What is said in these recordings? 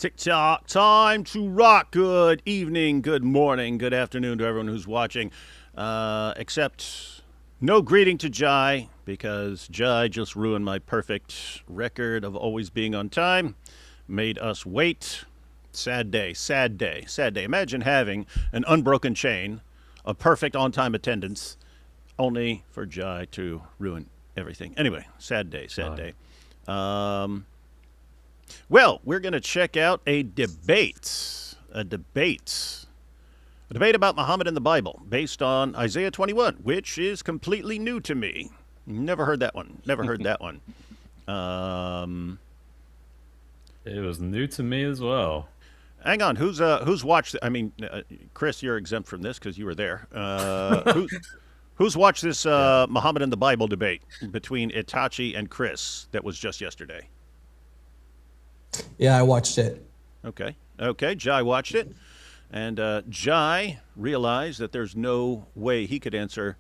TikTok time to rock. Good evening, good morning, good afternoon to everyone who's watching. Except no greeting to Jai because Jai just ruined my perfect record of always being on time. Made us wait. Sad day, sad day, sad day. Imagine having an unbroken chain of perfect on time attendance only for Jai to ruin everything. Anyway, sad day, sad day. Well, we're going to check out a debate about Muhammad in the Bible based on Isaiah 21, which is completely new to me. Never heard that one. Never heard that one. It was new to me as well. Hang on, who's watched? I mean, Chris, you're exempt from this because you were there. Who's watched this Muhammad in the Bible debate between Itachi and Chris that was just yesterday? Yeah, I watched it. Okay. Jai watched it, and Jai realized that there's no way he could answer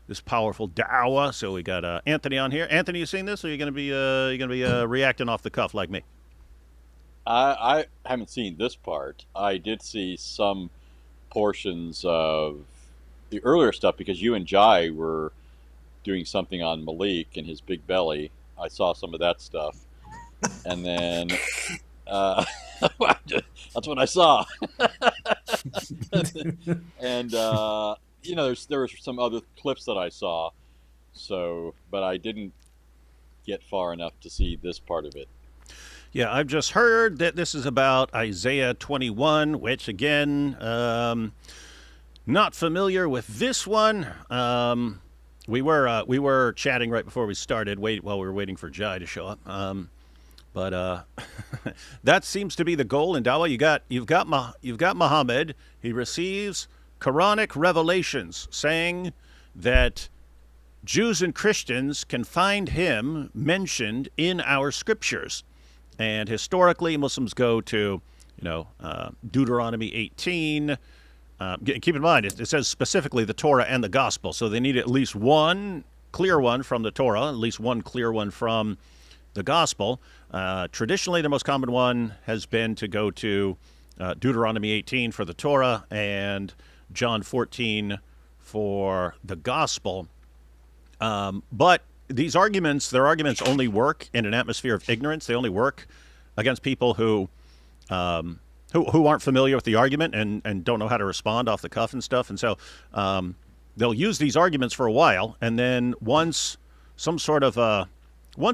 this powerful Dawah. So we got Anthony on here. Anthony, you seen this? Or are you gonna be reacting off the cuff like me? I haven't seen this part. I did see some portions of the earlier stuff because you and Jai were doing something on Malik and his big belly. I saw some of that stuff. And then that's what I saw. And there were some other clips that I saw. But I didn't get far enough to see this part of it. Yeah, I've just heard that this is about Isaiah 21, which again, not familiar with this one. We were chatting right before we started, while we were waiting for Jai to show up. But that seems to be the goal in Dawah. You've got Muhammad. He receives Quranic revelations saying that Jews and Christians can find him mentioned in our scriptures. And historically, Muslims go to, Deuteronomy 18. Keep in mind, it says specifically the Torah and the Gospel. So they need at least one clear one from the Torah, at least one clear one from the Gospel. Traditionally, the most common one has been to go to Deuteronomy 18 for the Torah and John 14 for the Gospel. But these arguments, their arguments only work in an atmosphere of ignorance. They only work against people who aren't familiar with the argument and don't know how to respond off the cuff and stuff. And so they'll use these arguments for a while, and then once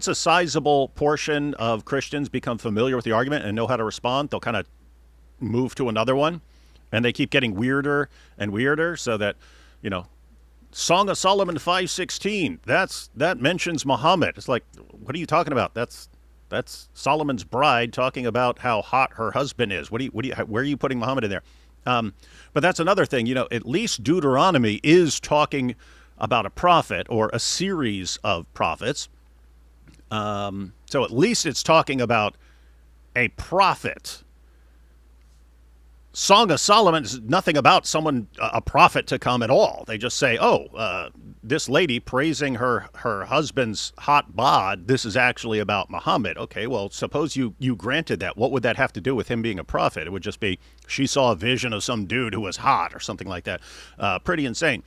a sizable portion of Christians become familiar with the argument and know how to respond, they'll kind of move to another one, and they keep getting weirder and weirder. So that, Song of Solomon 5:16, that mentions Muhammad. It's like, what are you talking about? That's Solomon's bride talking about how hot her husband is. Where are you putting Muhammad in there? But that's another thing. At least Deuteronomy is talking about a prophet or a series of prophets. So at least it's talking about a prophet. Song of Solomon is nothing about a prophet to come at all. They just say, this lady praising her husband's hot bod, this is actually about Muhammad. Okay, well, suppose you granted that. What would that have to do with him being a prophet? It would just be she saw a vision of some dude who was hot or something like that. Pretty insane.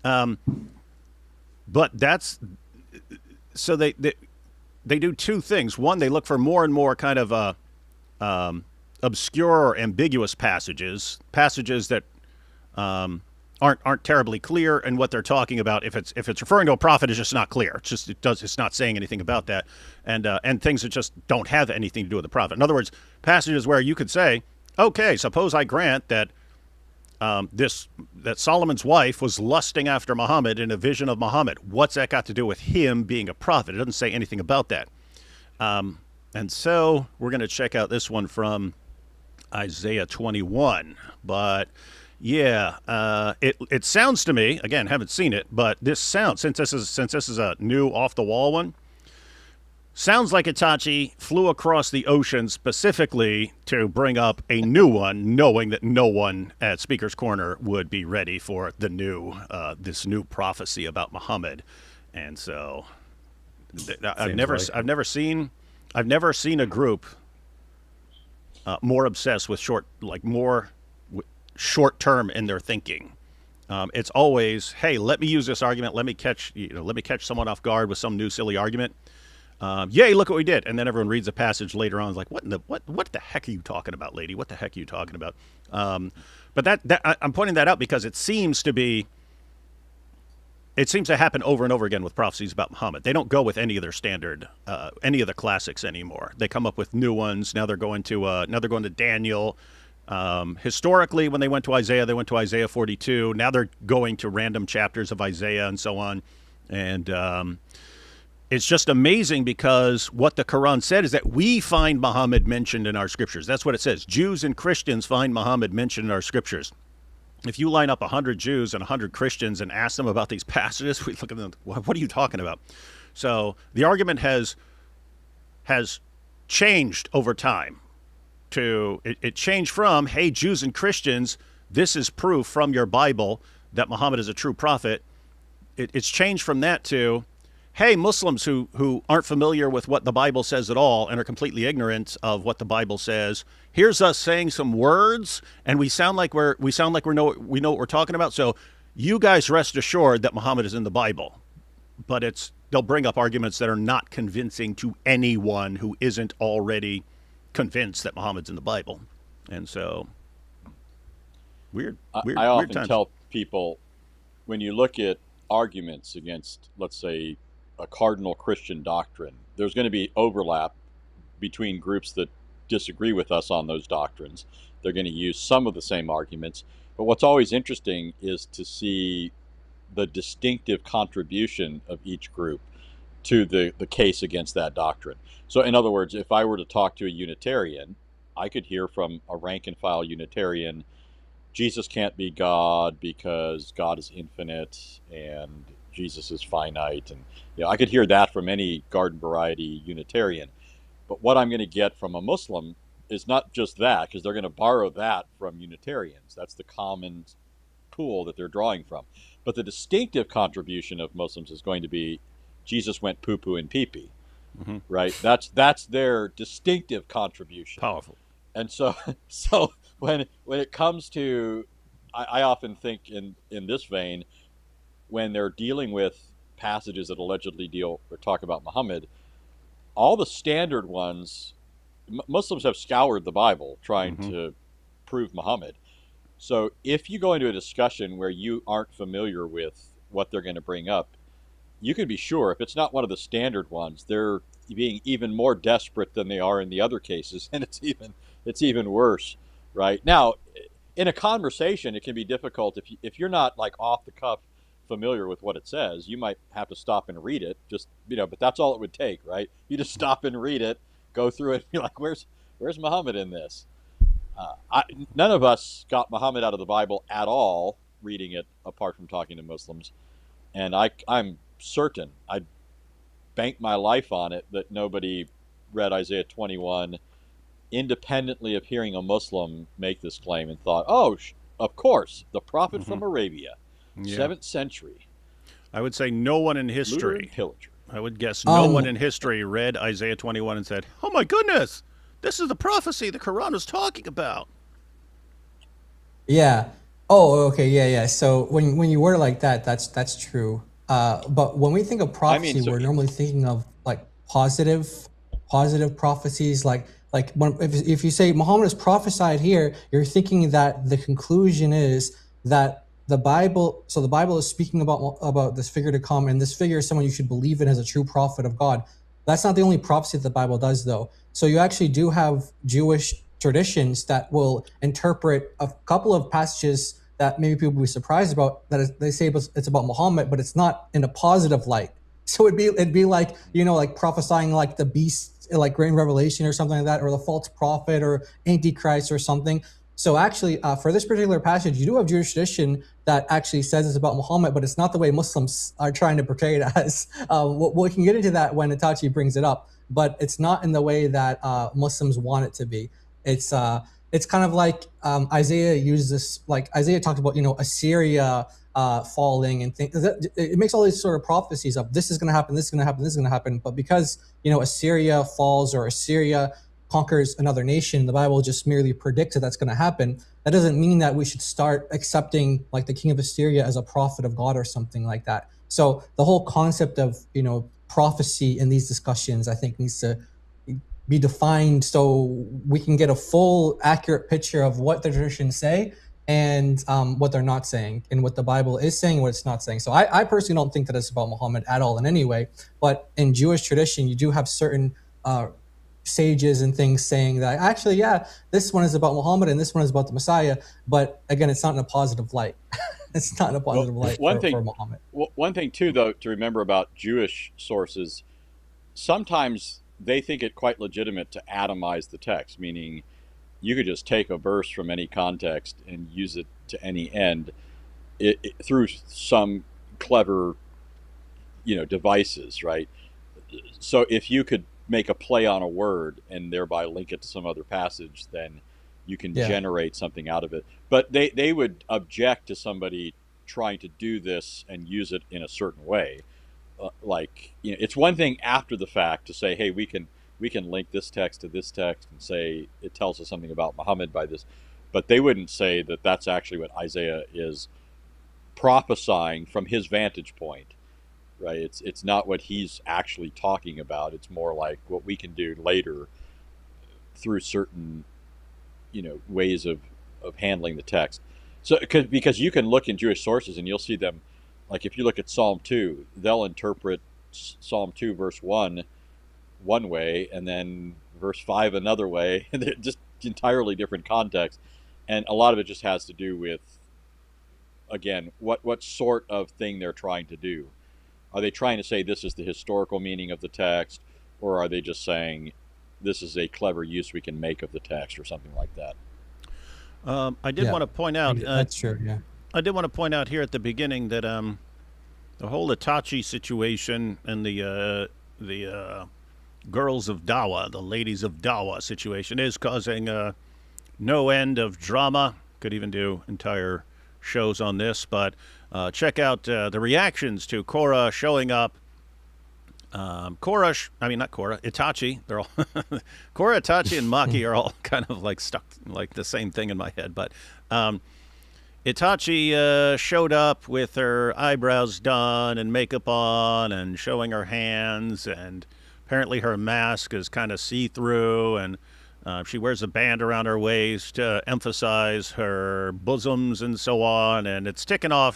But that's... So they do two things. One, they look for more and more kind of obscure or ambiguous passages that aren't terribly clear, and what they're talking about, if it's referring to a prophet, is just not clear. It's not saying anything about that, and things that just don't have anything to do with the prophet. In other words, passages where you could say, okay, suppose I grant that that Solomon's wife was lusting after Muhammad in a vision of Muhammad. What's that got to do with him being a prophet? It doesn't say anything about that. And so we're going to check out this one from Isaiah 21. But yeah, it sounds to me, again, haven't seen it, but this sounds, since this is a new off the wall one, sounds like Itachi flew across the ocean specifically to bring up a new one, knowing that no one at Speaker's Corner would be ready for this new prophecy about Muhammad. And so I've never seen a group more obsessed with short term in their thinking. It's always, hey, let me use this argument. Let me catch someone off guard with some new silly argument. Yay! Look what we did. And then everyone reads a passage later on, is like, what the heck are you talking about, lady? What the heck are you talking about? But I'm pointing that out because it seems to happen over and over again with prophecies about Muhammad. They don't go with any of their standard, any of the classics anymore. They come up with new ones. Now they're going to Daniel. Historically, when they went to Isaiah 42. Now they're going to random chapters of Isaiah and so on. And it's just amazing because what the Quran said is that we find Muhammad mentioned in our scriptures. That's what it says. Jews and Christians find Muhammad mentioned in our scriptures. If you line up 100 Jews and 100 Christians and ask them about these passages, we look at them, what are you talking about? So the argument has changed over time. It changed from, hey, Jews and Christians, this is proof from your Bible that Muhammad is a true prophet. It's changed from that to, hey, Muslims who aren't familiar with what the Bible says at all and are completely ignorant of what the Bible says, here's us saying some words, and we know what we're talking about. So you guys rest assured that Muhammad is in the Bible, but they'll bring up arguments that are not convincing to anyone who isn't already convinced that Muhammad's in the Bible. And so weird I often times. tell people, when you look at arguments against, let's say, a cardinal Christian doctrine, there's going to be overlap between groups that disagree with us on those doctrines. They're going to use some of the same arguments, but what's always interesting is to see the distinctive contribution of each group to the case against that doctrine. So in other words, if I were to talk to a Unitarian, I could hear from a rank and file Unitarian, Jesus can't be God because God is infinite and Jesus is finite. And I could hear that from any garden variety Unitarian. But what I'm going to get from a Muslim is not just that, because they're going to borrow that from Unitarians. That's the common pool that they're drawing from. But the distinctive contribution of Muslims is going to be Jesus went poo-poo and pee-pee. Mm-hmm. Right? That's their distinctive contribution. Powerful. And so when it comes to, I often think in this vein, when they're dealing with passages that allegedly deal or talk about Muhammad, all the standard ones, Muslims have scoured the Bible trying to prove Muhammad. So if you go into a discussion where you aren't familiar with what they're going to bring up, you can be sure if it's not one of the standard ones, they're being even more desperate than they are in the other cases, and it's even worse. Right now, in a conversation, it can be difficult if you're not like off the cuff familiar with what it says. You might have to stop and read it, but that's all it would take, right? You just stop and read it, go through it, and be like, where's Muhammad in this? None of us got Muhammad out of the Bible at all reading it, apart from talking to Muslims, and I'm certain, I bank my life on it, that nobody read Isaiah 21 independently of hearing a Muslim make this claim and thought, oh, of course, the prophet from Arabia, 7th century. I would say no one in history, I would guess no one in history read Isaiah 21 and said, oh my goodness, this is the prophecy the Quran is talking about. Yeah. Oh, okay. Yeah. So when you word it like that, that's true. But when we think of prophecy, we're normally thinking of like positive prophecies. Like if you say Muhammad is prophesied here, you're thinking that the conclusion is that the Bible is speaking about this figure to come, and this figure is someone you should believe in as a true prophet of God. That's not the only prophecy that the Bible does, though. So you actually do have Jewish traditions that will interpret a couple of passages that maybe people will be surprised about, that they say it's about Muhammad, but it's not in a positive light. So it'd be like, like prophesying like the beast, like in Revelation or something like that, or the false prophet or Antichrist or something. So actually, for this particular passage, you do have Jewish tradition that actually says it's about Muhammad, but it's not the way Muslims are trying to portray it as. We can get into that when Itachi brings it up, but it's not in the way that Muslims want it to be. It's kind of like Isaiah uses this, like Isaiah talked about, Assyria falling and things. It makes all these sort of prophecies of this is going to happen, this is going to happen, this is going to happen. But because, Assyria falls or Assyria conquers another nation, the Bible just merely predicts that that's going to happen. That doesn't mean that we should start accepting like the king of Assyria as a prophet of God or something like that. So the whole concept of, prophecy in these discussions, I think, needs to be defined so we can get a full, accurate picture of what the traditions say and what they're not saying, and what the Bible is saying and what it's not saying. So I personally don't think that it's about Muhammad at all in any way. But in Jewish tradition, you do have certain sages and things saying that actually, yeah, this one is about Muhammad and this one is about the Messiah. But again, it's not in a positive light. It's not in a positive light for Muhammad. One thing too, though, to remember about Jewish sources, sometimes they think it quite legitimate to atomize the text, meaning you could just take a verse from any context and use it to any end through some clever, devices, right? So if you could make a play on a word and thereby link it to some other passage, then you can generate something out of it. But they would object to somebody trying to do this and use it in a certain way. It's one thing after the fact to say, hey, we can link this text to this text and say it tells us something about Muhammad by this, but they wouldn't say that that's actually what Isaiah is prophesying from his vantage point, right? It's not what he's actually talking about. It's more like what we can do later through certain, ways of handling the text. So because you can look in Jewish sources and you'll see them, like if you look at Psalm 2, they'll interpret Psalm 2 verse 1 one way and then verse 5 another way, and they're just entirely different context. And a lot of it just has to do with, again, what sort of thing they're trying to do. Are they trying to say this is the historical meaning of the text, or are they just saying this is a clever use we can make of the text, or something like that? I did want to point out. That's true. Yeah. I did want to point out here at the beginning that the whole Itachi situation and the girls of Dawah, the ladies of Dawah situation, is causing no end of drama. Could even do entire shows on this, but check out the reactions to Korra showing up. Itachi. They're all Korra, Itachi, and Maki are all kind of like stuck like the same thing in my head. But Itachi showed up with her eyebrows done and makeup on and showing her hands, and apparently her mask is kind of see-through, and she wears a band around her waist to emphasize her bosoms and so on, and it's ticking off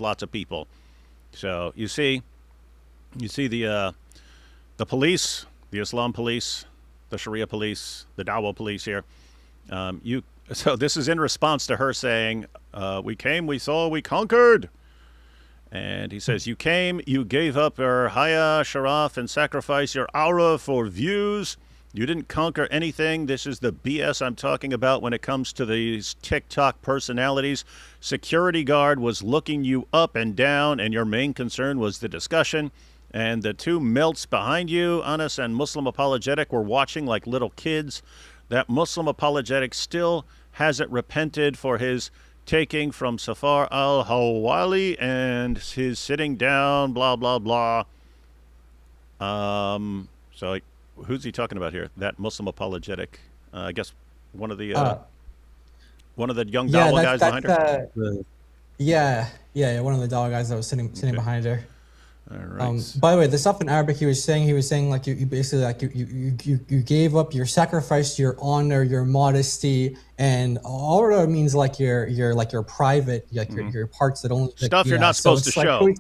lots of people. So you see the police, the Islam police, the Sharia police, the Dawah police here. So this is in response to her saying, we came, we saw, we conquered. And he says, you came, you gave up your haya, sharaf, and sacrifice your aura for views. You didn't conquer anything. This is the BS I'm talking about when it comes to these TikTok personalities. Security guard was looking you up and down, and your main concern was the discussion. And the two melts behind you, Anas and Muslim Apologetic, were watching like little kids. That Muslim Apologetic still hasn't repented for his taking from Safar al-Hawali and his sitting down, blah, blah, blah. So who's he talking about here? That Muslim Apologetic. I guess one of the young Dawah guys behind her? Yeah, one of the Dawah guys that was sitting behind her. All right. By the way, the stuff in Arabic he was saying like you basically like you gave up, you sacrificed your honor, your modesty, and all that means like your private, like your parts that only stuff you're not supposed to show.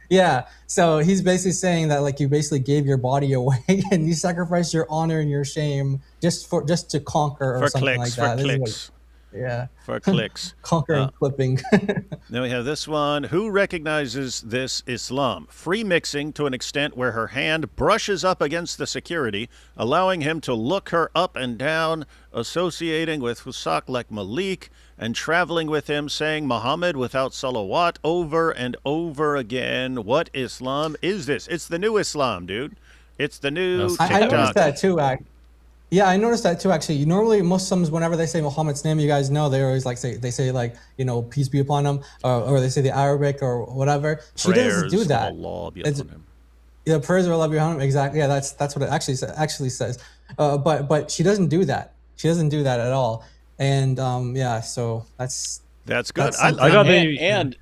Yeah, so he's basically saying that like you basically gave your body away and you sacrificed your honor and your shame just to conquer or something like that. For clicks. Yeah. For clicks. Conquering clipping. Then we have this one. Who recognizes this Islam? Free mixing to an extent where her hand brushes up against the security, allowing him to look her up and down, associating with Husak like Malik, and traveling with him, saying Muhammad without salawat over and over again. What Islam is this? It's the new Islam, dude. It's the new TikTok. I noticed that too, Yeah, I noticed that too. Actually, normally Muslims, whenever they say Muhammad's name, you guys know they always like say like peace be upon him, or they say the Arabic or whatever. She doesn't do that. Allah be upon him. Yeah, prayers of Allah be upon him. Exactly. Yeah, that's what it actually says. But she doesn't do that. She doesn't do that at all. And yeah, so that's good. That's I something. got And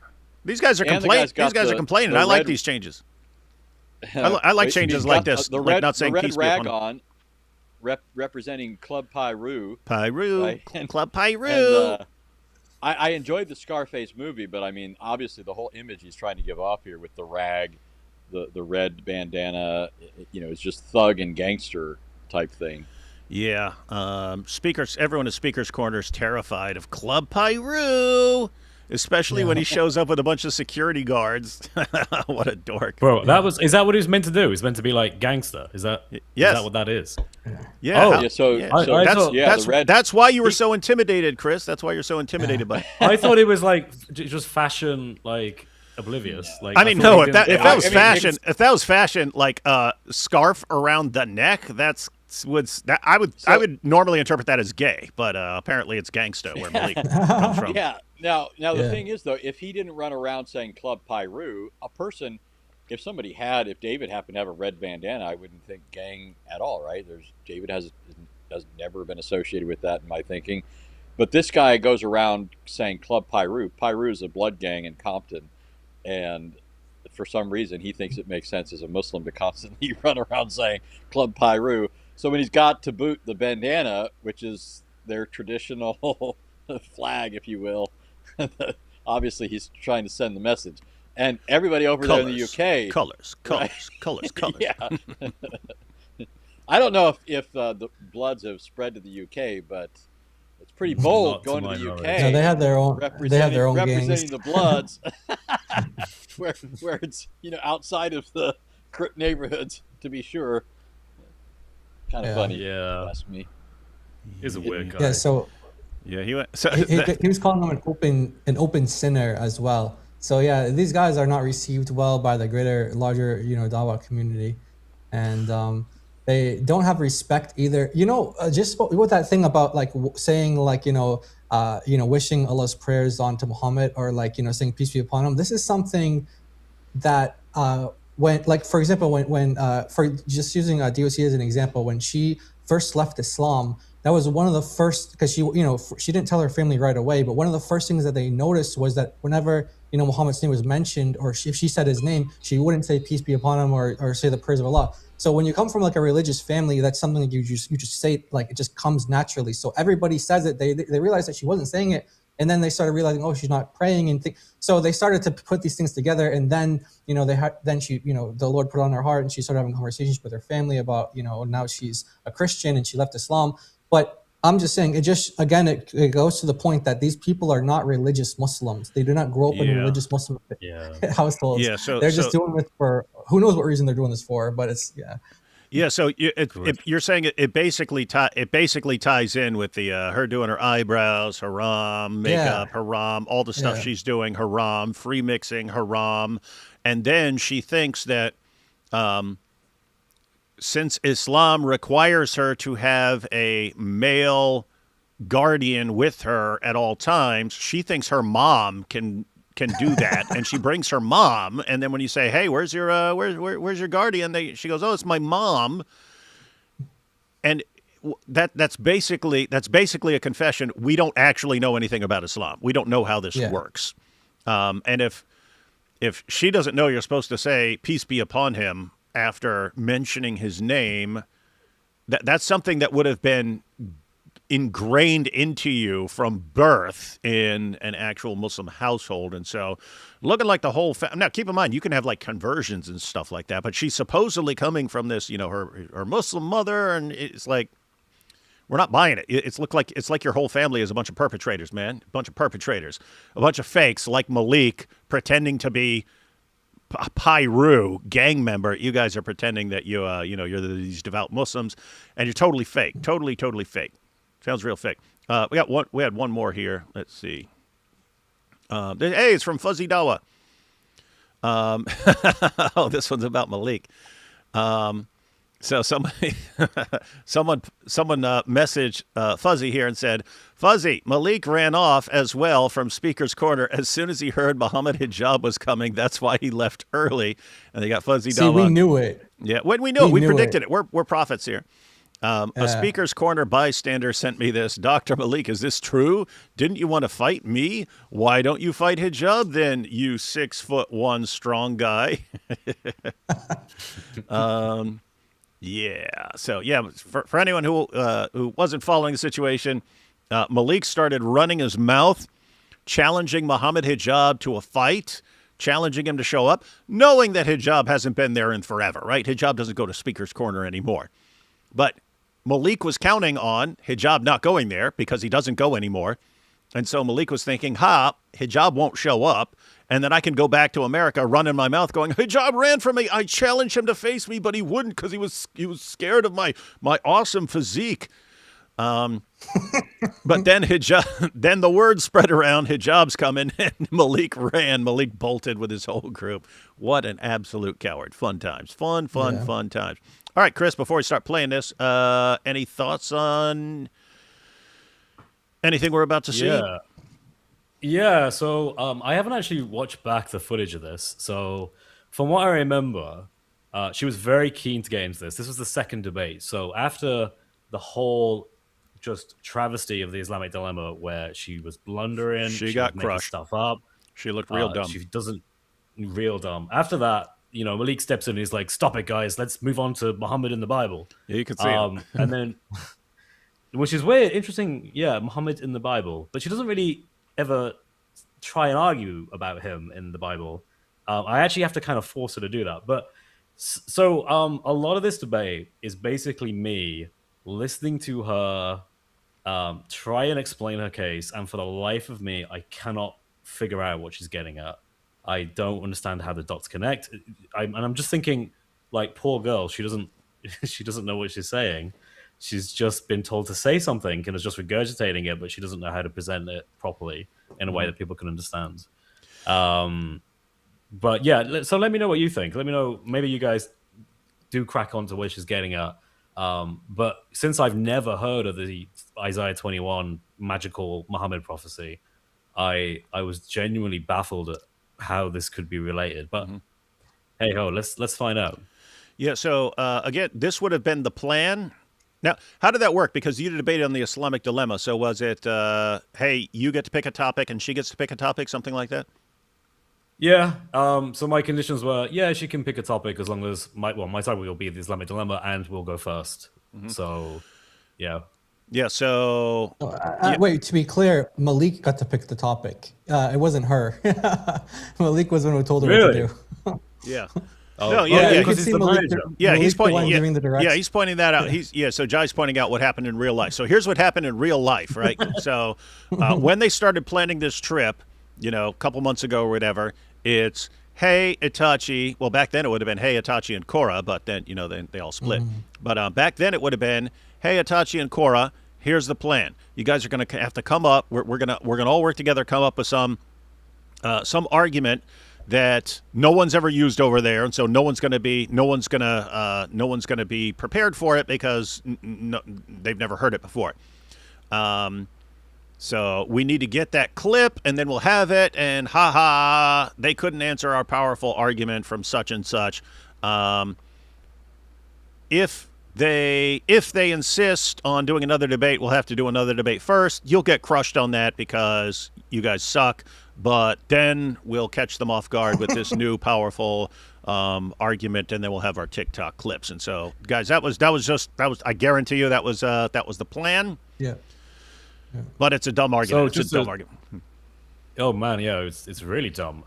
these guys are and the complaining. guy's got These guys are the- complaining. the I like red- these changes. I like he's changes got like this, the like red, not saying the red peace be rag upon him. on, representing Club Pyru. Pyru, Right. Club Pyru. And I enjoyed the Scarface movie, but I mean, obviously, the whole image he's trying to give off here with the rag, the red bandana, is just thug and gangster type thing. Yeah. Speakers. Everyone at Speaker's Corner is terrified of Club Pyru, especially when he shows up with a bunch of security guards. What a dork. Bro, is that what he was meant to do? He's meant to be like gangster. Is that what that is? Yeah. Oh, Yeah, so That's why you were so intimidated, Chris. That's why you're so intimidated by. I thought it was like just fashion, like oblivious. Like I mean, thought no. he If that didn't- was fashion, if that was fashion, like scarf around the neck, I would normally interpret that as gay, but apparently it's gangsta where Malik comes from. Yeah. Now the thing is though, if he didn't run around saying Club Pyru, if David happened to have a red bandana, I wouldn't think gang at all, right? David has never been associated with that in my thinking. But this guy goes around saying Club Pyru. Pyru is a blood gang in Compton, and for some reason he thinks it makes sense as a Muslim to constantly run around saying Club Pyru. So when he's got to boot the bandana, which is their traditional flag, if you will, obviously he's trying to send the message. And everybody over there in the UK, colors. Yeah. I don't know if the Bloods have spread to the UK, but it's pretty bold Not to going to my the knowledge. UK. No, they have their own. They have their own representing gangs. the Bloods, where it's outside of the Crip neighborhoods, to be sure. Kind of funny. Yeah. That's me. He's a weird guy. Yeah, so Yeah, he went. So he was calling them an open sinner as well. So yeah, these guys are not received well by the larger Dawah community, and they don't have respect either. Just with that thing about like saying like wishing Allah's prayers onto Muhammad, or like saying peace be upon him. This is something that when, like, for example, when for just using DOC as an example, when she first left Islam, that was one of the first, because she didn't tell her family right away, but one of the first things that they noticed was that whenever Muhammad's name was mentioned, or if she said his name, she wouldn't say peace be upon him, or say the prayers of Allah. So when you come from like a religious family, that's something that you just say, like, it just comes naturally. So everybody says it. They realized that she wasn't saying it, and then they started realizing, oh, she's not praying, and so they started to put these things together. And then the Lord put it on her heart, and she started having conversations with her family about now she's a Christian and she left Islam. But I'm just saying, it goes to the point that these people are not religious Muslims. They do not grow up in religious Muslim households. Yeah, so they're just doing it for who knows what reason they're doing this for, but it's Yeah, so you're saying it basically ties in with the her doing her eyebrows, haram, makeup, haram, all the stuff she's doing, haram, free mixing, haram, and then she thinks that since Islam requires her to have a male guardian with her at all times, she thinks her mom can do that, and she brings her mom. And then when you say, "Hey, where's your where's your guardian?" She goes, "Oh, it's my mom." And that's basically a confession. We don't actually know anything about Islam. We don't know how this works. And if she doesn't know you're supposed to say peace be upon him after mentioning his name, that's something that would have been ingrained into you from birth in an actual Muslim household. And so looking like the whole now keep in mind, you can have like conversions and stuff like that, but she's supposedly coming from this, her Muslim mother, and it's like, we're not buying it. It's like your whole family is a bunch of perpetrators, man. A bunch of perpetrators, a bunch of fakes like Malik pretending to be a Pyru gang member. You guys are pretending that you're these devout Muslims, and you're totally fake. Totally fake. Sounds real fake. We had one more here. Let's see. Hey, it's from Fuzzy Dawah. Oh, this one's about Malik. So somebody, someone messaged Fuzzy here and said, "Fuzzy, Malik ran off as well from Speaker's Corner as soon as he heard Muhammad Hijab was coming. That's why he left early." And they got Fuzzy Dawah. See, we knew it. Yeah, when we knew it, we predicted it. We're prophets here. A Speaker's Corner bystander sent me this. Dr. Malik, is this true? Didn't you want to fight me? Why don't you fight Hijab then, you 6'1" strong guy? Yeah. So, yeah, for anyone who wasn't following the situation, Malik started running his mouth, challenging Muhammad Hijab to a fight, challenging him to show up, knowing that Hijab hasn't been there in forever, right? Hijab doesn't go to Speaker's Corner anymore. But Malik was counting on Hijab not going there because he doesn't go anymore. And so Malik was thinking, Hijab won't show up. And then I can go back to America running my mouth going, Hijab ran from me. I challenged him to face me, but he wouldn't because he was scared of my awesome physique. But then then the word spread around, Hijab's coming, and Malik ran. Malik bolted with his whole group. What an absolute coward. Fun times. Fun times. All right, Chris, before we start playing this, any thoughts on anything we're about to see? Yeah, so I haven't actually watched back the footage of this. So from what I remember, she was very keen to get into this. This was the second debate. So after the whole just travesty of the Islamic dilemma where she was blundering, she got crushed. Stuff up. She looked real dumb. She doesn't real dumb. After that, Malik steps in and he's like, stop it, guys. Let's move on to Muhammad in the Bible. Yeah, you can see him. And then, which is weird, interesting. Yeah, Muhammad in the Bible. But she doesn't really ever try and argue about him in the Bible. I actually have to kind of force her to do that. But so a lot of this debate is basically me listening to her try and explain her case. And for the life of me, I cannot figure out what she's getting at. I don't understand how the dots connect. And I'm just thinking, like, poor girl, she doesn't know what she's saying. She's just been told to say something and is just regurgitating it, but she doesn't know how to present it properly in a way that people can understand. But yeah, so let me know what you think. Let me know, maybe you guys do crack on to where she's getting at. But since I've never heard of the Isaiah 21 magical Muhammad prophecy, I was genuinely baffled at how this could be related. But hey ho, let's find out. Yeah, so again, this would have been the plan. Now, how did that work? Because you debated on the Islamic dilemma. So was it, hey, you get to pick a topic and she gets to pick a topic, something like that? Yeah. So my conditions were, yeah, she can pick a topic as long as my topic will be the Islamic dilemma and we'll go first. So, yeah. Yeah. So wait, to be clear, Malik got to pick the topic. It wasn't her. Malik was the one who told her what to do. Yeah. Oh, no, yeah, because he's the manager. Yeah, he's pointing. Giving the direction. Yeah, he's pointing that out. So Jai's pointing out what happened in real life. So here's what happened in real life, right? So when they started planning this trip, a couple months ago or whatever, it's hey Itachi. Well, back then it would have been hey Itachi and Korra, but then they all split. But back then it would have been hey Itachi and Korra. Here's the plan. You guys are going to have to come up. We're gonna all work together, come up with some argument that no one's ever used over there, and so no one's going to be prepared for it because they've never heard it before. So we need to get that clip, and then we'll have it. And they couldn't answer our powerful argument from such and such. If they insist on doing another debate, we'll have to do another debate first. You'll get crushed on that because you guys suck. But then we'll catch them off guard with this new powerful argument, and then we'll have our TikTok clips. And so, guys, that was I guarantee you that was the plan. Yeah. But it's a dumb argument. It's a dumb argument. Oh man, yeah, it's really dumb.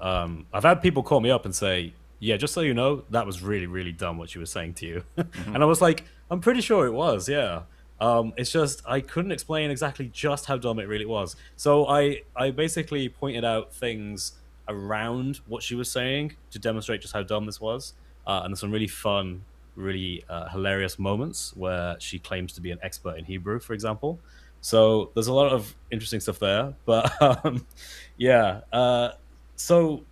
I've had people call me up and say, "Yeah, just so you know, that was really, really dumb what she was saying to you," and I was like, "I'm pretty sure it was, yeah." It's just I couldn't explain exactly just how dumb it really was. So I basically pointed out things around what she was saying to demonstrate just how dumb this was. And there's some really fun, really hilarious moments where she claims to be an expert in Hebrew, for example. So there's a lot of interesting stuff there. But yeah. So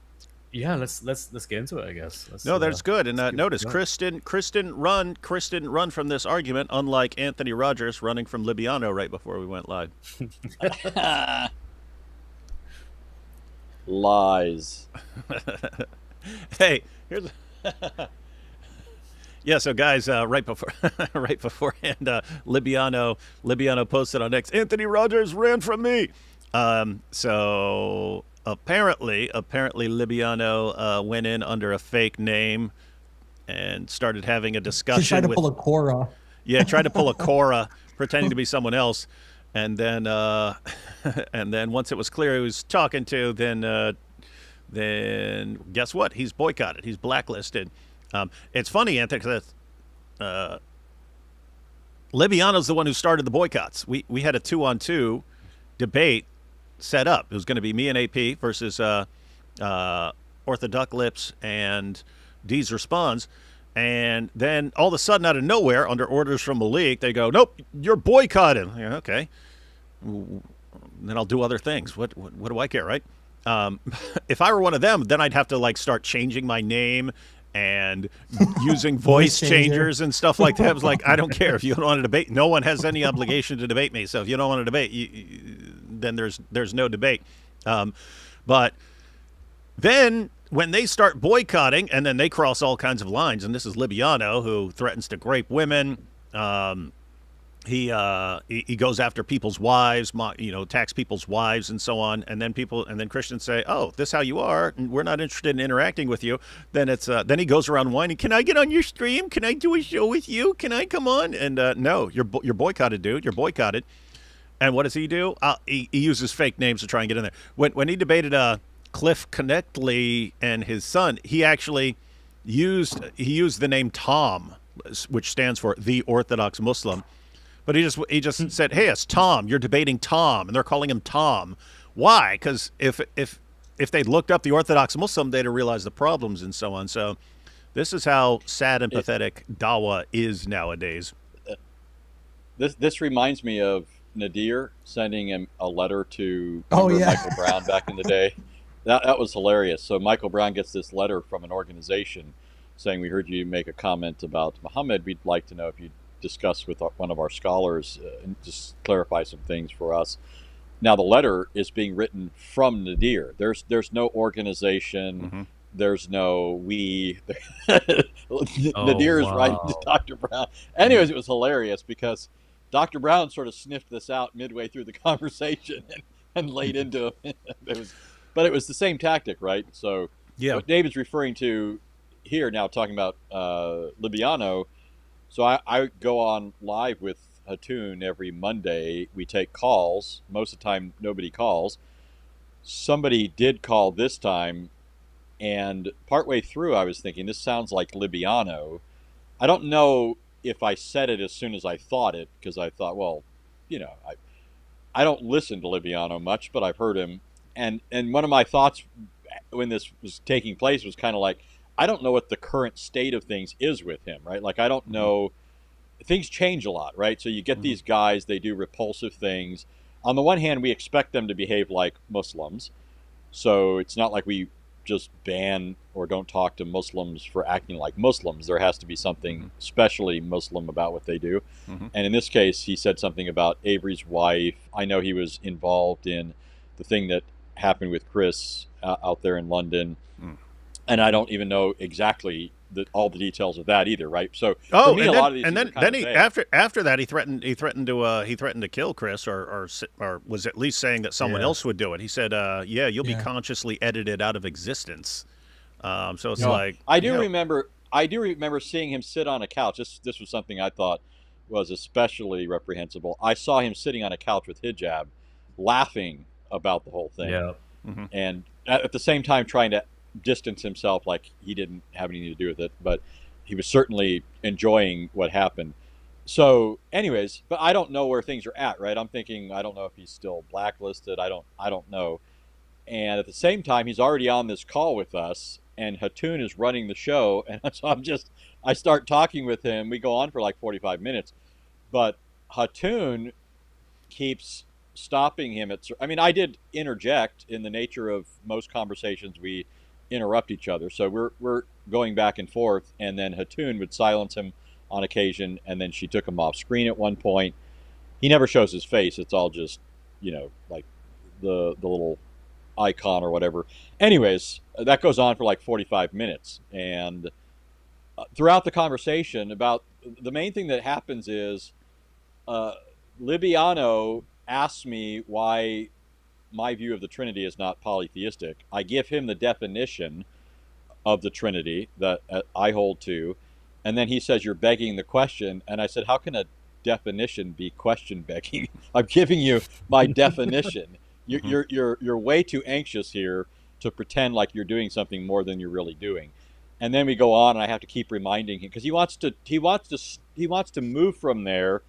yeah, let's get into it, I guess. That's good. And notice Chris didn't run from this argument, unlike Anthony Rogers running from Libiano right before we went live. Lies. Hey, Yeah, so guys, right before, right beforehand, Libiano posted on X. Anthony Rogers ran from me. So apparently, Libiano went in under a fake name and started having a She tried discussion to with. pull a Cora. Yeah, tried to pull a Cora, pretending to be someone else, and then and then once it was clear who he was talking to, then guess what? He's boycotted. He's blacklisted. It's funny, Anthony, because Libiano's the one who started the boycotts. We had a 2-on-2 debate set up. It was going to be me and AP versus Orthodox Lips and D's Responds. And then all of a sudden, out of nowhere, under orders from Malik, they go, "Nope, you're boycotted." Yeah, okay. Then I'll do other things. What do I care, right? If I were one of them, then I'd have to like start changing my name and using voice changers and stuff like that. I was like, I don't care if you don't want to debate. No one has any obligation to debate me. So if you don't want to debate, then there's no debate. But then when they start boycotting, and then they cross all kinds of lines, and this is Libiano, who threatens to grape women. He goes after people's wives, attacks people's wives and so on, and then Christians say, "Oh, this is how you are, and we're not interested in interacting with you." Then then he goes around whining, "Can I get on your stream? Can I do a show with you? Can I come on?" And no, you're boycotted, dude. You're boycotted. And what does he do? He uses fake names to try and get in there. When he debated Cliff Connectley and his son, he actually used the name Tom, which stands for the Orthodox Muslim. But he just said, "Hey, it's Tom. You're debating Tom," and they're calling him Tom. Why? Because if they'd looked up the Orthodox Muslim, they'd have realized the problems and so on. So this is how sad and pathetic Dawah is nowadays. This reminds me of Nadir sending him a letter to yeah. Michael Brown back in the day. That was hilarious. So Michael Brown gets this letter from an organization saying, "We heard you make a comment about Muhammad. We'd like to know if you'd discuss with one of our scholars and just clarify some things for us." Now the letter is being written from Nadir. There's no organization. Mm-hmm. There's no we. Nadir is writing to Dr. Brown. Anyways, it was hilarious because Dr. Brown sort of sniffed this out midway through the conversation and laid into it. But it was the same tactic, right? So yeah. What David's referring to here now, talking about Libiano. So I go on live with Hatun every Monday. We take calls. Most of the time, nobody calls. Somebody did call this time, and partway through, I was thinking, this sounds like Libiano. I don't know if I said it as soon as I thought it, because I thought, well, I don't listen to Libiano much, but I've heard him. And one of my thoughts when this was taking place was kind of like, I don't know what the current state of things is with him, right? Like, I don't know. Things change a lot, right? So you get these guys, they do repulsive things. On the one hand, we expect them to behave like Muslims. So it's not like we just ban or don't talk to Muslims for acting like Muslims. There has to be something especially Muslim about what they do. Mm-hmm. And in this case, he said something about Avery's wife. I know he was involved in the thing that happened with Chris out there in London. And I don't even know exactly all the details of that either, right? So for me, a lot of these then he after that he threatened to kill Chris or was at least saying that someone else would do it. He said, you'll be consciously edited out of existence. So it's like I do remember seeing him sit on a couch. This was something I thought was especially reprehensible. I saw him sitting on a couch with hijab, laughing about the whole thing, and at the same time trying to distance himself, like he didn't have anything to do with it, but he was certainly enjoying what happened. So anyways, but I don't know where things are at, right? I'm thinking, I don't know if he's still blacklisted. I don't know. And at the same time, he's already on this call with us, and Hatun is running the show. And so I start talking with him. We go on for like 45 minutes, but Hatun keeps stopping him. I did interject in the nature of most conversations. We interrupt each other, so we're going back and forth, and then Hatun would silence him on occasion, and then she took him off screen at one point. He never shows his face. It's all just like the little icon or whatever. Anyways, that goes on for like 45 minutes, and throughout the conversation, about the main thing that happens is Libiano asks me why my view of the Trinity is not polytheistic. I give him the definition of the Trinity that I hold to, and then he says, "You're begging the question." And I said, "How can a definition be question begging? I'm giving you my definition. You're way too anxious here to pretend like you're doing something more than you're really doing." And then we go on, and I have to keep reminding him because he wants to move from there.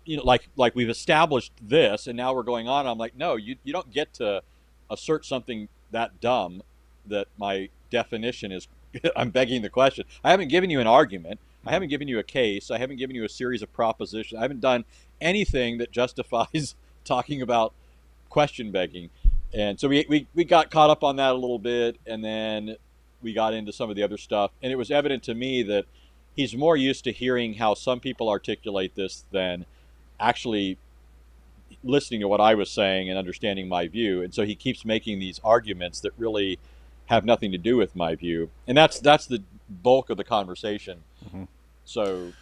You know, like we've established this, and now we're going on. I'm like, no, you don't get to assert something that dumb that my definition is. I'm begging the question. I haven't given you an argument. I haven't given you a case. I haven't given you a series of propositions. I haven't done anything that justifies talking about question begging. And so we got caught up on that a little bit, and then we got into some of the other stuff. And it was evident to me that he's more used to hearing how some people articulate this than actually listening to what I was saying and understanding my view. And so he keeps making these arguments that really have nothing to do with my view. And that's the bulk of the conversation. So,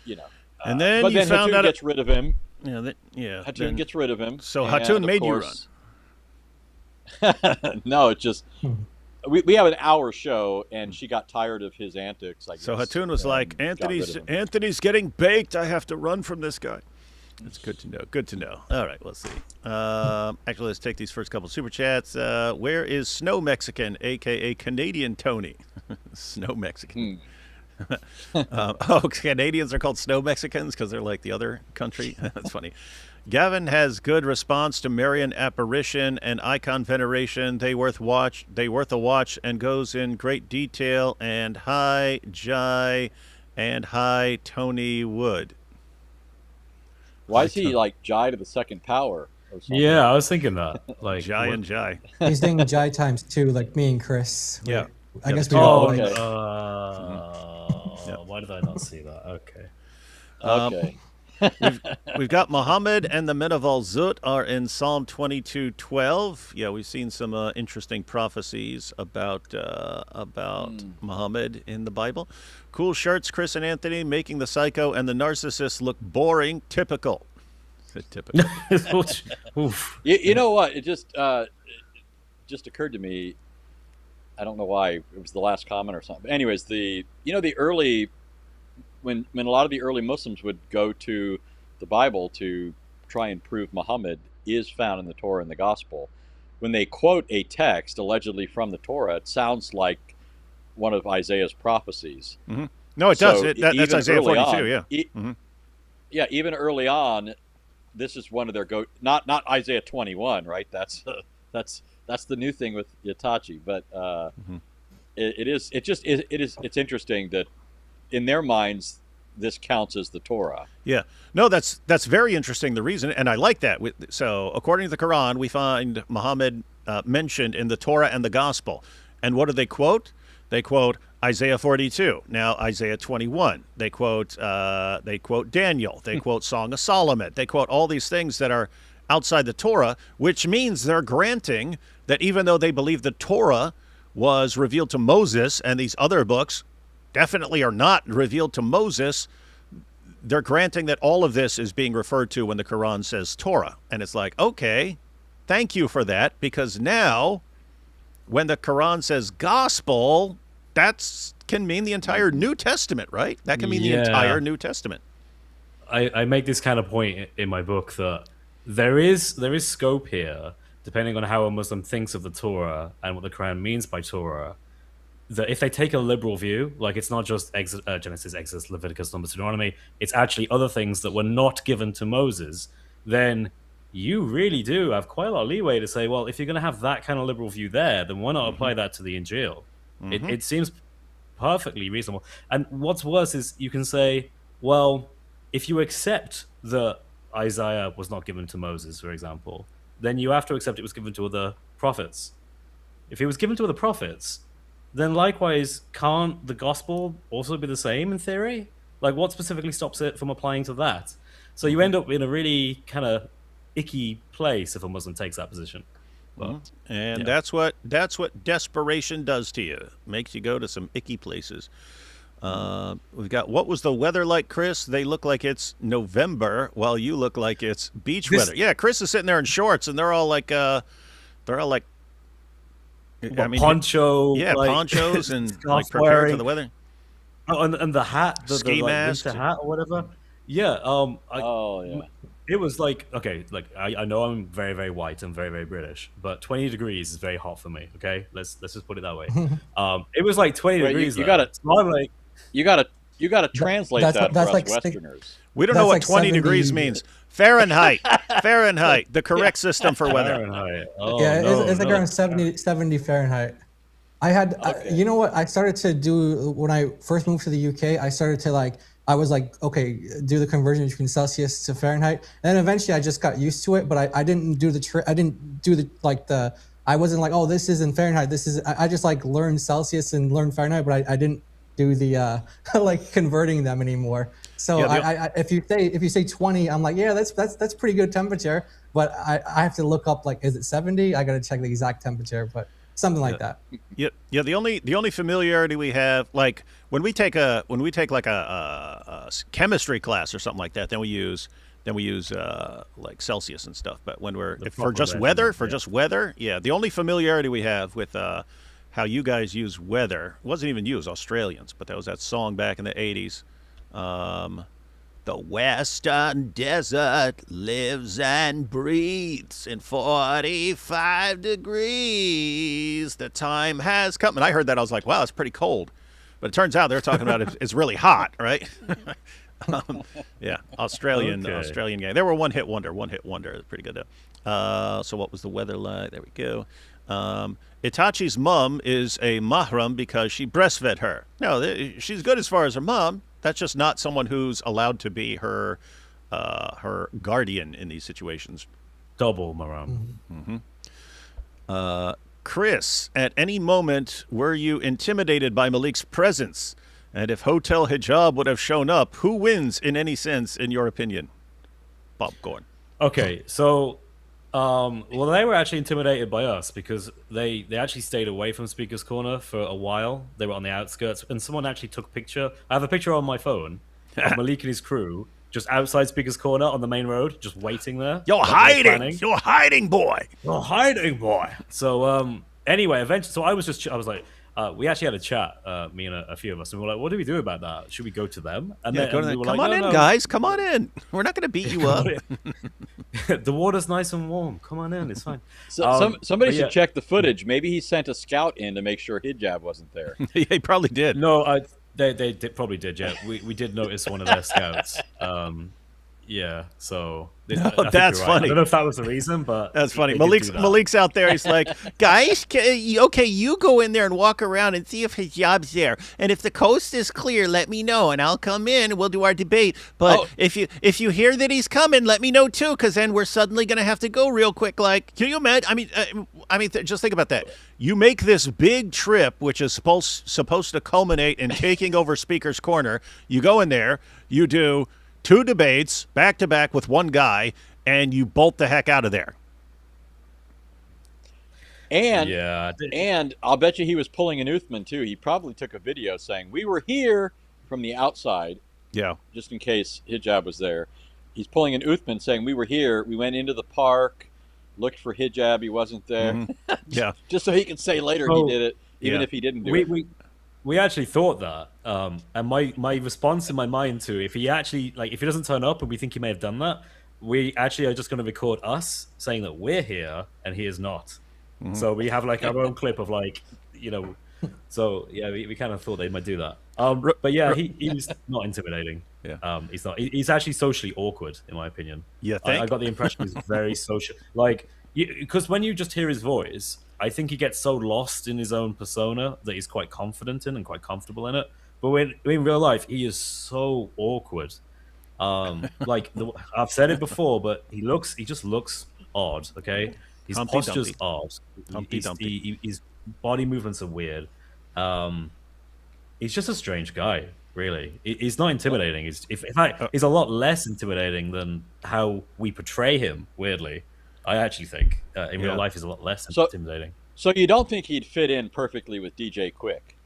you know. And then but you then found Hatun out gets rid of him. Hatun gets rid of him. So and Hatun made course, you run. No, it's just we have an hour show, and she got tired of his antics, I guess. So Hatun was like, got rid of him. Anthony's getting baked. I have to run from this guy. That's good to know. Good to know. All right, let's see. Actually, let's take these first couple super chats. Where is Snow Mexican, a.k.a. Canadian Tony? Snow Mexican. Canadians are called Snow Mexicans because they're like the other country? That's funny. Gavin has good response to Marian apparition and icon veneration. They worth a watch and goes in great detail. And hi, Jai, and hi, Tony Wood. Why is he like Jai to the second power or something? Yeah, I was thinking that. Like Jai and Jai. He's doing Jai times 2, like me and Chris. Yeah. I guess we Oh, don't like. okay. Why did I not see that? Okay. Okay. We've got Muhammad and the men of Al-Zut are in Psalm 22:12. Yeah, we've seen some interesting prophecies about Muhammad in the Bible. Cool shirts, Chris and Anthony, making the psycho and the narcissist look boring. Typical. Typical. Oof. You know what? It just occurred to me. I don't know why it was the last comment or something. But anyways, the early when a lot of the early Muslims would go to the Bible to try and prove Muhammad is found in the Torah and the Gospel. When they quote a text allegedly from the Torah, it sounds like one of Isaiah's prophecies. Mm-hmm. No, it does. That's Isaiah 42. Yeah, even early on, this is one of their not Isaiah 21, right? That's the new thing with Itachi. But it's interesting that in their minds this counts as the Torah. Yeah, no, that's very interesting. The reason, and I like that. So according to the Quran, we find Muhammad mentioned in the Torah and the Gospel. And what do they quote? They quote Isaiah 42. Now Isaiah 21. They quote Daniel. They quote Song of Solomon. They quote all these things that are outside the Torah, which means they're granting that even though they believe the Torah was revealed to Moses and these other books definitely are not revealed to Moses, they're granting that all of this is being referred to when the Quran says Torah. And it's like, okay, thank you for that, because now when the Quran says gospel, that can mean the entire New Testament, right? That can mean the entire New Testament. I make this kind of point in my book that there is scope here, depending on how a Muslim thinks of the Torah and what the Quran means by Torah, that if they take a liberal view, like it's not just Genesis, Exodus, Leviticus, Numbers, Deuteronomy, it's actually other things that were not given to Moses, then you really do have quite a lot of leeway to say, well, if you're going to have that kind of liberal view there, then why not apply that to the Injil? It seems perfectly reasonable. And what's worse is you can say, well, if you accept that Isaiah was not given to Moses, for example, then you have to accept it was given to other prophets. If it was given to other prophets, then likewise, can't the gospel also be the same in theory? Like, what specifically stops it from applying to that? So you end up in a really kind of icky place if a Muslim takes that position. But, and that's what desperation does to you. Makes you go to some icky places. We've got, what was the weather like, Chris? They look like it's November, while you look like it's beach weather. Yeah, Chris is sitting there in shorts, and they're all like, I mean, poncho, yeah, like, ponchos and like prepared wearing for the weather. Oh, and the hat, the Ski like, mask, winter hat or whatever. Yeah. Oh yeah. It was like, okay, like I know I'm very, very white and very, very British, but 20 degrees is very hot for me. Okay, let's just put it that way. It was like 20 degrees. You gotta, so I'm like, you gotta translate that for us like Westerners. We don't know what like 20 70 degrees means. Fahrenheit. Fahrenheit, the correct system for weather. Fahrenheit. Oh, yeah, no, it's like no. around 70 Fahrenheit. I had, you know what I started to do when I first moved to the UK? I started to like, I was like, okay, do the conversion between Celsius to Fahrenheit. And then eventually I just got used to it, but I didn't do I wasn't like, oh, this isn't Fahrenheit. I just like learned Celsius and learned Fahrenheit, but I didn't do the, like converting them anymore. So yeah, if you say 20, I'm like, yeah, that's pretty good temperature. But I have to look up, like, is it 70? I got to check the exact temperature, but something like that. Yeah. The only familiarity we have, like when we take like a chemistry class or something like that, then we use like Celsius and stuff. But when for just weather, yeah, the only familiarity we have with how you guys use weather, it wasn't even you, it was Australians, but that was that song back in the 80s. The Western Desert lives and breathes in 45 degrees. The time has come. And I heard that, I was like, wow, it's pretty cold. But it turns out they're talking about it's really hot, right? Yeah, Australian game. They were one hit wonder. It's pretty good though. So what was the weather like? There we go. Itachi's mom is a mahram because she breastfed her. No, she's good as far as her mom. That's just not someone who's allowed to be her guardian in these situations. Double mahram. Mm-hmm. Chris, at any moment were you intimidated by Malik's presence? And if Hotel Hijab would have shown up, who wins in any sense, in your opinion? Popcorn. Okay, so well, they were actually intimidated by us because they actually stayed away from Speaker's Corner for a while. They were on the outskirts, and someone actually took a picture. I have a picture on my phone of Malik and his crew just outside Speaker's Corner on the main road, just waiting there. You're hiding! You're hiding, boy! You're hiding, boy! So anyway, eventually, so I was like, we actually had a chat, me and a few of us, and we were like, what do we do about that? Should we go to them? And yeah, then we were come like, on in, guys. Come on in. We're not going to beat you up. The water's nice and warm. Come on in. It's fine. So, somebody should check the footage. Maybe he sent a scout in to make sure Hijab wasn't there. Yeah, he probably did. No, they probably did, yeah. We did notice one of their scouts. Yeah, so that's funny. I don't know if that was the reason, but that's funny. Malik's out there. He's like, guys, okay, you go in there and walk around and see if Hijab's there, and if the coast is clear, let me know, and I'll come in and we'll do our debate. But if you hear that he's coming, let me know too, because then we're suddenly gonna have to go real quick. Like, can you imagine? I mean, just think about that. You make this big trip, which is supposed to culminate in taking over Speaker's Corner. You go in there, you do 2 debates back to back with one guy, and you bolt the heck out of there. And I'll bet you he was pulling an Uthman too. He probably took a video saying, we were here from the outside. Yeah. Just in case Hijab was there. He's pulling an Uthman saying, we were here. We went into the park, looked for Hijab. He wasn't there. Mm-hmm. Yeah. Just so he can say later he did it, even if he didn't do it. We actually thought that, and my response in my mind to if he doesn't turn up and we think he may have done that, we actually are just going to record us saying that we're here and he is not. Mm-hmm. So we have like our own clip of so yeah, we kind of thought they might do that. But yeah, he's not intimidating. Yeah. He's not. He's actually socially awkward, in my opinion. Yeah, I got the impression he's very social. Because when you just hear his voice, I think he gets so lost in his own persona that he's quite confident in and quite comfortable in it. But in real life, he is so awkward. I've said it before, but he just looks odd. Okay, his posture's odd. His body movements are weird. He's just a strange guy. Really, he's not intimidating. He's a lot less intimidating than how we portray him. Weirdly. I actually think in real life he's a lot less intimidating. So you don't think he'd fit in perfectly with DJ Quick,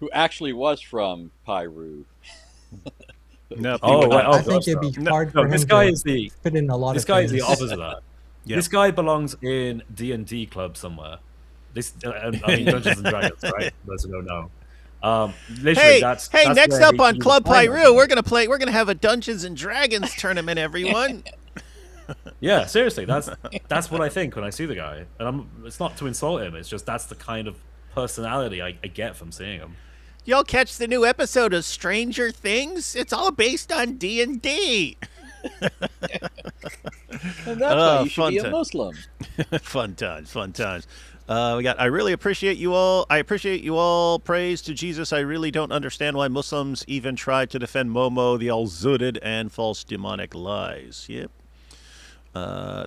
who actually was from Pyru. No. Oh, right. I think it'd be hard for him this guy to is the fit in a lot this of guy things. is the opposite of that. Yeah. This guy belongs in D&D club somewhere. This, I mean, Dungeons and Dragons, right? Those who don't know. Literally, Hey, that's next where up on he Club was Pyru, we're gonna have a Dungeons and Dragons tournament, everyone. Yeah, seriously, that's what I think when I see the guy, and it's not to insult him. It's just that's the kind of personality I get from seeing him. Y'all catch the new episode of Stranger Things? It's all based on D&D. And that's why you should fun be a time. Muslim. Fun times. We got. I really appreciate you all. I appreciate you all. Praise to Jesus. I really don't understand why Muslims even try to defend Momo, the all-zooted and false demonic lies. Yep.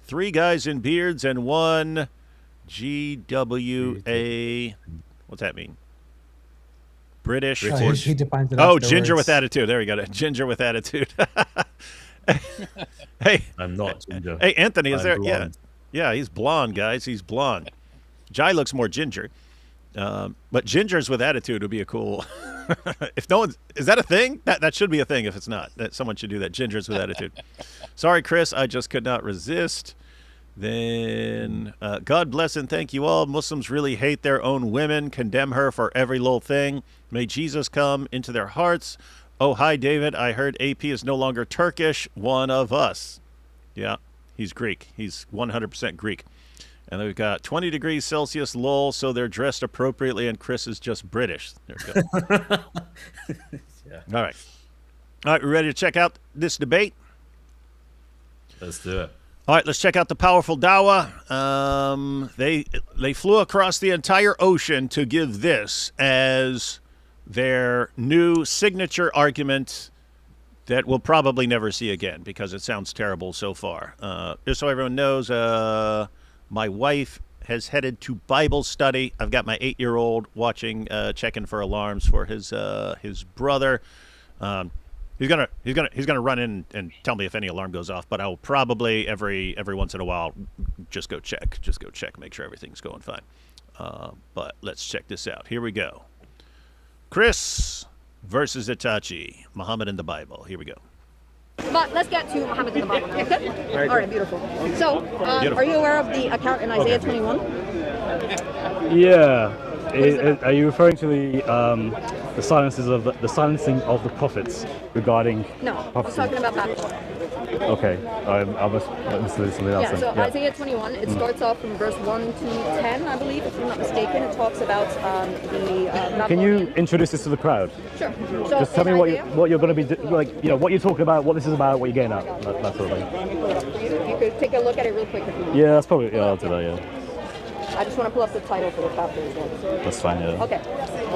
3 guys in beards and 1 GWA. What's that mean? British. He defines it Oh, afterwards. ginger with attitude. There we go. Ginger with attitude. Hey, I'm not ginger. hey, Anthony, is I'm there? blonde. Yeah, he's blonde, guys. He's blonde. Jai looks more ginger, but gingers with attitude would be a cool. If no one's, is that a thing? That should be a thing. If it's not, that someone should do that. Gingers with attitude. Sorry, Chris, I just could not resist. Then, God bless and thank you all. Muslims really hate their own women, condemn her for every little thing. May Jesus come into their hearts. Oh, hi, David. I heard AP is no longer Turkish. One of us. Yeah, he's Greek. He's 100% Greek. And then we've got 20 degrees Celsius, lol, so they're dressed appropriately, and Chris is just British. There we go. Yeah. All right. All right, we ready to check out this debate? Let's do it. All right, let's check out the powerful Dawah. They flew across the entire ocean to give this as their new signature argument that we'll probably never see again because it sounds terrible so far. Just so everyone knows, my wife has headed to Bible study. I've got my 8-year-old watching, checking for alarms for his brother. He's gonna run in and tell me if any alarm goes off, but I'll probably every once in a while just go check, make sure everything's going fine. But let's check this out. Here we go. Chris versus Itachi, Muhammad in the Bible. Here we go. But let's get to Muhammad in the Bible. Okay? All right, beautiful. So, are you aware of the account in Isaiah 21? Yeah. Are you referring to the silencing of the prophets regarding No, I was prophecy? talking about Babylon. Okay, I must listen to something else. Yeah, then. so Isaiah 21, it starts off from verse 1 to 10, I believe, if I'm not mistaken. It talks about the Can you Babylonian... introduce this to the crowd? Sure. So Just tell me in what Isaiah, you're going to be like. You know what you're talking about, what this is about, what you're getting at, that sort of thing. you could take a look at it real quick if you want. Yeah, that's probably. Yeah, I'll do that. Yeah, I just want to pull up the title for the chapter as well. that's fine. Yeah. Okay,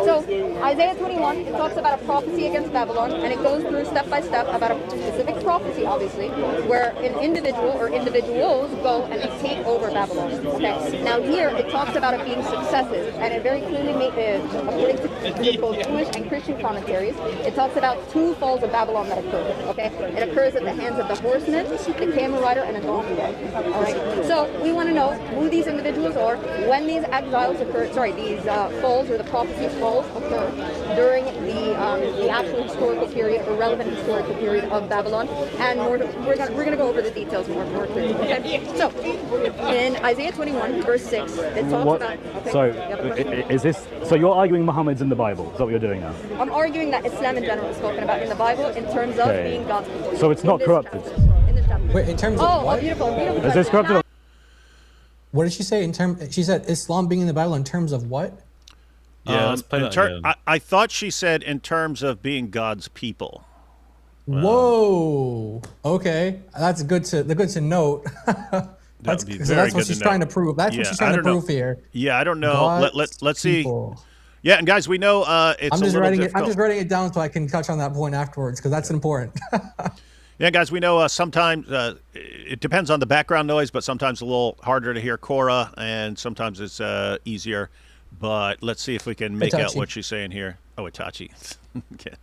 so Isaiah 21, it talks about a prophecy against Babylon, and it goes through step by step about a specific prophecy, obviously, where an individual or individuals go and they take over Babylon. Okay, now here it talks about it being successive, and it very clearly according to both Jewish and Christian commentaries, it talks about 2 falls of Babylon that occur. Okay, it occurs at the hands of the horseman, the camel rider, and a donkey rider. All right, so we want to know who these individuals are, when these exiles occur, these falls or the prophecy falls occur during the actual historical period or relevant historical period of Babylon, and we're gonna go over the details more clearly. Okay, so in Isaiah 21 verse 6, it talks about. Okay. So, Yep. is this? So you're arguing Muhammad's in the Bible? Is that what you're doing now? I'm arguing that Islam in general is spoken about in the Bible in terms of Okay. being God's people. So it's In not this corrupted? chapter. In this chapter. Wait, in terms of Oh, what? beautiful. Is this corrupted? What did she say? She said Islam being in the Bible in terms of what? Yeah, let's play that again. I thought she said in terms of being God's people. Whoa. Okay, that's good to note. That's would be so very that's what good to she's know. trying to prove. That's Yeah, what she's I trying to don't know. prove here. Yeah, I don't know. God's Let's see. people. Yeah, and guys, we know it's I'm a just little writing it. difficult. I'm just writing it down so I can touch on that point afterwards because that's important. Yeah, guys, we know sometimes it depends on the background noise, but sometimes a little harder to hear Cora, and sometimes it's easier. But let's see if we can make out Itachi. what she's saying here. Oh, Itachi. Okay.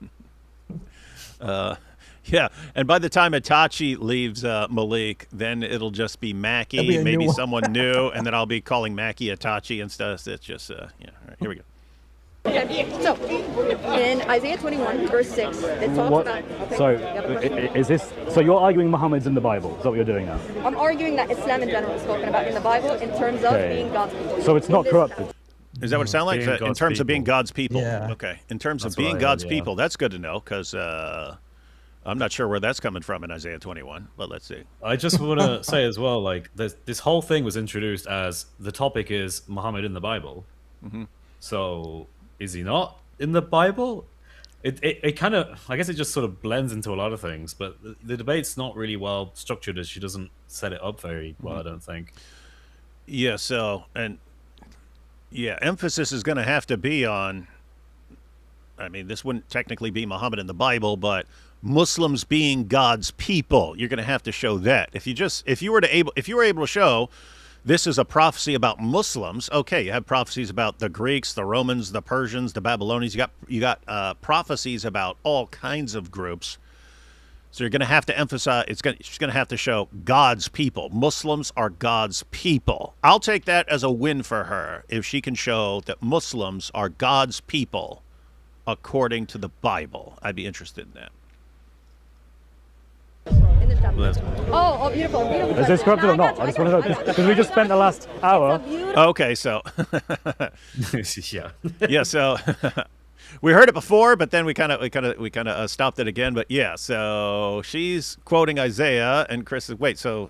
Yeah, and by the time Itachi leaves Malik, then it'll just be Mackie, There'll be a new maybe one. someone new, and then I'll be calling Mackie Itachi and stuff. It's just, yeah. All right, here we go. Okay. So, in Isaiah 21, verse 6, it talks What? about... Okay. So, You have a question? is this? So you're arguing Muhammad's in the Bible? Is that what you're doing now? I'm arguing that Islam in general is spoken about in the Bible in terms of Okay. being God's people. So it's In not this corrupted. chapter. Is that what it sounds like? Being In God's terms of being people. God's people. Yeah. Okay. In terms That's of being what I God's heard, yeah. people, that's good to know because I'm not sure where that's coming from in Isaiah 21, but let's see. I just want to say as well, like this whole thing was introduced as the topic is Muhammad in the Bible. So is he not in the Bible? It kind of, I guess it just sort of blends into a lot of things, but the debate's not really well structured as she doesn't set it up very well, I don't think. Yeah, so, and yeah, emphasis is going to have to be on, I mean, this wouldn't technically be Muhammad in the Bible, but Muslims being God's people. You're going to have to show that. If you were able to show this is a prophecy about Muslims, okay, you have prophecies about the Greeks, the Romans, the Persians, the Babylonians. You got prophecies about all kinds of groups. So you're going to have to emphasize. She's going to have to show God's people. Muslims are God's people. I'll take that as a win for her if she can show that Muslims are God's people according to the Bible. I'd be interested in that. In this chapter. Oh, beautiful. Beautiful. Is this question. corrupted or No, I not? got you, I just want to know because we just spent the last It's hour. a beautiful... Okay, so Yeah. yeah, so we heard it before, but then we kind of stopped it again. But yeah, so she's quoting Isaiah, and Chris is wait. So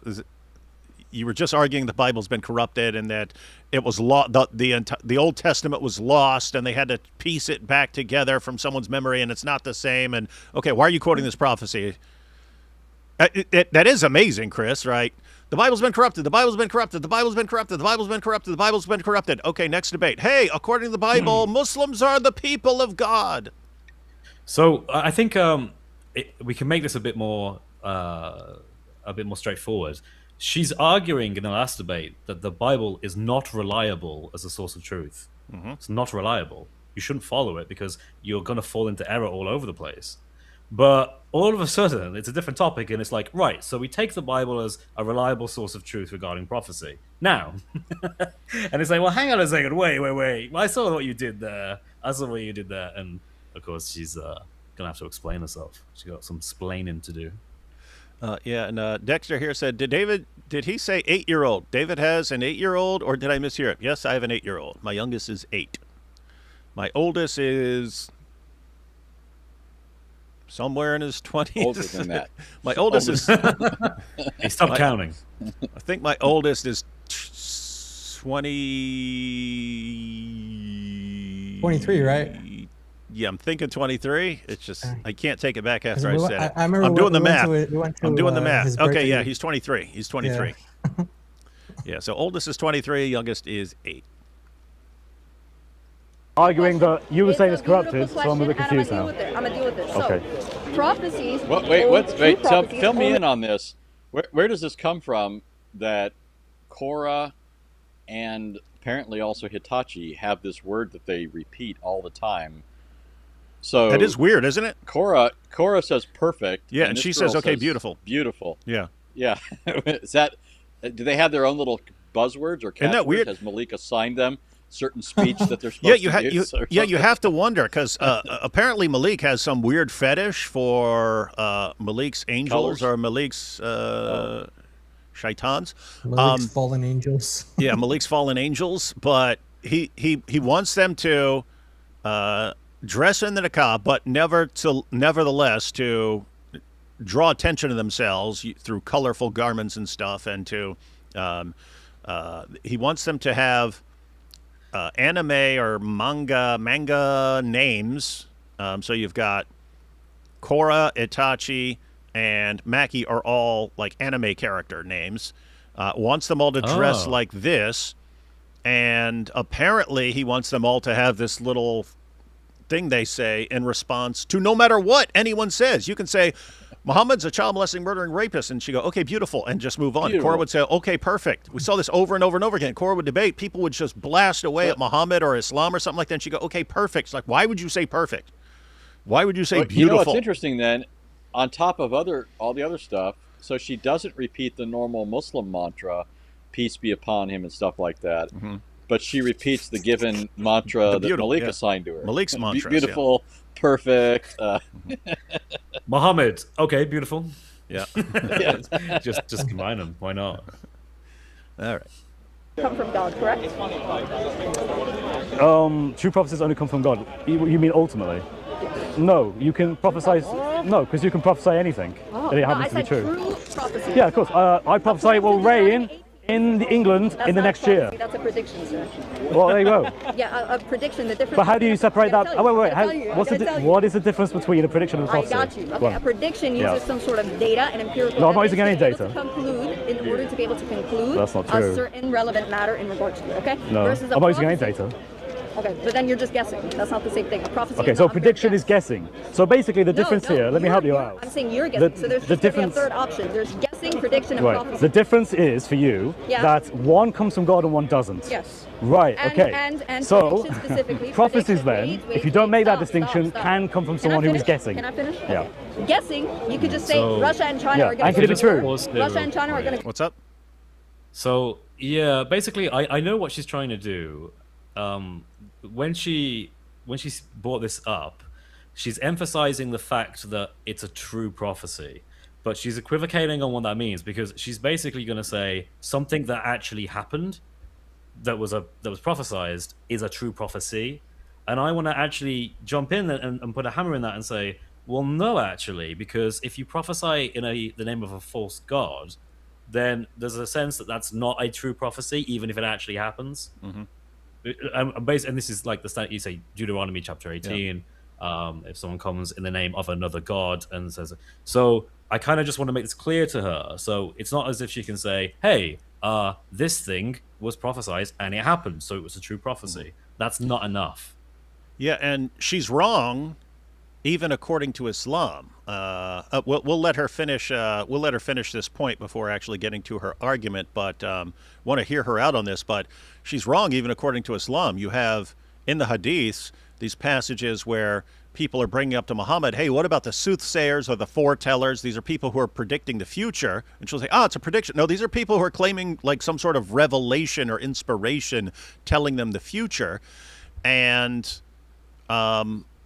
you were just arguing the Bible's been corrupted and that it was the Old Testament was lost, and they had to piece it back together from someone's memory, and it's not the same. And okay, why are you quoting this prophecy? That is amazing, Chris, right? The Bible's been corrupted. The Bible's been corrupted. The Bible's been corrupted. The Bible's been corrupted. The Bible's been corrupted. Okay, next debate. Hey, according to the Bible, Muslims are the people of God. So I think we can make this a bit more straightforward. She's arguing in the last debate that the Bible is not reliable as a source of truth. It's not reliable. You shouldn't follow it because you're going to fall into error all over the place. But all of a sudden, it's a different topic, and it's like, right, so we take the Bible as a reliable source of truth regarding prophecy. Now, and it's like, well, hang on a second, wait. I saw what you did there. And, of course, she's going to have to explain herself. She's got some splaining to do. Yeah, and Dexter here said, did he say 8-year-old? David has an 8-year-old, or did I mishear it? Yes, I have an 8-year-old. My youngest is 8. My oldest is somewhere in his 20s. Older than that. My oldest is... Hey, stop counting. I think my oldest is 20... 23, right? Yeah, I'm thinking 23. It's just, I can't take it back after I We said went- it. I remember I'm doing the math. we went to, I'm doing the his math. Okay, birthday. yeah, he's 23. He's 23. Yeah. Yeah, so oldest is 23, youngest is 8. Arguing that you were saying it's a beautiful corrupted, so I'm a bit question, confused and now. I'm gonna deal with this. Okay. So, prophecies. Wait, fill me in on this. Where does this come from that Korah and apparently also Hitachi have this word that they repeat all the time? So That is weird, isn't it? Korah says perfect. Yeah, and this she girl says, okay, beautiful. Beautiful. Yeah. Yeah. Is that? Do they have their own little buzzwords or Isn't that catchwords? weird? Has Malik assigned them certain speech that they're supposed Yeah, to use? you have to wonder because apparently Malik has some weird fetish for Malik's angels Colors? or Malik's shaitans. Malik's fallen angels. Yeah, Malik's fallen angels, but he wants them to dress in the niqab, but nevertheless to draw attention to themselves through colorful garments and stuff, and to he wants them to have anime or manga names. So you've got Korra, Itachi, and Maki are all like anime character names. Wants them all to dress like this, and apparently he wants them all to have this little thing they say in response to no matter what anyone says. You can say, Muhammad's a child molesting, murdering rapist, and she go, okay, beautiful, and just move on. Beautiful. Korra would say, okay, perfect. We saw this over and over and over again. Korra would debate. People would just blast away at Muhammad or Islam or something like that, and she'd go, okay, perfect. It's like, why would you say perfect? Why would you say beautiful? You know what's interesting then, on top of all the other stuff, so she doesn't repeat the normal Muslim mantra, peace be upon him and stuff like that. Mm-hmm. but she repeats the given mantra that Malik assigned to her. Malik's mantra. Beautiful, perfect. Muhammad. Okay, beautiful. Yeah. just combine them. Why not? All right. Come from God, correct? True prophecies only come from God. You mean ultimately? No, you can prophesy. No, because you can prophesy anything, and it happens to be true. True prophecy. Yeah, of course. I prophesy it will rain in England in the next year. That's a prediction, sir. Well, there you go. Yeah, a prediction. The difference. But how do you separate that? Oh, wait. Wait. What is the difference between a prediction and a I prophecy? got you. Okay, a prediction uses some sort of data and empirical. No, I'm not using any evidence data. In order to be able to conclude That's not a true. certain relevant matter in regards to it. Okay. No, Versus a I'm not using any prophecy. data. Okay, but then you're just guessing. That's not the same thing. A prophecy. Okay, is so not a prediction guess. is guessing. So basically, the difference here. Let me help you you're- out. I'm saying you're guessing. So there's the just gonna be a difference. third option. There's guessing, prediction, and Right. prophecy. The difference is for you Yeah. that one comes from God and one doesn't. Yes. Right. And- Okay. and so prediction specifically, prophecies prediction- then, wait, if you don't wait, make that stop, distinction, stop. can come from Can I someone who is finish? guessing. Can I finish? Yeah. Okay. Guessing, you could just say So- Russia and China Yeah, are going and could it be true? Russia and China are going to. What's up? So yeah, basically, I know what she's trying to do. When she brought this up, she's emphasizing the fact that it's a true prophecy, but she's equivocating on what that means, because she's basically going to say something that actually happened, that was prophesized, is a true prophecy, and I want to actually jump in and put a hammer in that and say, well, no, actually, because if you prophesy in the name of a false god, then there's a sense that that's not a true prophecy, even if it actually happens. Mm-hmm. And this is like the stat you say, Deuteronomy chapter 18. If someone comes in the name of another god and says, so I kind of just want to make this clear to her. So it's not as if she can say, hey, this thing was prophesied and it happened, so it was a true prophecy. That's not enough. Yeah, and she's wrong, even according to Islam. We'll let her finish. We'll let her finish this point before actually getting to her argument. But want to hear her out on this. But she's wrong, even according to Islam. You have in the Hadiths these passages where people are bringing up to Muhammad, "Hey, what about the soothsayers or the foretellers? These are people who are predicting the future." And she'll say, "Ah, it's a prediction." No, these are people who are claiming like some sort of revelation or inspiration, telling them the future, and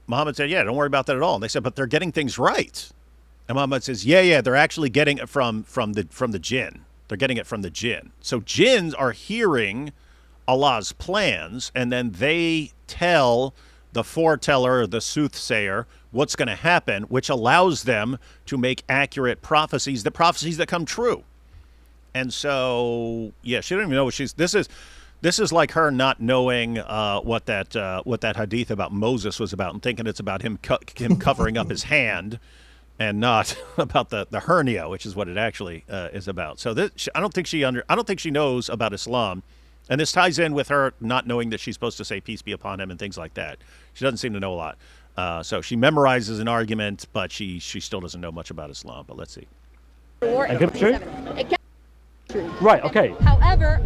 Muhammad said, yeah, don't worry about that at all. And they said, but they're getting things right. And Muhammad says, yeah, they're actually getting it from the jinn. They're getting it from the jinn. So jinns are hearing Allah's plans, and then they tell the foreteller or the soothsayer what's going to happen, which allows them to make accurate prophecies, the prophecies that come true. And so, yeah, she don't even know what she's. This is like her not knowing what that hadith about Moses was about, and thinking it's about him covering up his hand, and not about the hernia, which is what it actually is about. So I don't think she knows about Islam, and this ties in with her not knowing that she's supposed to say peace be upon him and things like that. She doesn't seem to know a lot. So she memorizes an argument, but she still doesn't know much about Islam. But let's see. And can it be true? It can be true. Right. Okay. However,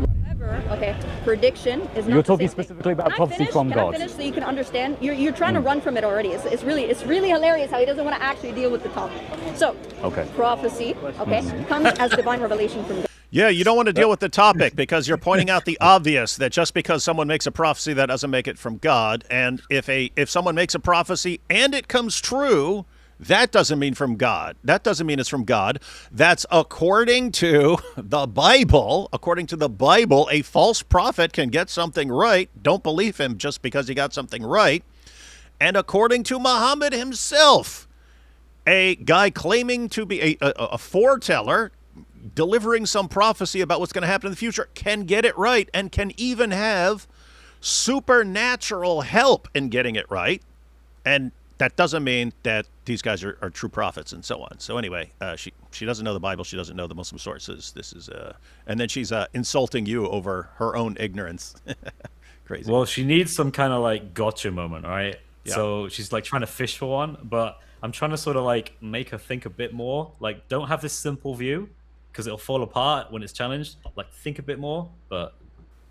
okay, prediction is not. You're the talking same thing. specifically about Can I prophecy finish? from Can I God. finish so you can understand? You're trying to run from it already. It's really hilarious how he doesn't want to actually deal with the topic. So, Okay. prophecy, okay, comes as divine revelation from God. Yeah, you don't want to deal with the topic because you're pointing out the obvious, that just because someone makes a prophecy, that doesn't make it from God. And if someone makes a prophecy and it comes true, that doesn't mean from God. That doesn't mean it's from God. That's according to the Bible. According to the Bible, a false prophet can get something right. Don't believe him just because he got something right. And according to Muhammad himself, a guy claiming to be a foreteller, delivering some prophecy about what's going to happen in the future, can get it right and can even have supernatural help in getting it right. And that doesn't mean that these guys are true prophets and so on. So anyway, she doesn't know the Bible. She doesn't know the Muslim sources. This is and then she's insulting you over her own ignorance. Crazy. Well, she needs some kind of like gotcha moment, right? Yeah. So she's like trying to fish for one, but I'm trying to sort of like make her think a bit more. Like, don't have this simple view because it'll fall apart when it's challenged. Like, think a bit more, but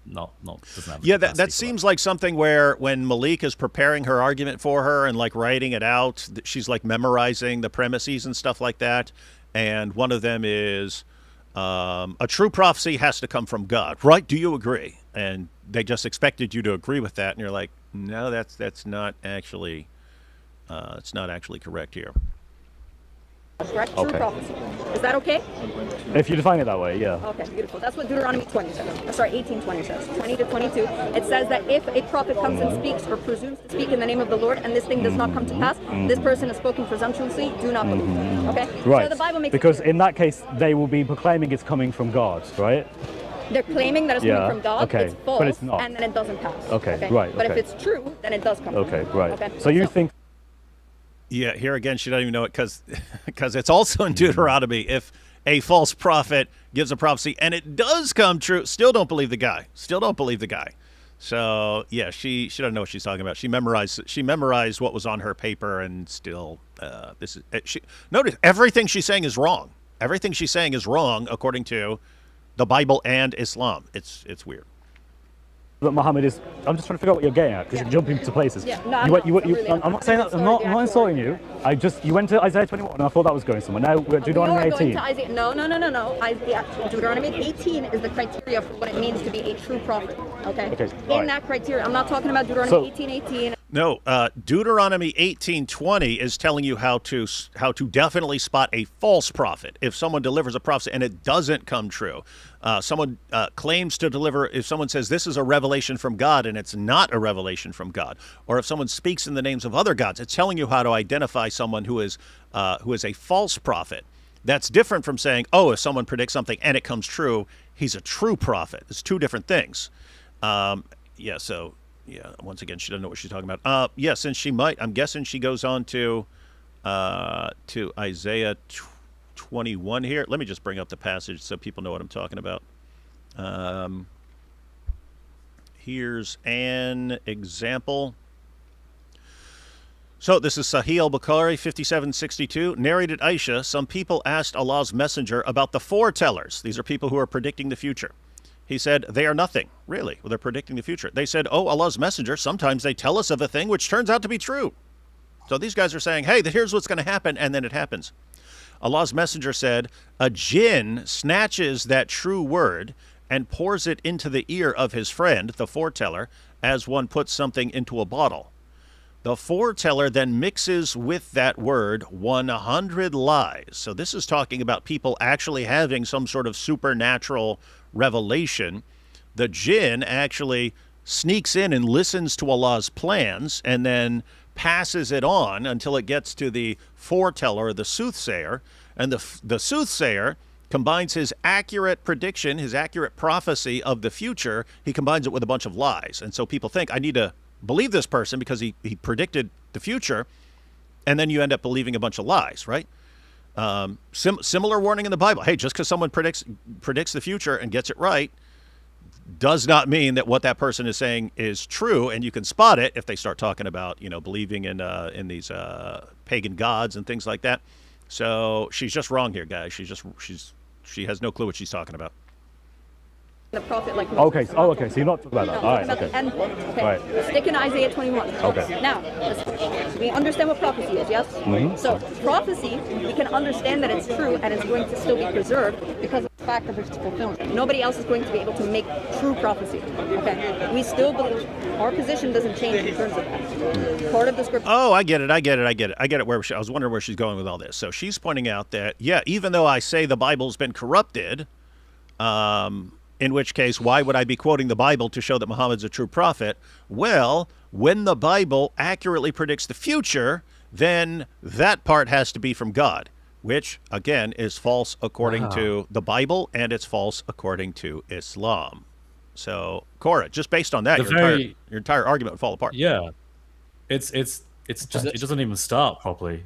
not doesn't have. Yeah, that seems like something where when Malik is preparing her argument for her and like writing it out, she's like memorizing the premises and stuff like that. And one of them is a true prophecy has to come from God, right? Do you agree? and they just expected you to agree with that, and you're like, no, that's not actually it's not actually correct here. Correct? True Okay. prophecy. Is that okay? If you define it that way, yeah. Okay, beautiful. That's what Deuteronomy 20 says. Sorry, 18:20 says. 20 to 22. It says that if a prophet comes and speaks or presumes to speak in the name of the Lord, and this thing does not come to pass, this person is spoken presumptuously. Do not believe. Okay. Right. So the Bible makes Because it clear. in that case, they will be proclaiming it's coming from God, right? They're claiming that it's coming Yeah, from God. okay, It's false, but it's not. and then it doesn't pass. Okay, right, But okay. if it's true, then it does come. Okay, from right. God. Okay. So you think Yeah, here again, she doesn't even know it because it's also in Deuteronomy. If a false prophet gives a prophecy and it does come true, still don't believe the guy. Still don't believe the guy. So yeah, she doesn't know what she's talking about. She memorized what was on her paper, and still this is she. Notice everything she's saying is wrong. Everything she's saying is wrong according to the Bible and Islam. It's weird. that Muhammad is? I'm just trying to figure out what you're getting at because you're jumping to places. Yeah, no, I'm not. Really I'm not saying that. I'm not insulting you. You went to Isaiah 21, and I thought that was going somewhere. Now we're at Deuteronomy 18. Isaiah, no. Deuteronomy 18 is the criteria for what it means to be a true prophet. Okay. Okay, In alright. that criteria, I'm not talking about Deuteronomy 18:18. No, Deuteronomy 18:20 is telling you how to definitely spot a false prophet. If someone delivers a prophecy and it doesn't come true, someone claims to deliver. If someone says this is a revelation from God and it's not a revelation from God, or if someone speaks in the names of other gods, it's telling you how to identify someone who is a false prophet. That's different from saying, oh, if someone predicts something and it comes true, he's a true prophet. It's two different things. Yeah, once again, she doesn't know what she's talking about. Since she might, I'm guessing she goes on to Isaiah 21 here. Let me just bring up the passage so people know what I'm talking about. Here's an example. So this is Sahih al-Bukhari 5762. Narrated Aisha, some people asked Allah's messenger about the foretellers. These are people who are predicting the future. He said, they are nothing. Really? Well, they're predicting the future. They said, oh, Allah's messenger, sometimes they tell us of a thing which turns out to be true. So these guys are saying, hey, here's what's going to happen, and then it happens. Allah's messenger said, a jinn snatches that true word and pours it into the ear of his friend, the foreteller, as one puts something into a bottle. The foreteller then mixes with that word 100 lies. So this is talking about people actually having some sort of supernatural revelation. The jinn actually sneaks in and listens to Allah's plans and then passes it on until it gets to the foreteller, the soothsayer. And the soothsayer combines his accurate prediction, his accurate prophecy of the future, he combines it with a bunch of lies. And so people think, I need to believe this person because he predicted the future, and then you end up believing a bunch of lies, right? Similar warning in the Bible. Hey, just because someone predicts the future and gets it right does not mean that what that person is saying is true, and you can spot it if they start talking about, believing in these pagan gods and things like that. So she's just wrong here, guys. She has no clue what she's talking about. The prophet like Okay. So you're not talking about that. No, All right. about Okay. the end point. Okay. Right. Stick in Isaiah 21. Okay. Now, we understand what prophecy is, yes? Mhm. So, prophecy, we can understand that it's true and it's going to still be preserved because of the fact of its fulfillment. Nobody else is going to be able to make true prophecy. Okay. We still believe our position doesn't change in terms of that. Part of the scripture. Oh, I get it. I get it. I was wondering where she's going with all this. So she's pointing out that, yeah, even though I say the Bible's been corrupted, in which case, why would I be quoting the Bible to show that Muhammad's a true prophet? Well, when the Bible accurately predicts the future, then that part has to be from God, which, again, is false according to the Bible, and it's false according to Islam. So, Cora, just based on that, your entire argument would fall apart. Yeah, it's just it doesn't even start properly.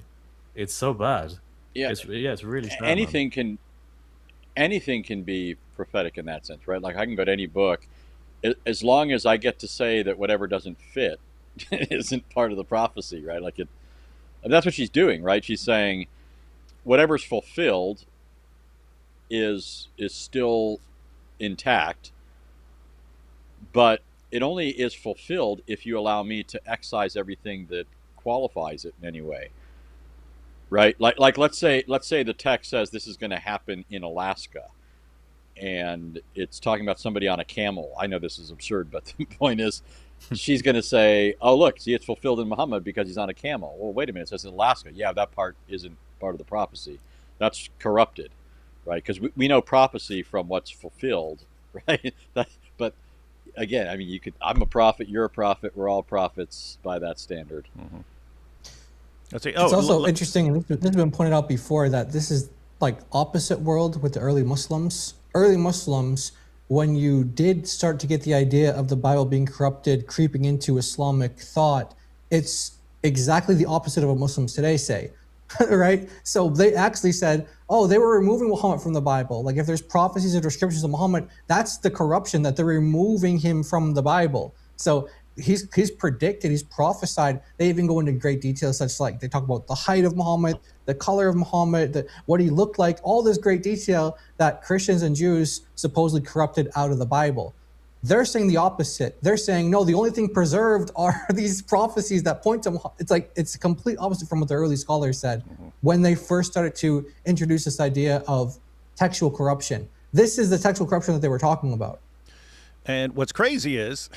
It's so bad. Yeah, it's really sad. anything can be prophetic in that sense, right? Like I can go to any book, as long as I get to say that whatever doesn't fit isn't part of the prophecy, right? Like it, and that's what she's doing, right? She's saying whatever's fulfilled is still intact, but it only is fulfilled if you allow me to excise everything that qualifies it in any way. Right, like let's say the text says this is going to happen in Alaska, and it's talking about somebody on a camel. I know this is absurd, but the point is, she's going to say, "Oh, look, see, it's fulfilled in Muhammad because he's on a camel." Well, wait a minute. It says in Alaska. Yeah, that part isn't part of the prophecy. That's corrupted, right? Because we know prophecy from what's fulfilled, right? But again, I mean, I'm a prophet. You're a prophet. We're all prophets by that standard. Mm-hmm. Let's see. It's also interesting, and this has been pointed out before, that this is like opposite world with the early Muslims. Early Muslims, when you did start to get the idea of the Bible being corrupted, creeping into Islamic thought, it's exactly the opposite of what Muslims today say, right? So they actually said, oh, they were removing Muhammad from the Bible. Like if there's prophecies or descriptions of Muhammad, that's the corruption, that they're removing him from the Bible. So he's predicted, he's prophesied. They even go into great detail, such like they talk about the height of Muhammad, the color of Muhammad, what he looked like, all this great detail that Christians and Jews supposedly corrupted out of the Bible. They're saying the opposite. They're saying, no, the only thing preserved are these prophecies that point to Muhammad. It's like, it's a complete opposite from what the early scholars said when they first started to introduce this idea of textual corruption. This is the textual corruption that they were talking about. And what's crazy is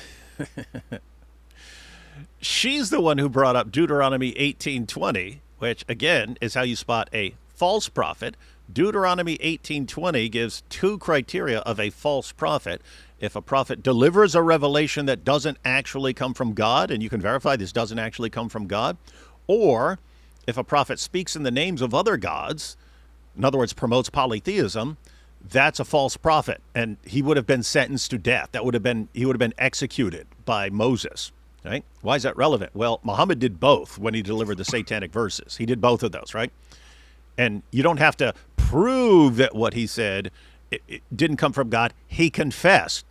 she's the one who brought up Deuteronomy 18:20, which again is how you spot a false prophet. Deuteronomy 18:20 gives two criteria of a false prophet. If a prophet delivers a revelation that doesn't actually come from God, and you can verify this doesn't actually come from God, or if a prophet speaks in the names of other gods, in other words, promotes polytheism, that's a false prophet, and he would have been sentenced to death. He would have been executed by Moses. Right? Why is that relevant? Well, Muhammad did both when he delivered the satanic verses. He did both of those, right? And you don't have to prove that what he said it didn't come from God. He confessed.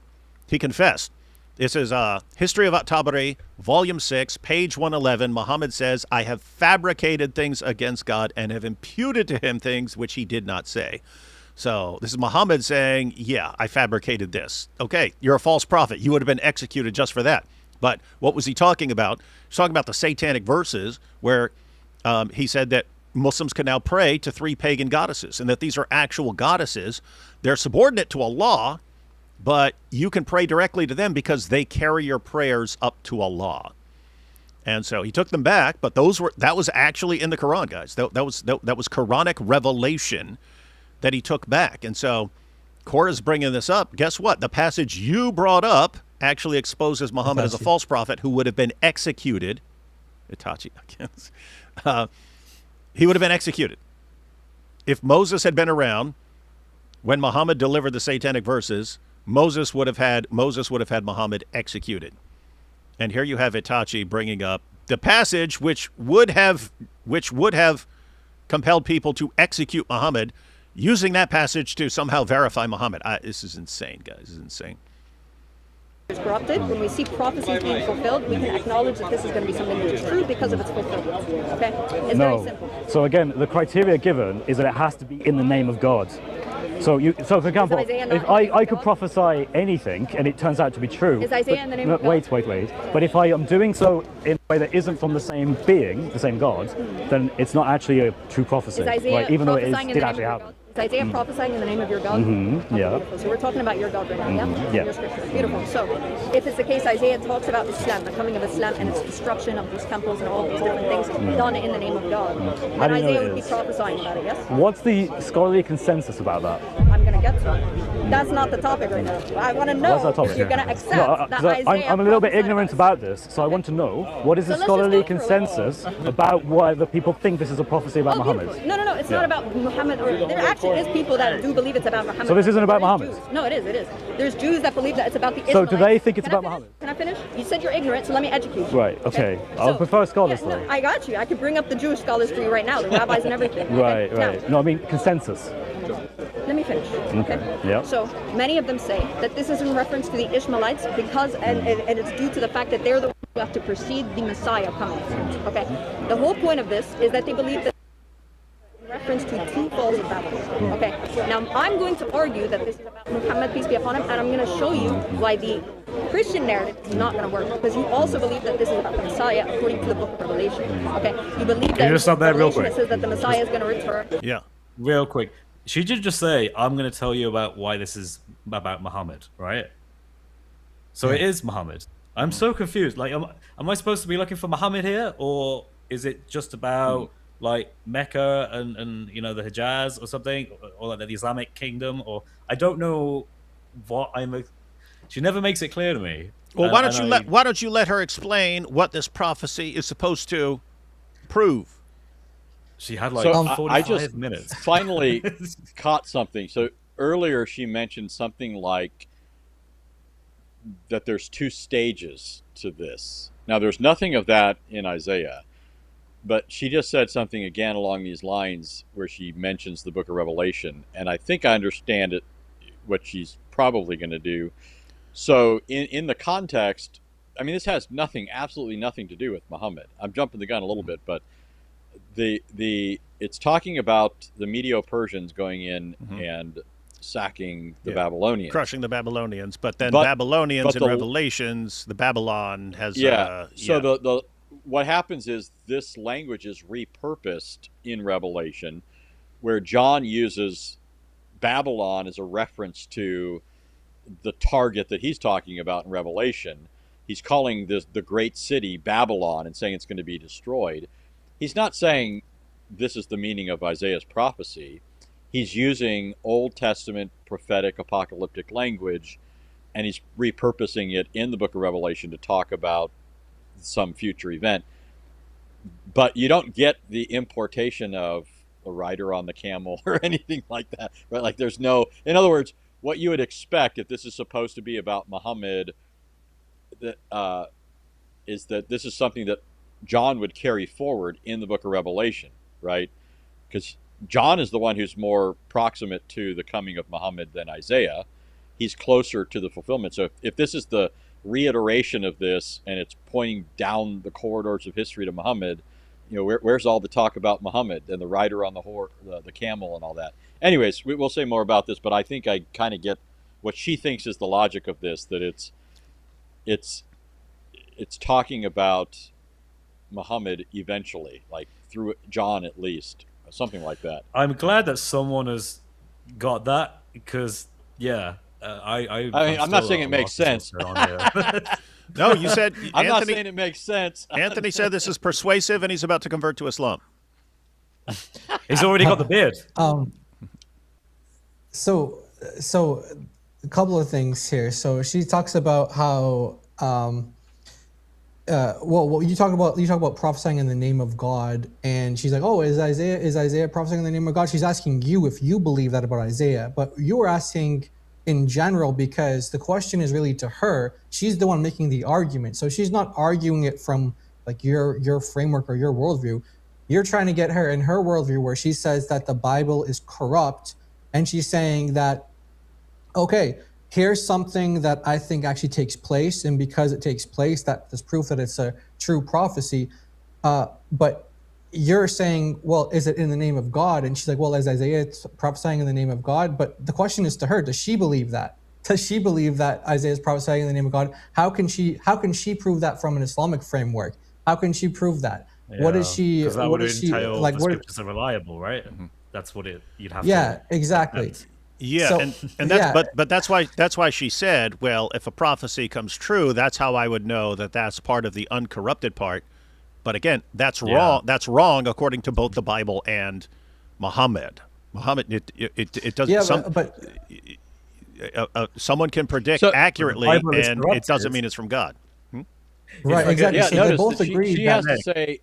He confessed. This is History of At-Tabari, Volume 6, page 111. Muhammad says, I have fabricated things against God and have imputed to him things which he did not say. So this is Muhammad saying, yeah, I fabricated this. Okay, you're a false prophet. You would have been executed just for that. But what was he talking about? He's talking about the satanic verses where he said that Muslims can now pray to three pagan goddesses and that these are actual goddesses. They're subordinate to Allah, but you can pray directly to them because they carry your prayers up to Allah. And so he took them back, but that was actually in the Quran, guys. That was Quranic revelation that he took back. And so Cora's bringing this up. Guess what? The passage you brought up actually exposes Muhammad as a false prophet who would have been executed. Itachi, he would have been executed. If Moses had been around when Muhammad delivered the satanic verses, Moses would have had Muhammad executed. And here you have Itachi bringing up the passage which would have compelled people to execute Muhammad, using that passage to somehow verify Muhammad. This is insane, guys. This is insane. Is corrupted. When we see prophecies being fulfilled, we can acknowledge that this is going to be something which is true because of its fulfillment. Okay? It's very simple. So again, the criteria given is that it has to be in the name of God. So for example, if I could prophesy anything and it turns out to be true. Is Isaiah in the name of God? Wait. But if I am doing so in a way that isn't from the same being, the same God, then it's not actually a true prophecy. Is Isaiah right? Even though it did actually happen. Is Isaiah prophesying in the name of your God? Mm-hmm. Yeah. Beautiful. So we're talking about your God right now, yeah? Yeah. Your scripture. Beautiful. So if it's the case, Isaiah talks about Islam, the coming of Islam, and its destruction of these temples and all these different things done in the name of God. And Isaiah would be prophesying about it, yes? What's the scholarly consensus about that? I'm going to get to it. That's not the topic right now. I want to know if you're going to accept that Isaiah I'm a little bit ignorant about this, so I want to know what is the scholarly consensus about whether people think this is a prophecy about Muhammad? No, it's not about Muhammad. There actually is people that do believe it's about Muhammad. So this isn't about Muhammad? No, it is. There's Jews that believe that it's about the Israelites. So do they think it's about Muhammad? Can I finish? You said you're ignorant, so let me educate you. Right, okay. I'll prefer scholars though. I got you. I could bring up the Jewish scholars for you right now, the rabbis and everything. Right. Now, No, I mean consensus. let me finish. Okay. Yeah. So many of them say that this is in reference to the Ishmaelites because, and it's due to the fact that they're the ones who have to precede the Messiah coming. Okay. The whole point of this is that they believe that reference to two falls of Babylon. Okay. Now I'm going to argue that this is about Muhammad, peace be upon him, and I'm going to show you why the Christian narrative is not going to work, because you also believe that this is about the Messiah according to the book of Revelation. Okay. You believe that just stop that real quick? It says that the Messiah is going to return. Yeah. Real quick. she did just say, "I'm going to tell you about why this is about Muhammad," right? So it is Muhammad. I'm so confused. Like, am I supposed to be looking for Muhammad here, or is it just about like Mecca and the Hijaz or something, or like the Islamic kingdom? Or I don't know what I'm. She never makes it clear to me. Well, why don't you let her explain what this prophecy is supposed to prove? She had like So 45 I just minutes. finally caught something. So earlier she mentioned something like that there's 2 stages to this. Now there's nothing of that in Isaiah, but she just said something again along these lines where she mentions the book of Revelation, and I think I understand it, what she's probably going to do. So in the context, I mean, this has absolutely nothing to do with Muhammad. I'm jumping the gun a little bit, but it's talking about the Medo-Persians going in and sacking the Babylonians, crushing the Babylonians. But then Babylonians in Revelations, the Babylon has So what happens is this language is repurposed in Revelation, where John uses Babylon as a reference to the target that he's talking about in Revelation. He's calling the great city Babylon and saying it's going to be destroyed. He's not saying this is the meaning of Isaiah's prophecy. He's using Old Testament prophetic apocalyptic language, and he's repurposing it in the book of Revelation to talk about some future event. But you don't get the importation of a rider on the camel or anything like that, right? Like there's no, in other words, what you would expect if this is supposed to be about Muhammad, is that this is something that John would carry forward in the book of Revelation, right? Because John is the one who's more proximate to the coming of Muhammad than Isaiah. He's closer to the fulfillment. So if this is the reiteration of this and it's pointing down the corridors of history to Muhammad, where's all the talk about Muhammad and the rider on the camel and all that? Anyways, we'll say more about this, but I think I kind of get what she thinks is the logic of this, that it's talking about Muhammad eventually, like through John at least, something like that. I'm glad that someone has got that, because I'm not saying it makes sense. No, you said I'm not saying it makes sense. Anthony said this is persuasive, and he's about to convert to Islam. He's already got the beard. So a couple of things here. So she talks about how you talk about prophesying in the name of God, and she's like, "Oh, is Isaiah prophesying in the name of God?" She's asking you if you believe that about Isaiah, but you were asking in general because the question is really to her. She's the one making the argument, so she's not arguing it from like your framework or your worldview. You're trying to get her in her worldview where she says that the Bible is corrupt, and she's saying that, okay, here's something that I think actually takes place, and because it takes place, that is proof that it's a true prophecy. But you're saying, well, is it in the name of God? And she's like, well, is Isaiah prophesying in the name of God? But the question is to her, does she believe that? Does she believe that Isaiah is prophesying in the name of God? How can she prove that from an Islamic framework? How can she prove that? Yeah, what is she? Because that what would is she entail like? the scriptures are reliable, right? Mm-hmm. That's what you'd have to. Yeah, exactly. Yeah, so, and that's but that's why she said, well, if a prophecy comes true, that's how I would know that that's part of the uncorrupted part. But again, that's wrong. That's wrong according to both the Bible and Muhammad. Muhammad, it doesn't. Yeah, someone can predict accurately, and it doesn't mean it's from God. Right, exactly. Yeah, so they both agree. She has to say.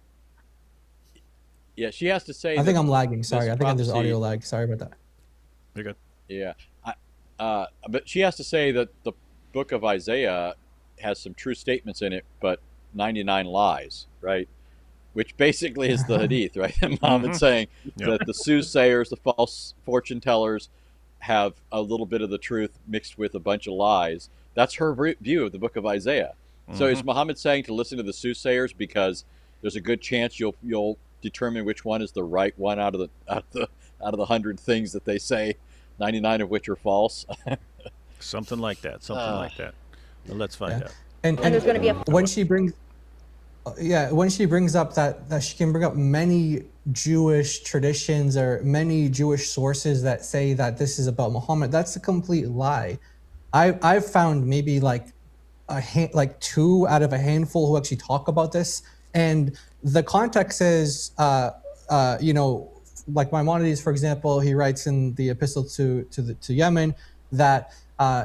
Yeah, she has to say. I think I'm lagging. Sorry, I think there's audio lag. Sorry about that. You're good. Yeah, but she has to say that the book of Isaiah has some true statements in it, but 99 lies, right? Which basically is the hadith, right? Muhammad's saying that the soothsayers, the false fortune tellers, have a little bit of the truth mixed with a bunch of lies. That's her view of the book of Isaiah. So is Muhammad saying to listen to the soothsayers because there's a good chance you'll determine which one is the right one out of the 100 things that they say, 99 of which are false? Something like that. Well, let's find out. And there's going to be when she brings. yeah, when she brings up that she can bring up many Jewish traditions or many Jewish sources that say that this is about Muhammad, that's a complete lie. I've found maybe like like two out of a handful who actually talk about this, and the context is you know, like Maimonides, for example, he writes in the epistle to Yemen that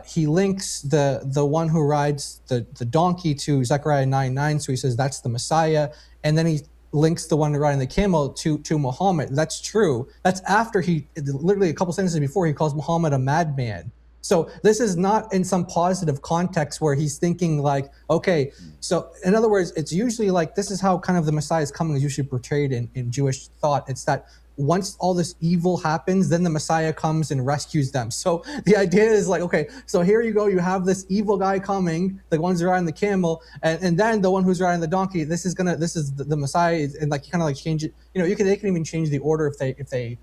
he links the one who rides the donkey to Zechariah 9:9, so he says that's the Messiah, and then he links the one riding the camel to Muhammad. That's true. That's after he literally a couple sentences before he calls Muhammad a madman. So this is not in some positive context where he's thinking like, okay, so in other words, it's usually like this is how kind of the Messiah is coming is usually portrayed in Jewish thought. It's that once all this evil happens, then the Messiah comes and rescues them. So the idea is like, okay, so here you go, you have this evil guy coming, the ones who are riding the camel, and then the one who's riding the donkey. This is the Messiah, and like you kind of like change it. You know, they can even change the order if they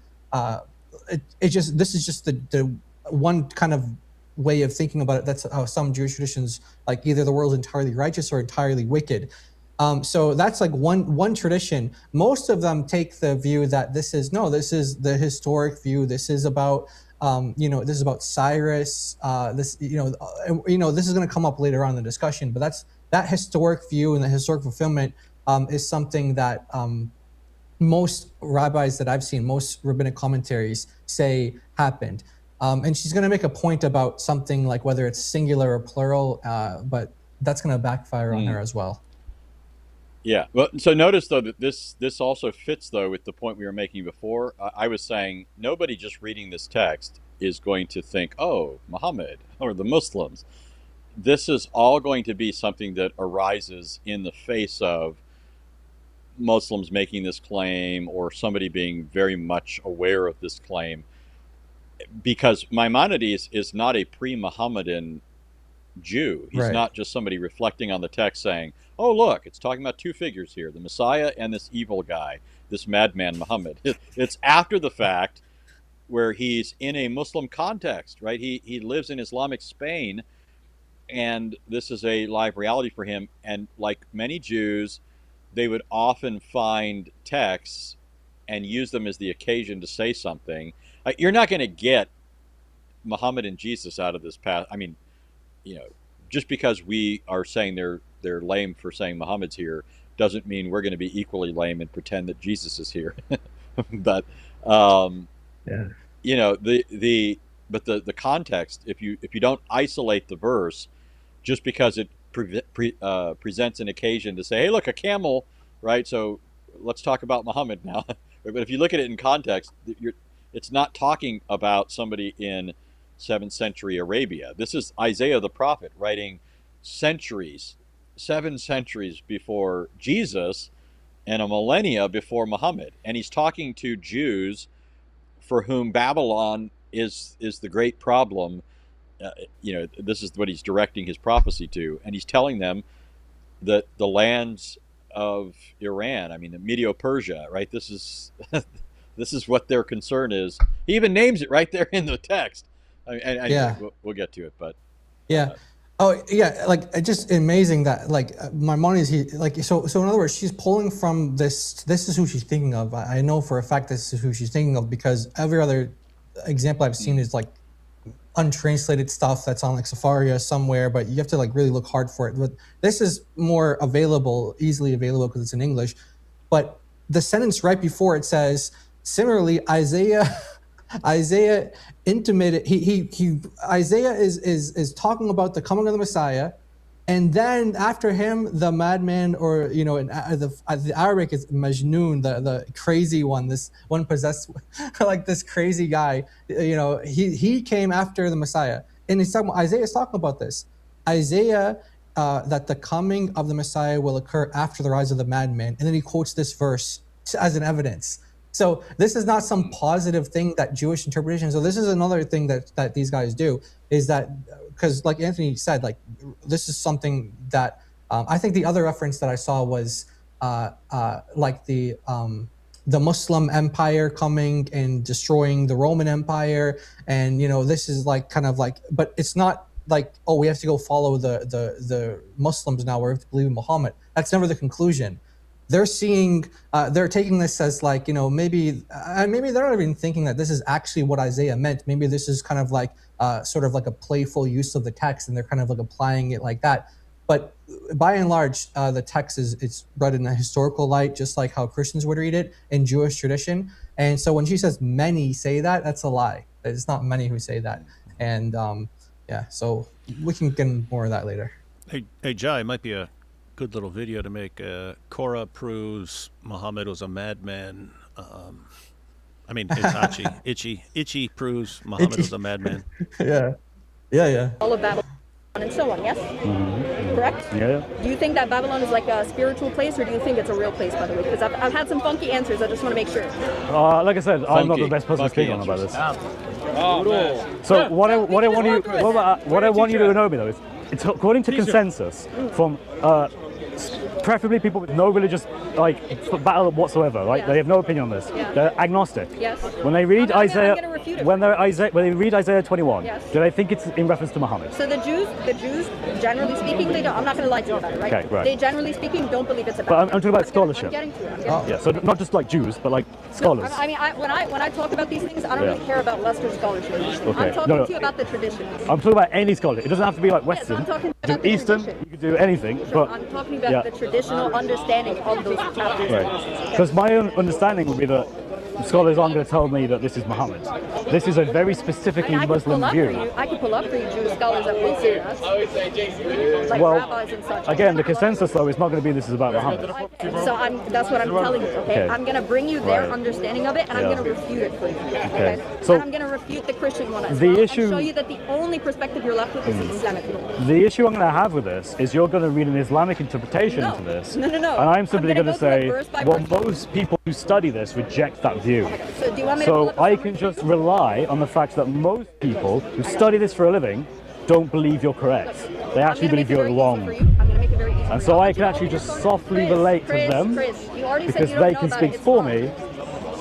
this is just the one kind of way of thinking about it. That's how some Jewish traditions, like either the world's entirely righteous or entirely wicked. So that's like one tradition. Most of them take the view that this is the historic view. This is about this is about Cyrus. This is going to come up later on in the discussion. But that historic view and the historic fulfillment is something that most rabbis that I've seen, most rabbinic commentaries say happened. And she's going to make a point about something like whether it's singular or plural, but that's going to backfire on her as well. Yeah. Well, so notice though that this also fits though with the point we were making before. I was saying nobody just reading this text is going to think, oh, Muhammad or the Muslims. This is all going to be something that arises in the face of Muslims making this claim or somebody being very much aware of this claim. Because Maimonides is not a pre-Muhammadan Jew. He's not just somebody reflecting on the text saying, oh, look, it's talking about two figures here, the Messiah and this evil guy, this madman Muhammad. It's after the fact where he's in a Muslim context, right? He lives in Islamic Spain, and this is a live reality for him. And like many Jews, they would often find texts and use them as the occasion to say something. You're not going to get Muhammad and Jesus out of this path. I mean, just because we are saying they're lame for saying Muhammad's here doesn't mean we're going to be equally lame and pretend that Jesus is here. But the context, if you don't isolate the verse just because it presents an occasion to say, hey, look, a camel, right? So let's talk about Muhammad now. But if you look at it in context, it's not talking about somebody in 7th century Arabia. This is Isaiah the prophet writing 7 centuries before Jesus and a millennia before Muhammad. And he's talking to Jews for whom Babylon is the great problem. This is what he's directing his prophecy to. And he's telling them that the lands of Iran, I mean, the Medo-Persia, right? This is what their concern is. He even names it right there in the text. We'll get to it, but like it's just amazing that like Maimonides, so in other words, she's pulling from this is who she's thinking of. I know for a fact this is who she's thinking of because every other example I've seen is like untranslated stuff that's on like Safaria somewhere, but you have to like really look hard for it. But this is more easily available because it's in English. But the sentence right before it says, similarly, Isaiah intimated. Isaiah is talking about the coming of the Messiah, and then after him, the madman, or the Arabic is Majnun, the crazy one, this one possessed, like this crazy guy. He came after the Messiah, and Isaiah is talking about this. Isaiah. That the coming of the Messiah will occur after the rise of the madman, and then he quotes this verse as an evidence. So this is not some positive thing that Jewish interpretation. So this is another thing that these guys do, is that because like Anthony said, like this is something that I think the other reference that I saw was like the Muslim Empire coming and destroying the Roman Empire, and this is like kind of like, but it's not like, oh, we have to go follow the Muslims now, we have to believe in Muhammad. That's never the conclusion. They're seeing, they're taking this as like, you know, maybe they're not even thinking that this is actually what Isaiah meant. Maybe this is kind of like sort of like a playful use of the text, and they're kind of like applying it like that. But by and large, the text it's read in a historical light, just like how Christians would read it in Jewish tradition. And so when she says many say that, that's a lie. It's not many who say that. And yeah, so we can get into more of that later. Hey, Jai, it might be a good little video to make. Korah proves Muhammad was a madman. I mean, Itachi. Itchy proves Muhammad was a madman. Yeah. All of Babylon and so on, yes? Correct? Yeah. Do you think that Babylon is like a spiritual place, or do you think it's a real place, by the way? Because I've had some funky answers. I just want to make sure. Like I said, I'm not the best person to speak on about this. So what I want you to know, though, is it's according to consensus from preferably people with no religious battle whatsoever, right? Yeah. They have no opinion on this. Yeah. They're agnostic. Yes. When they read I'm Isaiah, gonna refute it. when they read Isaiah 21, Yes. do they think it's in reference to Muhammad? So the Jews, generally speaking, they don't. I'm not going to lie to you about it, right? Okay, right. They generally speaking don't believe it's about. But I'm talking about scholarship. I'm getting to it. I'm getting to it. Yeah, so not just like Jews, but like scholars. I mean, when I talk about these things, I don't really care about Western scholarship. I'm talking to you about the traditions. I'm talking about any scholarship. It doesn't have to be like Western. I'm talking You about do the Eastern, tradition. you can do anything. But I'm talking about the traditional understanding of those chapters. right. Because my own understanding would be that scholars aren't going to tell me that this is Muhammad. This is a very specifically I could pull Muslim up view. for you. I could pull up for you Jewish scholars that will say that. Like Well, rabbis and such. Again, the consensus though is not going to be this is about Muhammad. So that's what I'm telling you, okay? Okay. I'm going to bring you their Right. understanding of it, and I'm Yeah. going to refute it for you. Okay? So- And I'm going to refute the Christian one as The well, issue- and show you that the only perspective you're left with is the Islamic one. The issue I'm going to have with this is you're going to read an Islamic interpretation No. into this. No. And I'm simply I'm going gonna to go through say, it verse by well, verse. most people who study this reject that view. So do you want me to pull So up a I summary can for you? just rely on the fact that most people who study this for a living don't believe you're correct. They actually I'm gonna believe make it you're very easy wrong. for you. I'm going to make it very easy for And you. so I want can you to actually open just your phone. softly Chris, relate to Chris, them Chris, you already said because you don't they know can about speak it. It's for fine. me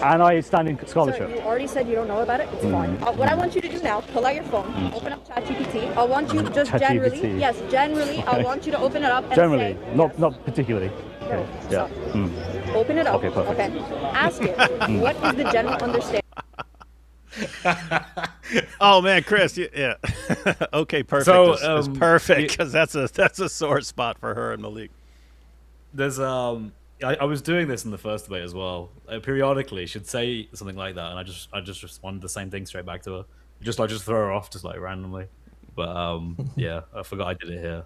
and I stand in Sir, scholarship. you already said you don't know about it. It's fine. What I want you to do now, pull out your phone, open up ChatGPT. I want you to just ChatGPT. generally, I want you to open it up and Generally, say, not particularly. Okay. Yeah. stop. Open it up. Okay, perfect. Ask it, what is the general understanding? Oh man, Chris, yeah. Okay, perfect. So, is perfect because that's a sore spot for her and Malik. There's I was doing this in the first debate as well. Periodically, she'd say something like that, and I just responded the same thing straight back to her. Just throw her off, just like randomly. But yeah, I forgot I did it here.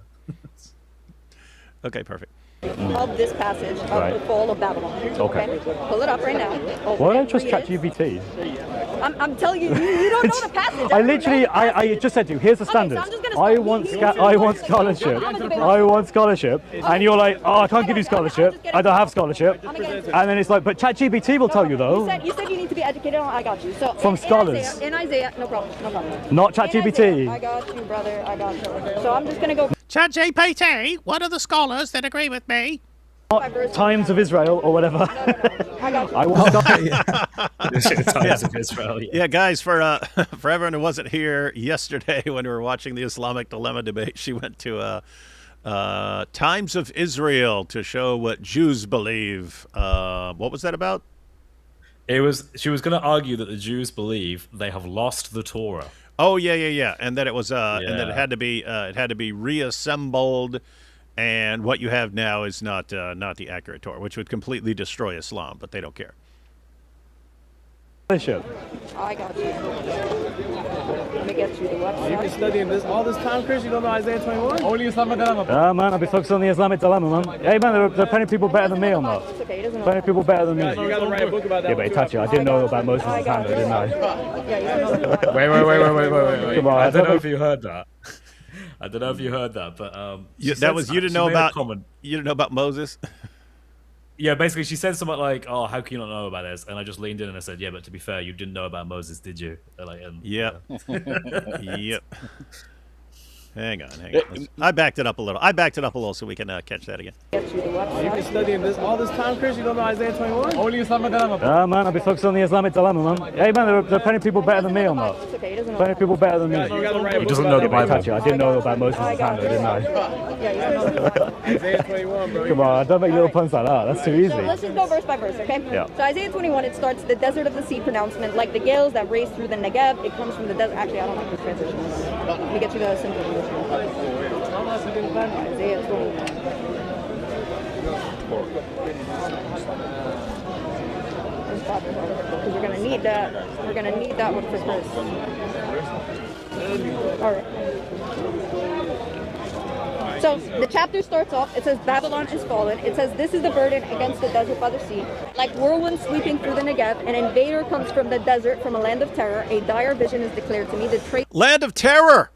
Okay, perfect. Of this passage of Right. the fall of Babylon. Okay. Pull it up right now. Why don't you trust Read it. ChatGPT? I'm telling you, you don't know the passage. I literally, I just said to you, here's the Okay, so I'm standard. just gonna I stop. want, You- I want scholarship. I'm a debate I want scholarship. And you're like, oh, I can't give you scholarship. I don't have scholarship. And then it's like, but ChatGPT will tell you though. You said you need to be educated on. I got you. So From scholars. In Isaiah, no problem, no problem. Not In ChatGPT. Isaiah, I got you, brother. I got you. So I'm just gonna go. ChatGPT, what are the scholars that agree with me? Times of Israel or whatever. I got you. I want scholarship. Times of Israel. Yeah, guys, for everyone who wasn't here yesterday when we were watching the Islamic dilemma debate, she went to Times of Israel to show what Jews believe. What was that about? She was going to argue that the Jews believe they have lost the Torah. Oh yeah, and that it was and that Yeah. it had to be reassembled, and what you have now is not the accurate Torah, which would completely destroy Islam, but they don't care. I got you. Let me get you the website. You've been studying this all this time, Chris? You don't know Isaiah 21? Only Islamic dilemma. Yeah, man, I'll be focused on the Islamic dilemma, man. Hey, man, there are plenty of people better than me on that. It's okay. He doesn't know. Plenty of people better than me. You got to write a book about that. Yeah, but Itachi, I didn't know about Moses' hand, didn't I? Yeah, you don't know. Wait. Come on, I don't know don't if you heard that. I don't know if you heard that, but You didn't know made a about comment. you didn't know about Moses. Yeah, basically, she said something like, "Oh, how can you not know about this?" And I just leaned in and I said, "Yeah, but to be fair, you didn't know about Moses, did you?" They're like, Yep. Yep. Hang on. I backed it up a little so we can catch that again. You've been studying this all this time, Chris. You don't know Isaiah 21? Only Islamic dilemma. Yeah, man, I'll be focused on the Islamic dilemma, man. Hey, man, there are plenty of people better than me on that. It's okay, he doesn't know. Plenty of people better than me. He doesn't know the Bible. Itachi, I didn't know about Moses' hand, didn't I? Yeah, you don't know the Bible. Isaiah 21, bro. Come on, don't make little puns like that. That's too easy. So let's just go verse by verse, okay? Yeah. So Isaiah 21, it starts the desert of the sea pronouncement, like the gales that race through the Negev. It comes from the desert. Actually, I don't like this transition. Let me get you the simple English. Isaiah 21. Because we're gonna need that. We're gonna need that one for Chris. All right. So the chapter starts off, it says Babylon is fallen. It says this is the burden against the desert by the sea. Like whirlwind sweeping through the Negev, an invader comes from the desert, from a land of terror. A dire vision is declared to me. The Land of terror.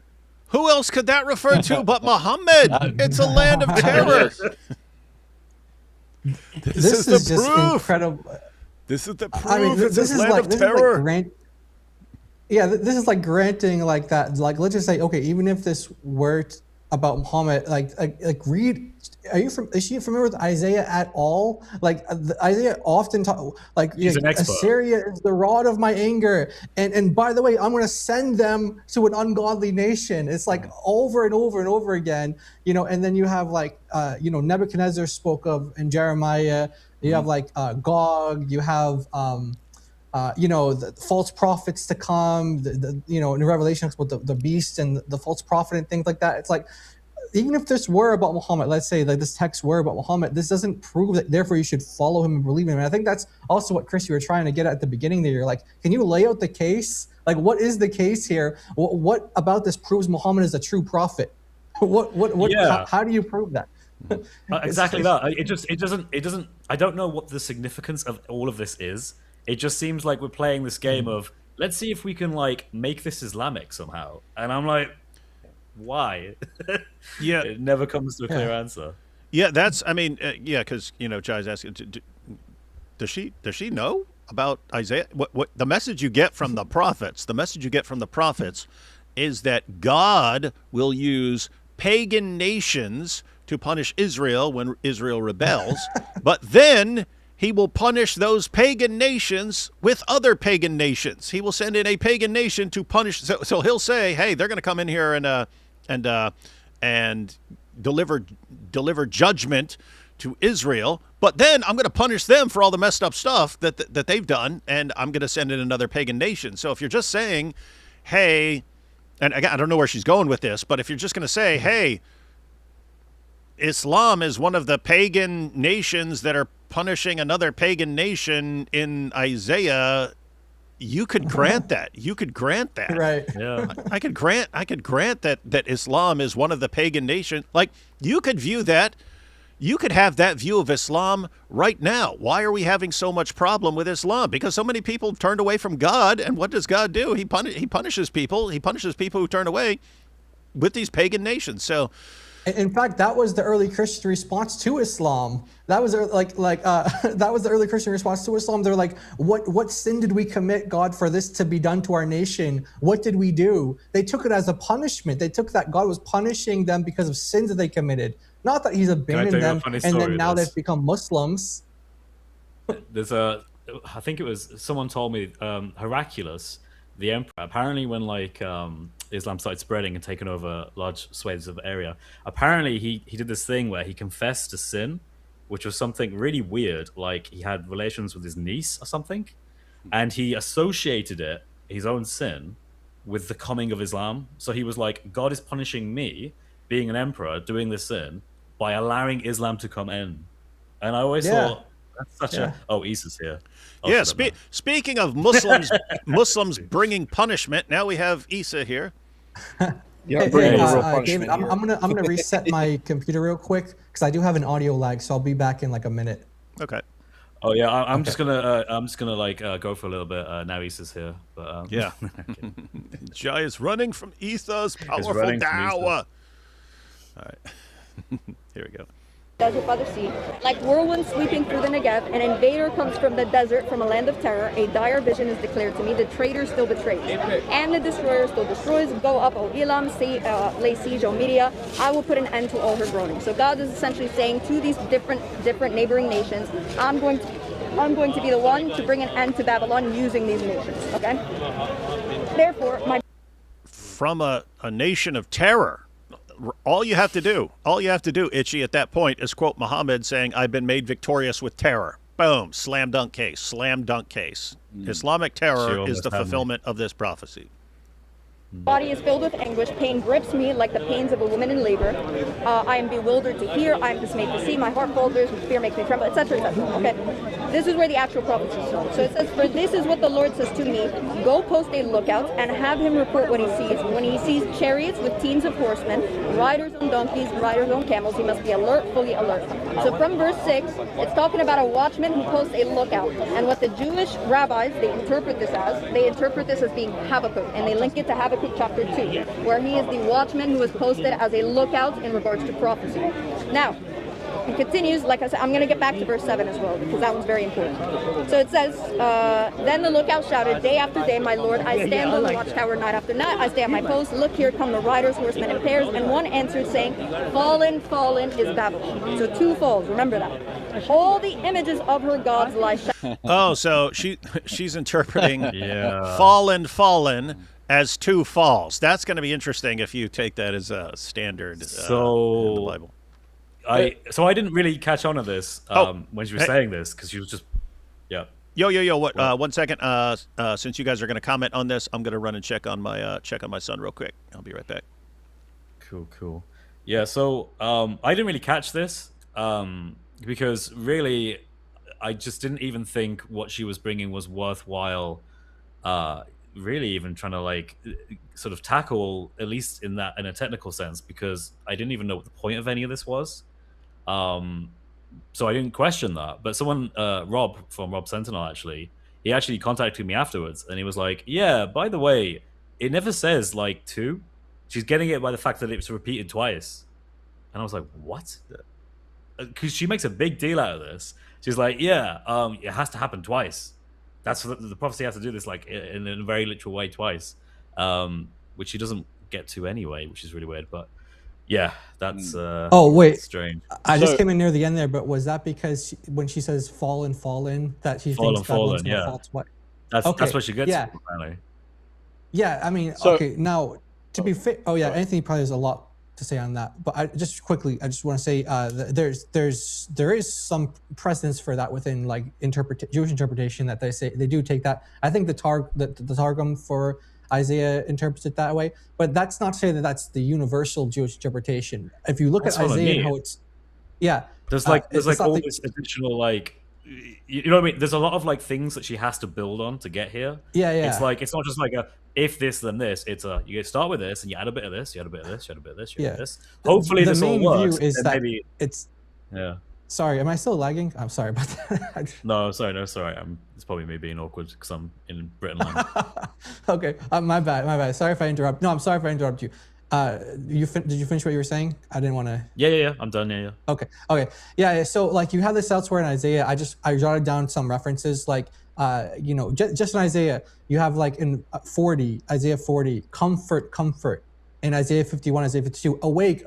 Who else could that refer to but Muhammad? It's a land of terror. This is just proof. incredible. This is the proof. I mean, it's this a is land like of terror. this is like granting like that. Like, let's just say, okay, even if this were about Muhammad, like read. Is she familiar with Isaiah at all? Like Isaiah often talk like He's an expert. Assyria is the rod of my anger, and by the way, I'm going to send them to an ungodly nation. It's like over and over and over again, And then you have like Nebuchadnezzar spoke of in Jeremiah. You have like Gog. You have the false prophets to come. In Revelation with the beast and the false prophet and things like that. It's like, even if this were about Muhammad, let's say like this text were about Muhammad, this doesn't prove that therefore you should follow him and believe in him. And I think that's also what, Chris, you were trying to get at the beginning there. You're like, can you lay out the case? Like, what is the case here? What about this proves Muhammad is a true prophet? Yeah. How do you prove that? Exactly that. It doesn't. I don't know what the significance of all of this is. It just seems like we're playing this game of let's see if we can like make this Islamic somehow. And I'm like, why? Yeah, it never comes to a clear answer. Yeah, that's. I mean, because Jai's asking, does she know about Isaiah? What the message you get from the prophets? The message you get from the prophets is that God will use pagan nations to punish Israel when Israel rebels, but then he will punish those pagan nations with other pagan nations. He will send in a pagan nation to punish. So he'll say, "Hey, they're going to come in here and deliver judgment to Israel, but then I'm going to punish them for all the messed up stuff that they've done, and I'm going to send in another pagan nation." So if you're just saying, "Hey," and again, I don't know where she's going with this, but if you're just going to say, "Hey, Islam is one of the pagan nations that are punishing another pagan nation in Isaiah," you could grant that. You could grant that. Right. Yeah. I could grant that Islam is one of the pagan nations. Like, you could view that. You could have that view of Islam right now. Why are we having so much problem with Islam? Because so many people turned away from God, and what does God do? He punishes people. He punishes people who turn away with these pagan nations. So, in fact, that was the early Christian response to Islam. That was that was the early Christian response to Islam. They're like, what sin did we commit, God, for this to be done to our nation? What did we do? They took it as a punishment. They took that God was punishing them because of sins that they committed. Not that he's abandoned them and then now they've become Muslims. There's I think it was, someone told me, Heraclius, the emperor, apparently when Islam started spreading and taking over large swathes of the area, apparently he did this thing where he confessed to sin, which was something really weird, like he had relations with his niece or something, and he associated it, his own sin, with the coming of Islam. So he was like, God is punishing me, being an emperor, doing this sin, by allowing Islam to come in. And I always thought, that's such a... Oh, Issa's here. Yeah, speaking of Muslims bringing punishment, now we have Issa here. David, I'm gonna reset my computer real quick because I do have an audio lag, so I'll be back in like a minute. Okay. Oh yeah, I'm just gonna go for a little bit. Now Issa's here, but yeah. Jai is running from Issa's powerful Dawah. All right, here we go. desert by the sea. Like whirlwind sweeping through the Negev, an invader comes from the desert, from a land of terror. A dire vision is declared to me. The traitor still betrays, and the destroyer still destroys. Go up, O Elam, lay siege, O Media. I will put an end to all her groaning. So God is essentially saying to these different neighboring nations, I'm going to be the one to bring an end to Babylon using these nations. Okay. Therefore, from a nation of terror. All you have to do, Itchy, at that point is quote Muhammad saying, I've been made victorious with terror. Boom, slam dunk case. Islamic terror is the fulfillment of this prophecy. Body is filled with anguish. Pain grips me like the pains of a woman in labor. I am bewildered to hear. I am dismayed to see. My heart falters. Fear makes me tremble, etc., etc. Okay, this is where the actual prophecy starts. So it says, "For this is what the Lord says to me: Go post a lookout and have him report what he sees. When he sees chariots with teams of horsemen, riders on donkeys, riders on camels, he must be alert, fully alert." So from verse 6, it's talking about a watchman who posts a lookout. And what the Jewish rabbis they interpret this as being Habakkuk, and they link it to Habakkuk chapter 2, where he is the watchman who is posted as a lookout in regards to prophecy. Now, it continues, like I said, I'm going to get back to verse 7 as well, because that one's very important. So it says, then the lookout shouted, day after day, my Lord, I stand on the watchtower night after night, I stay at my post, look, here come the riders, horsemen in pairs, and one answered saying, fallen, fallen is Babylon. So 2 falls, remember that. All the images of her gods lie Oh, so she's interpreting fallen as 2 falls. That's going to be interesting if you take that as a standard in the Bible. I didn't really catch on to this when she was saying this, because she was just Yo! What? 1 second. Since you guys are going to comment on this, I'm going to run and check on my son real quick. I'll be right back. Cool. Yeah. So I didn't really catch this because really, I just didn't even think what she was bringing was worthwhile. Really, even trying to sort of tackle, at least in a technical sense, because I didn't even know what the point of any of this was. So I didn't question that. But someone, Rob from Rob Sentinel, he actually contacted me afterwards, and he was like, "Yeah, by the way, it never says 2. She's getting it by the fact that it's repeated twice." And I was like, "What?" Because she makes a big deal out of this. She's like, "Yeah, it has to happen twice. That's the prophecy has to do this in a very literal way twice," which she doesn't get to anyway, which is really weird. But yeah, that's strange. I just came in near the end there, but was that because when she says fallen, that she thinks Babylon's gonna fall twice? That's what she gets. Yeah. Apparently. Yeah, I mean, okay. Now, to be fair, Anthony probably has a lot to say on that, but I just want to say there is some precedence for that within Jewish interpretation that they do take that. I think the Targum for Isaiah interprets it that way, but that's not to say that that's the universal Jewish interpretation. If you look at Isaiah and how it's there's all this additional you know what I mean? There's a lot of things that she has to build on to get here. Yeah. It's not just a if this then this. It's you start with this and you add a bit of this, you add a bit of this, you add a bit of this, you add a bit of this. Hopefully this all works. The main view is that maybe it's yeah. Sorry, am I still lagging? I'm sorry about that. No, sorry. It's probably me being awkward because I'm in Britain land. Okay, my bad. Sorry if I interrupt. No, I'm sorry if I interrupt you. Did you finish what you were saying? I didn't want to. Yeah. I'm done. Yeah. Okay. Yeah. So you have this elsewhere in Isaiah. I jotted down some references just in Isaiah, you have in Isaiah 40, comfort. In Isaiah 51, Isaiah 52, awake.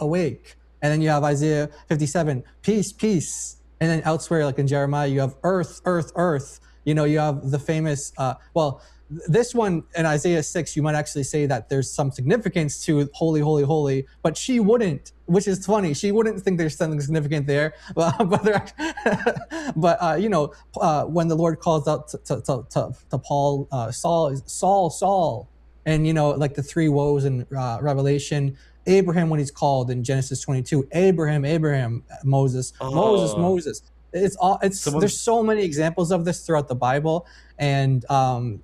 And then you have Isaiah 57, peace. And then elsewhere, in Jeremiah, you have earth. You have the famous, this one in Isaiah 6, you might actually say that there's some significance to holy, but she wouldn't, which is funny. She wouldn't think there's something significant there. But when the Lord calls out to Paul, Saul, and the 3 woes in Revelation, Abraham when he's called in Genesis 22, Abraham, Moses. There's so many examples of this throughout the Bible, and to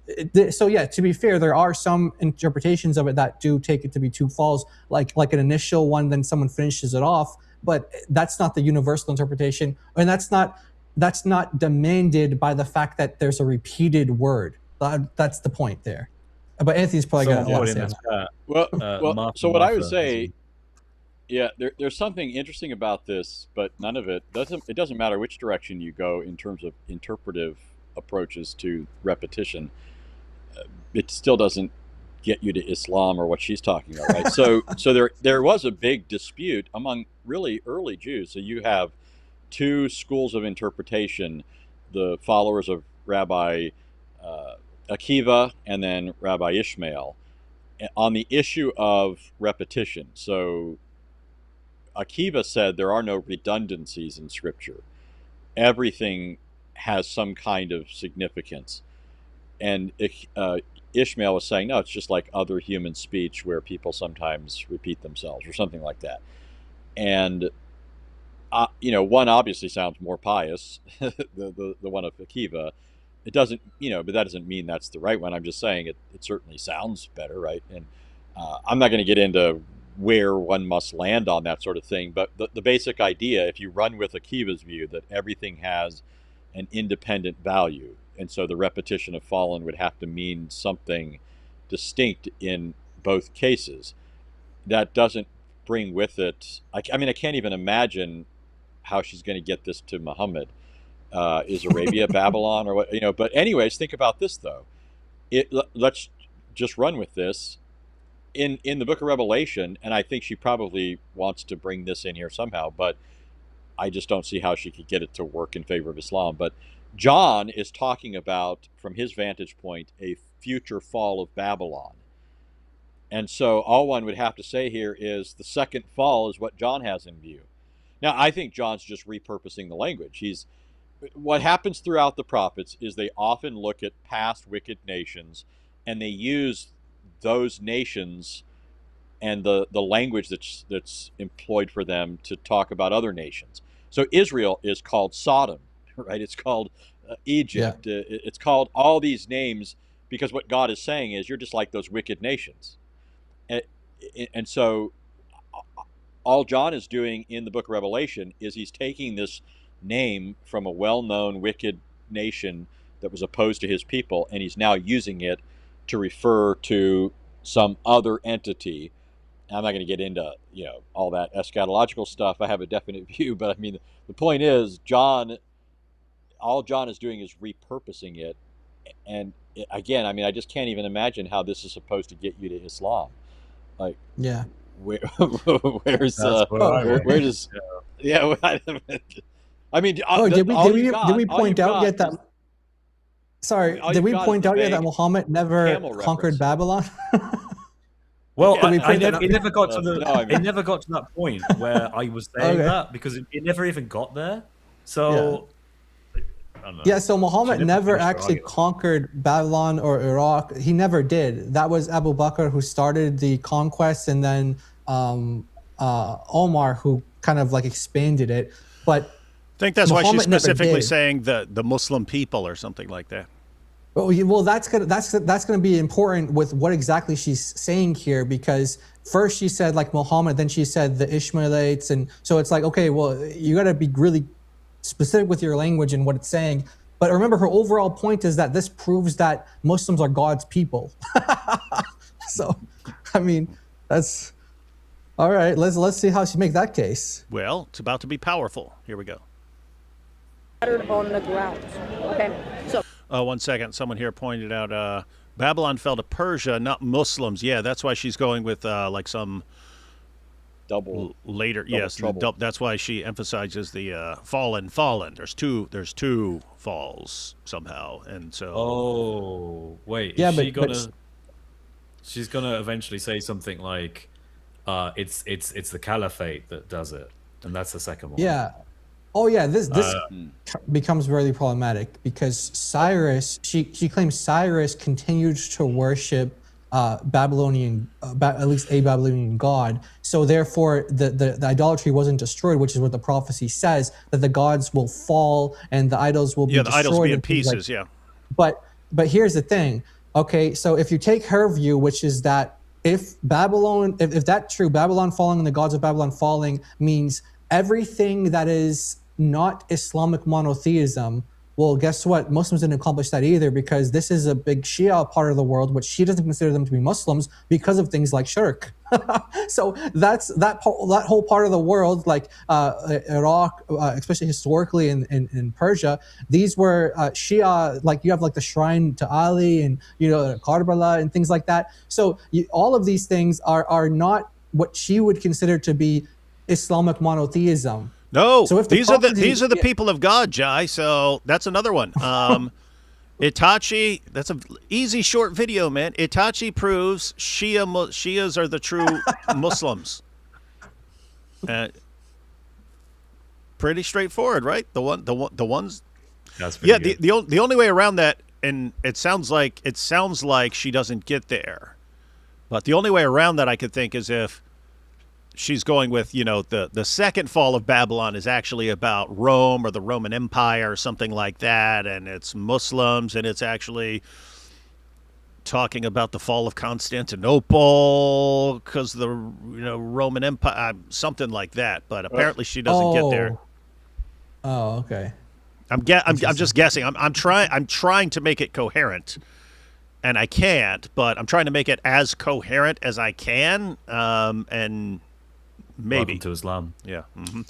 be fair, there are some interpretations of it that do take it to be 2 falls, like an initial one, then someone finishes it off, but that's not the universal interpretation, and that's not demanded by the fact that there's a repeated word. That's the point there. But Anthony's probably got a lot to say on that. Well, so what I would say, Yeah, there's something interesting about this, but none of it doesn't. It doesn't matter which direction you go in terms of interpretive approaches to repetition. It still doesn't get you to Islam or what she's talking about, right? So there was a big dispute among really early Jews. So you have two schools of interpretation: the followers of Rabbi Akiva and then Rabbi Ishmael on the issue of repetition. So Akiva said there are no redundancies in Scripture. Everything has some kind of significance. And Ishmael was saying, no, it's just like other human speech where people sometimes repeat themselves or something like that. And, one obviously sounds more pious, the one of Akiva. It doesn't, but that doesn't mean that's the right one. I'm just saying it certainly sounds better, right? And I'm not going to get into where one must land on that sort of thing. But the basic idea, if you run with Akiva's view that everything has an independent value, and so the repetition of fallen would have to mean something distinct in both cases, that doesn't bring with it, I can't even imagine how she's going to get this to Muhammad. Is Arabia Babylon or what, but anyways, think about this though. Let's just run with this. In the book of Revelation, and I think she probably wants to bring this in here somehow, but I just don't see how she could get it to work in favor of Islam. But John is talking about, from his vantage point, a future fall of Babylon. And so all one would have to say here is the second fall is what John has in view. Now, I think John's just repurposing the language. What happens throughout the prophets is they often look at past wicked nations and they use those nations and the language that's employed for them to talk about other nations. So Israel is called Sodom, right? It's called Egypt. Yeah. It's called all these names because what God is saying is you're just like those wicked nations. And so all John is doing in the book of Revelation is he's taking this name from a well-known wicked nation that was opposed to his people, and he's now using it to refer to some other entity. I'm not going to get into all that eschatological stuff. I have a definite view, but the point is all John is doing is repurposing it. And again, I just can't even imagine how this is supposed to get you to Islam. Like, yeah, where does yeah? Did we point out yet that? Sorry, did we point out yet that Muhammad never conquered Babylon? Well, it never got to it never got to that point where I was saying that because it never even got there. So I don't know. Yeah, so Muhammad never actually conquered Babylon or Iraq. He never did. That was Abu Bakr who started the conquest, and then Omar who kind of like expanded it. But I think that's Muhammad why she's specifically saying the Muslim people or something like that. Well, that's gonna be important with what exactly she's saying here, because first she said like Muhammad, then she said the Ishmaelites, and so it's like, okay, well, you got to be really specific with your language and what it's saying. But remember, her overall point is that this proves that Muslims are God's people. So, that's all right. Let's see how she makes that case. Well, it's about to be powerful. Here we go. On the ground. Okay, so. One second. Someone here pointed out Babylon fell to Persia, not Muslims. Yeah, that's why she's going with like some double later. Yes, that's why she emphasizes the fallen. There's two falls somehow, and so. Oh wait, yeah, she's gonna eventually say something like, "It's the caliphate that does it," and that's the second one. Yeah. Oh yeah, this becomes really problematic because Cyrus, she claims Cyrus continued to worship Babylonian, at least a Babylonian god. So therefore, the idolatry wasn't destroyed, which is what the prophecy says, that the gods will fall and the idols will be destroyed. Yeah, the idols be in pieces. Yeah. But here's the thing. Okay, so if you take her view, which is that if that's true, Babylon falling and the gods of Babylon falling means everything that is not Islamic monotheism Well, guess what? Muslims didn't accomplish that either, because this is a big Shia part of the world, which she doesn't consider them to be Muslims because of things like shirk. So that's that whole part of the world, like Iraq, especially historically in Persia. These were Shia, like you have like the shrine to Ali and Karbala and things like that. So all of these things are not what she would consider to be Islamic monotheism. No, so if these are the people of God, Jai. So that's another one. Itachi, that's an easy short video, man. Itachi proves Shias are the true Muslims. Pretty straightforward, right? The ones. That's the only way around that, and it sounds like she doesn't get there, but the only way around that I could think is if she's going with, the second fall of Babylon is actually about Rome or the Roman Empire or something like that, and it's Muslims, and it's actually talking about the fall of Constantinople because the Roman Empire, something like that. But apparently she doesn't get there. Oh, okay. I'm just guessing. I'm trying to make it coherent, and I can't. But I'm trying to make it as coherent as I can, and maybe Welcome to Islam. Yeah. Mm-hmm.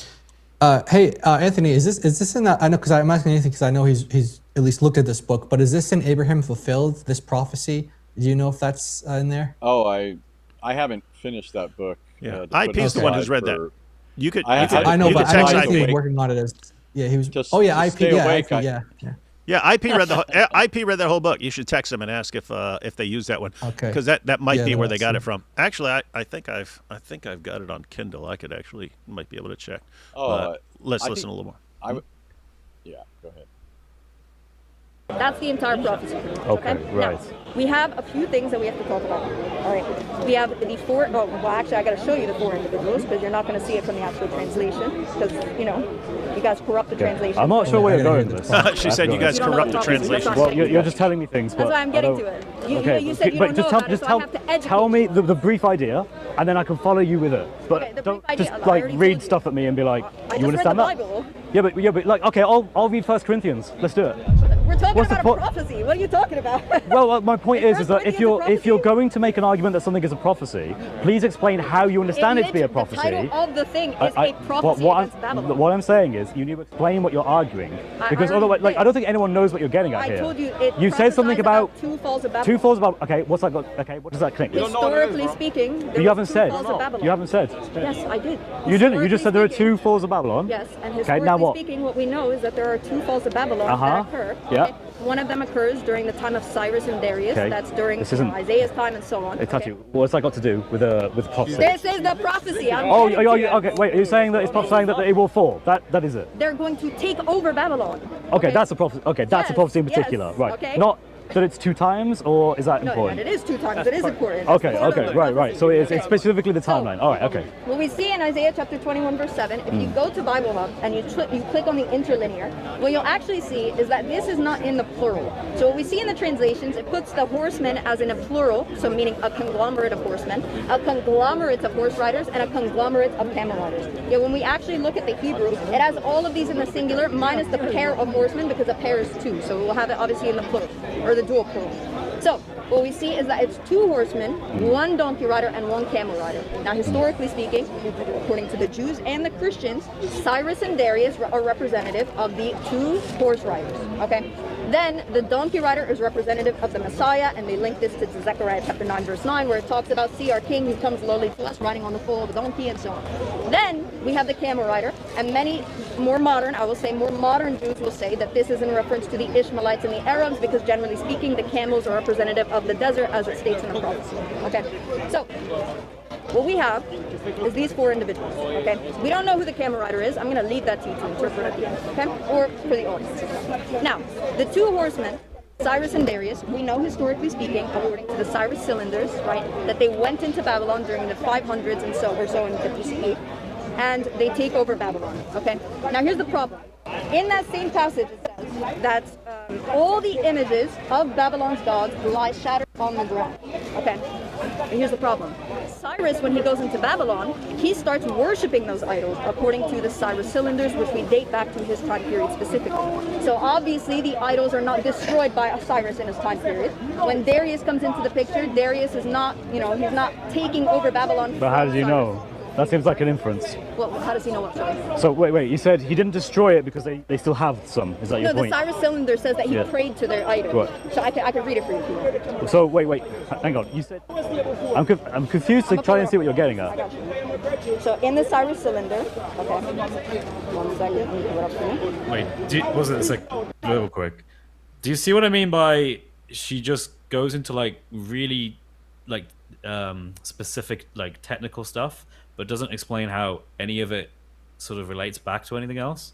Hey, Anthony, is this in that? I know, because I'm asking anything because I know he's at least looked at this book. But is this in Abraham Fulfilled, this prophecy? Do you know if that's in there? Oh, I haven't finished that book. Yeah, IP's the one who's read that. You could. I know, but I know he was working on it as. Yeah, he was. Just, oh yeah, just IP. Yeah, awake, IP, yeah. Yeah, IP read that whole book. You should text them and ask if they use that one. Okay. Because that might be where they got it from. Actually, I think I've got it on Kindle. I might be able to check. Let's listen a little more. Yeah, go ahead. That's the entire prophecy. Okay, right. Now, we have a few things that we have to talk about. All right. We have the four. Oh, well, actually, I got to show you the four individuals because you're not going to see it from the actual translation because you guys corrupt the translation. I'm not sure where you're going with this. She said you guys corrupt the translation. Well, you're just telling me things. That's why I'm getting to it. You said you but don't know about it, so I have to educate tell me you. the brief idea, and then I can follow you with it. But Okay, the don't brief idea, just I like already read told you. stuff at me and be like, I you just read understand the that? Bible. Yeah, but like, okay, I'll read 1 Corinthians. Let's do it. We're talking What's the about a point? prophecy. What are you talking about? Well, my point is that if you're prophecy? going to make an argument that something is a prophecy, please explain how you understand it to be a prophecy. The title of the thing is a prophecy against Babylon. What I'm saying is you need to explain what you're arguing, because I otherwise, already I don't think anyone knows what you're getting at I here. told you it You said something prophesies about two falls of Babylon. 2 falls about. Okay, what's that got? Okay, what does that connect? Historically speaking, there You was haven't 2 said. falls of Babylon. You haven't said. Yes, I did. You didn't. You just said there are Historically 2 falls of Babylon. Yes, and Okay, historically now what? speaking, what we know is that there are 2 falls of Babylon that occur. Yeah. Okay? One of them occurs during the time of Cyrus and Darius. Okay. That's during This isn't- Isaiah's time and so on. Itachi, Okay? what's that got to do with prophecy? This is the prophecy. I'm Oh, getting to it. okay. Wait, are you saying that it's prophesying that it will fall? That is it. They're going to take over Babylon. Okay, that's a prophecy. Okay, that's a Yes, prophecy in yes, particular, right? okay. Not that it's 2 times, or is that No, important? and it is 2 times. It is important. Okay, It's part of the right. prophecy. So it's Okay. specifically the So, timeline. All right, okay. What we see in Isaiah chapter 21 verse 7, if you go to Bible Hub and you click on the interlinear, what you'll actually see is that this is not in the plural. So what we see in the translations, it puts the horsemen as in a plural, so meaning a conglomerate of horsemen, a conglomerate of horse riders, and a conglomerate of camel riders. Yet when we actually look at the Hebrew, it has all of these in the singular minus the pair of horsemen because a pair is 2. So we'll have it obviously in the plural, or the dual plural. So what we see is that it's 2 horsemen, 1 donkey rider, and 1 camel rider. Now, historically speaking, according to the Jews and the Christians, Cyrus and Darius are representative of the 2 horse riders. Okay. Then the donkey rider is representative of the Messiah, and they link this to Zechariah chapter 9 verse 9, where it talks about, see our king who comes lowly to us, riding on the foal of a donkey, and so on. Then we have the camel rider, and many more modern Jews will say that this is in reference to the Ishmaelites and the Arabs, because generally speaking, the camels are representative of the desert, as it states in the prophecy. Okay, so what we have is these 4 individuals. Okay, we don't know who the camel rider is. I'm going to leave that to you to interpret at the end. Okay, or for the audience. Now, the 2 horsemen, Cyrus and Darius, we know historically speaking, according to the Cyrus cylinders, right, that they went into Babylon during the 500s and so in 50 CE, and they take over Babylon. Okay, now here's the problem. In that same passage, it says that all the images of Babylon's gods lie shattered on the ground. Okay, But here's the problem. Cyrus, when he goes into Babylon, he starts worshiping those idols according to the Cyrus cylinders, which we date back to his time period specifically. So obviously the idols are not destroyed by Cyrus in his time period. When Darius comes into the picture, Darius is not, he's not taking over Babylon. But how does he know? That seems like an inference. Well, how does he know what? Sorry. So wait, you said he didn't destroy it because they still have some. Is that your point? No, the Cyrus cylinder says that he prayed to their idols. What? So I can read it for you if you want. So wait, hang on. You said I'm confused to try and see what you're getting I at. got you. So in the Cyrus cylinder, okay. 1 second, let me put it up for you. Wait, wasn't it like real quick? Do you see what I mean by she just goes into like really like specific like technical stuff, but doesn't explain how any of it sort of relates back to anything else?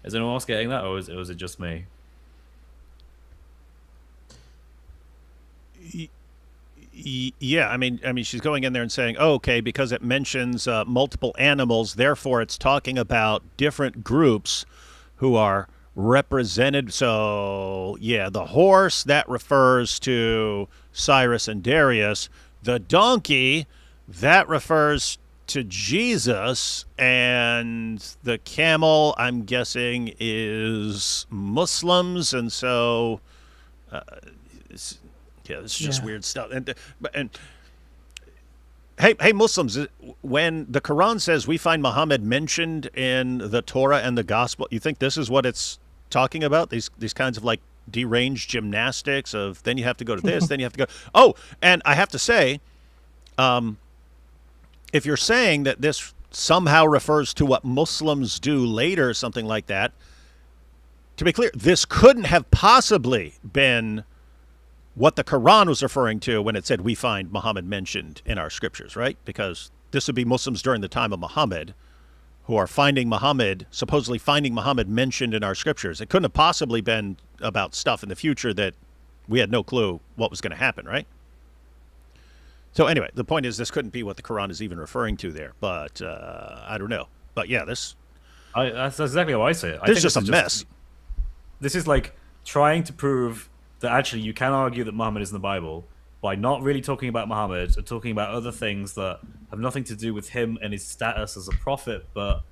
Is anyone else getting that, or is it just me? Yeah, I mean, she's going in there and saying, oh, okay, because it mentions multiple animals, therefore it's talking about different groups who are represented. So, yeah, the horse, that refers to Cyrus and Darius. The donkey, that refers to Jesus, and the camel, I'm guessing, is Muslims, and so this is just weird stuff. And hey, Muslims, when the Quran says we find Muhammad mentioned in the Torah and the Gospel, you think this is what it's talking about? These kinds of like deranged gymnastics of then you have to go to this, then you have to go. Oh, and I have to say, if you're saying that this somehow refers to what Muslims do later, something like that, to be clear, this couldn't have possibly been what the Quran was referring to when it said we find Muhammad mentioned in our scriptures, right? Because this would be Muslims during the time of Muhammad who are supposedly finding Muhammad mentioned in our scriptures. It couldn't have possibly been about stuff in the future that we had no clue what was going to happen, right? So anyway, the point is this couldn't be what the Quran is even referring to there, but I don't know. But yeah, that's exactly how I say it. This is just a mess. This is like trying to prove that actually you can argue that Muhammad is in the Bible by not really talking about Muhammad and talking about other things that have nothing to do with him and his status as a prophet, but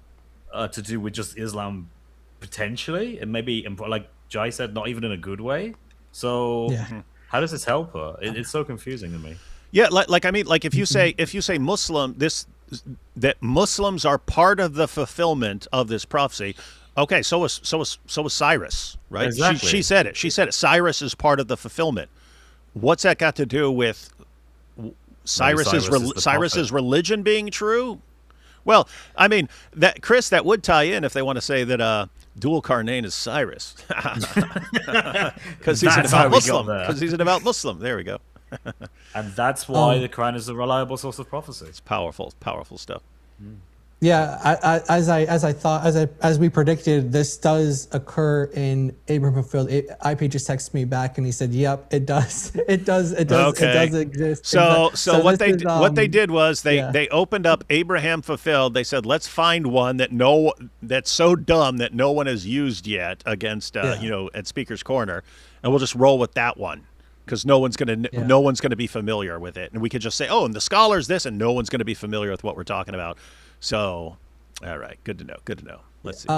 to do with just Islam potentially, and maybe, like Jai said, not even in a good way. So how does this help her? It's so confusing to me. Yeah, like if you say Muslim, that Muslims are part of the fulfillment of this prophecy. Okay, so was Cyrus, right? Exactly. She said it. She said it. Cyrus is part of the fulfillment. What's that got to do with Cyrus's religion being true? Well, I mean, that would tie in if they want to say that Dul Qarnayn is Cyrus, because he's an devout Muslim. Because he's a devout Muslim. There we go. And that's why the Quran is a reliable source of prophecy. It's powerful stuff. Yeah, as we predicted, this does occur in Abraham fulfilled. IP just texted me back and he said, "Yep, it does. It does exist." So what they did was they opened up Abraham fulfilled. They said, "Let's find one that's so dumb that no one has used yet against at Speaker's Corner, and we'll just roll with that one." Because no one's gonna be familiar with it, and we could just say, "Oh, and the scholars this," and no one's gonna be familiar with what we're talking about. So, all right, good to know. Let's see.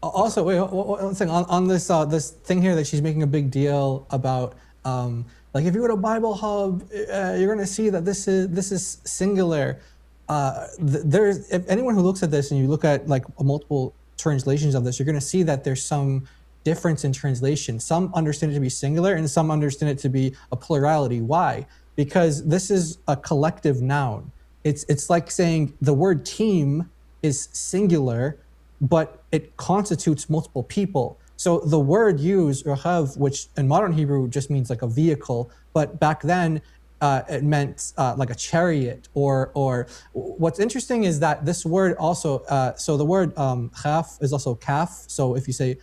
Also, wait, one thing on this this thing here that she's making a big deal about. Like if you go to Bible Hub, you're gonna see that this is singular. If anyone who looks at this and you look at like multiple translations of this, you're gonna see that there's some difference in translation. Some understand it to be singular and some understand it to be a plurality. Why? Because this is a collective noun. It's like saying the word team is singular, but it constitutes multiple people. So the word used, rahav, which in modern Hebrew just means like a vehicle, but back then it meant like a chariot or what's interesting is that this word also, so the word khaf is also kaf. So if you say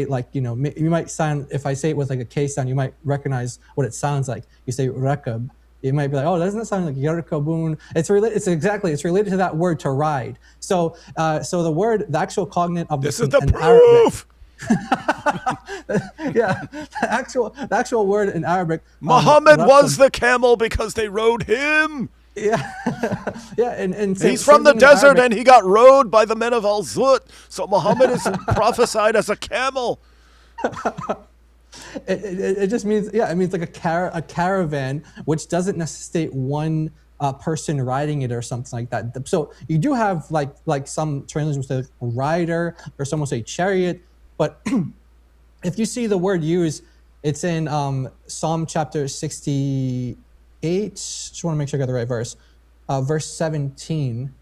it like, you might sound, if I say it with like a K sound, you might recognize what it sounds like. You say rakab. You might be like, oh, doesn't it sound like yarkabun? It's related to that word to ride. So the actual cognate of this is the proof. Yeah, the actual word in Arabic. Muhammad was the camel because they rode him. Yeah, yeah, and he's from the desert and he got rode by the men of Al-Zut. So Muhammad is prophesied as a camel. It just means, yeah, it means like a caravan, which doesn't necessitate one person riding it or something like that. So you do have like some translations will say rider, or some will say chariot, but if you see the word used, it's in Psalm chapter 68. Just want to make sure I got the right verse. Verse 17.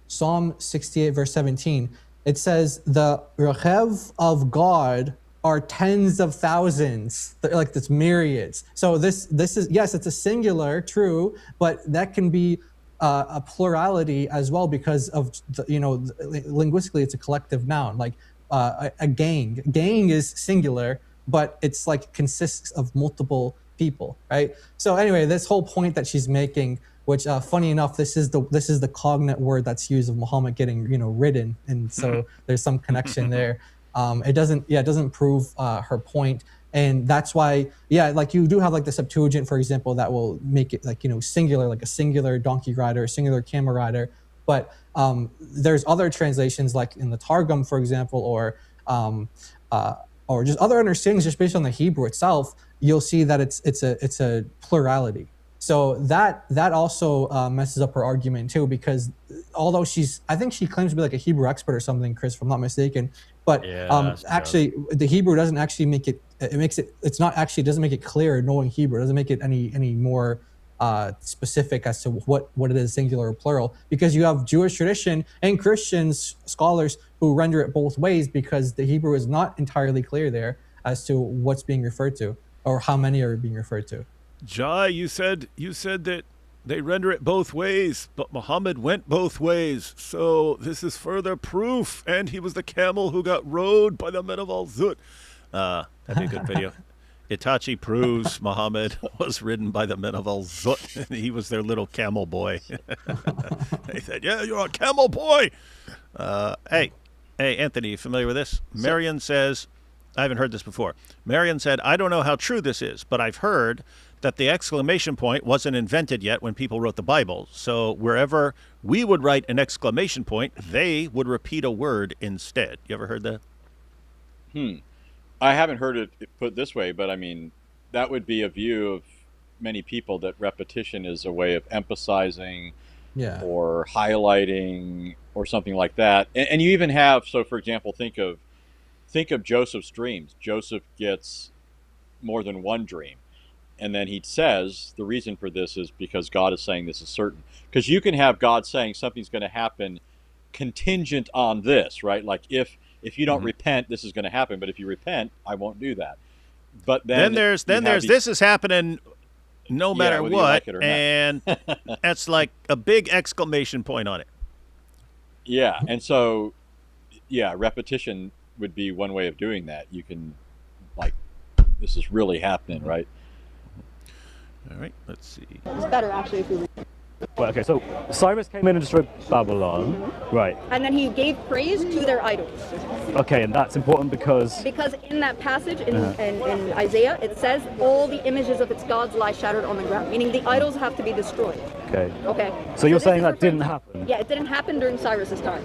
Psalm 68, verse 17. It says, the Rechev of God are tens of thousands, like this myriads. So this is, yes, it's a singular, true, but that can be a plurality as well because of, linguistically it's a collective noun. Like a gang. Gang is singular, but it's like consists of multiple people, right? So anyway, this whole point that she's making, which funny enough, this is the cognate word that's used of Muhammad getting ridden, and so there's some connection there. It doesn't prove her point, and that's why like you do have like the Septuagint, for example, that will make it like singular, like a singular donkey rider, a singular camel rider. But there's other translations, like in the Targum, for example, or just other understandings, just based on the Hebrew itself. You'll see that it's a plurality. So that also messes up her argument too, because although I think she claims to be like a Hebrew expert or something, Chris, if I'm not mistaken. But actually, the Hebrew doesn't actually make it. It doesn't make it clear knowing Hebrew. It doesn't make it any more specific as to what it is, singular or plural, because you have Jewish tradition and Christians scholars who render it both ways, because the Hebrew is not entirely clear there as to what's being referred to or how many are being referred to. Jai, you said that they render it both ways, but Muhammad went both ways. So this is further proof, and he was the camel who got rode by the men of Al-Zut. That'd be a good video. Itachi proves Muhammad was ridden by the men of Al-Zut, and he was their little camel boy. They said, yeah, you're a camel boy. Hey, Anthony, you familiar with this? Marion says, I haven't heard this before. Marion said, I don't know how true this is, but I've heard that the exclamation point wasn't invented yet when people wrote the Bible. So wherever we would write an exclamation point, they would repeat a word instead. You ever heard that? I haven't heard it put this way, but I mean, that would be a view of many people, that repetition is a way of emphasizing or highlighting or something like that. And you even have, so for example, think of Joseph's dreams. Joseph gets more than one dream. And then he says, the reason for this is because God is saying this is certain. Because you can have God saying something's going to happen contingent on this, right? Like if you don't repent, this is going to happen. But if you repent, I won't do that. But then there's this is happening no matter what, like it or not. And that's like a big exclamation point on it. Yeah, and so repetition would be one way of doing that. You can, like, this is really happening, right? All right, let's see. It's better actually if you. Well, okay, so Cyrus came in and destroyed Babylon, right? And then he gave praise to their idols. Okay, and that's important because in that passage in Isaiah, it says all the images of its gods lie shattered on the ground, meaning the idols have to be destroyed. Okay. So you're saying that didn't happen? Yeah, it didn't happen during Cyrus's time.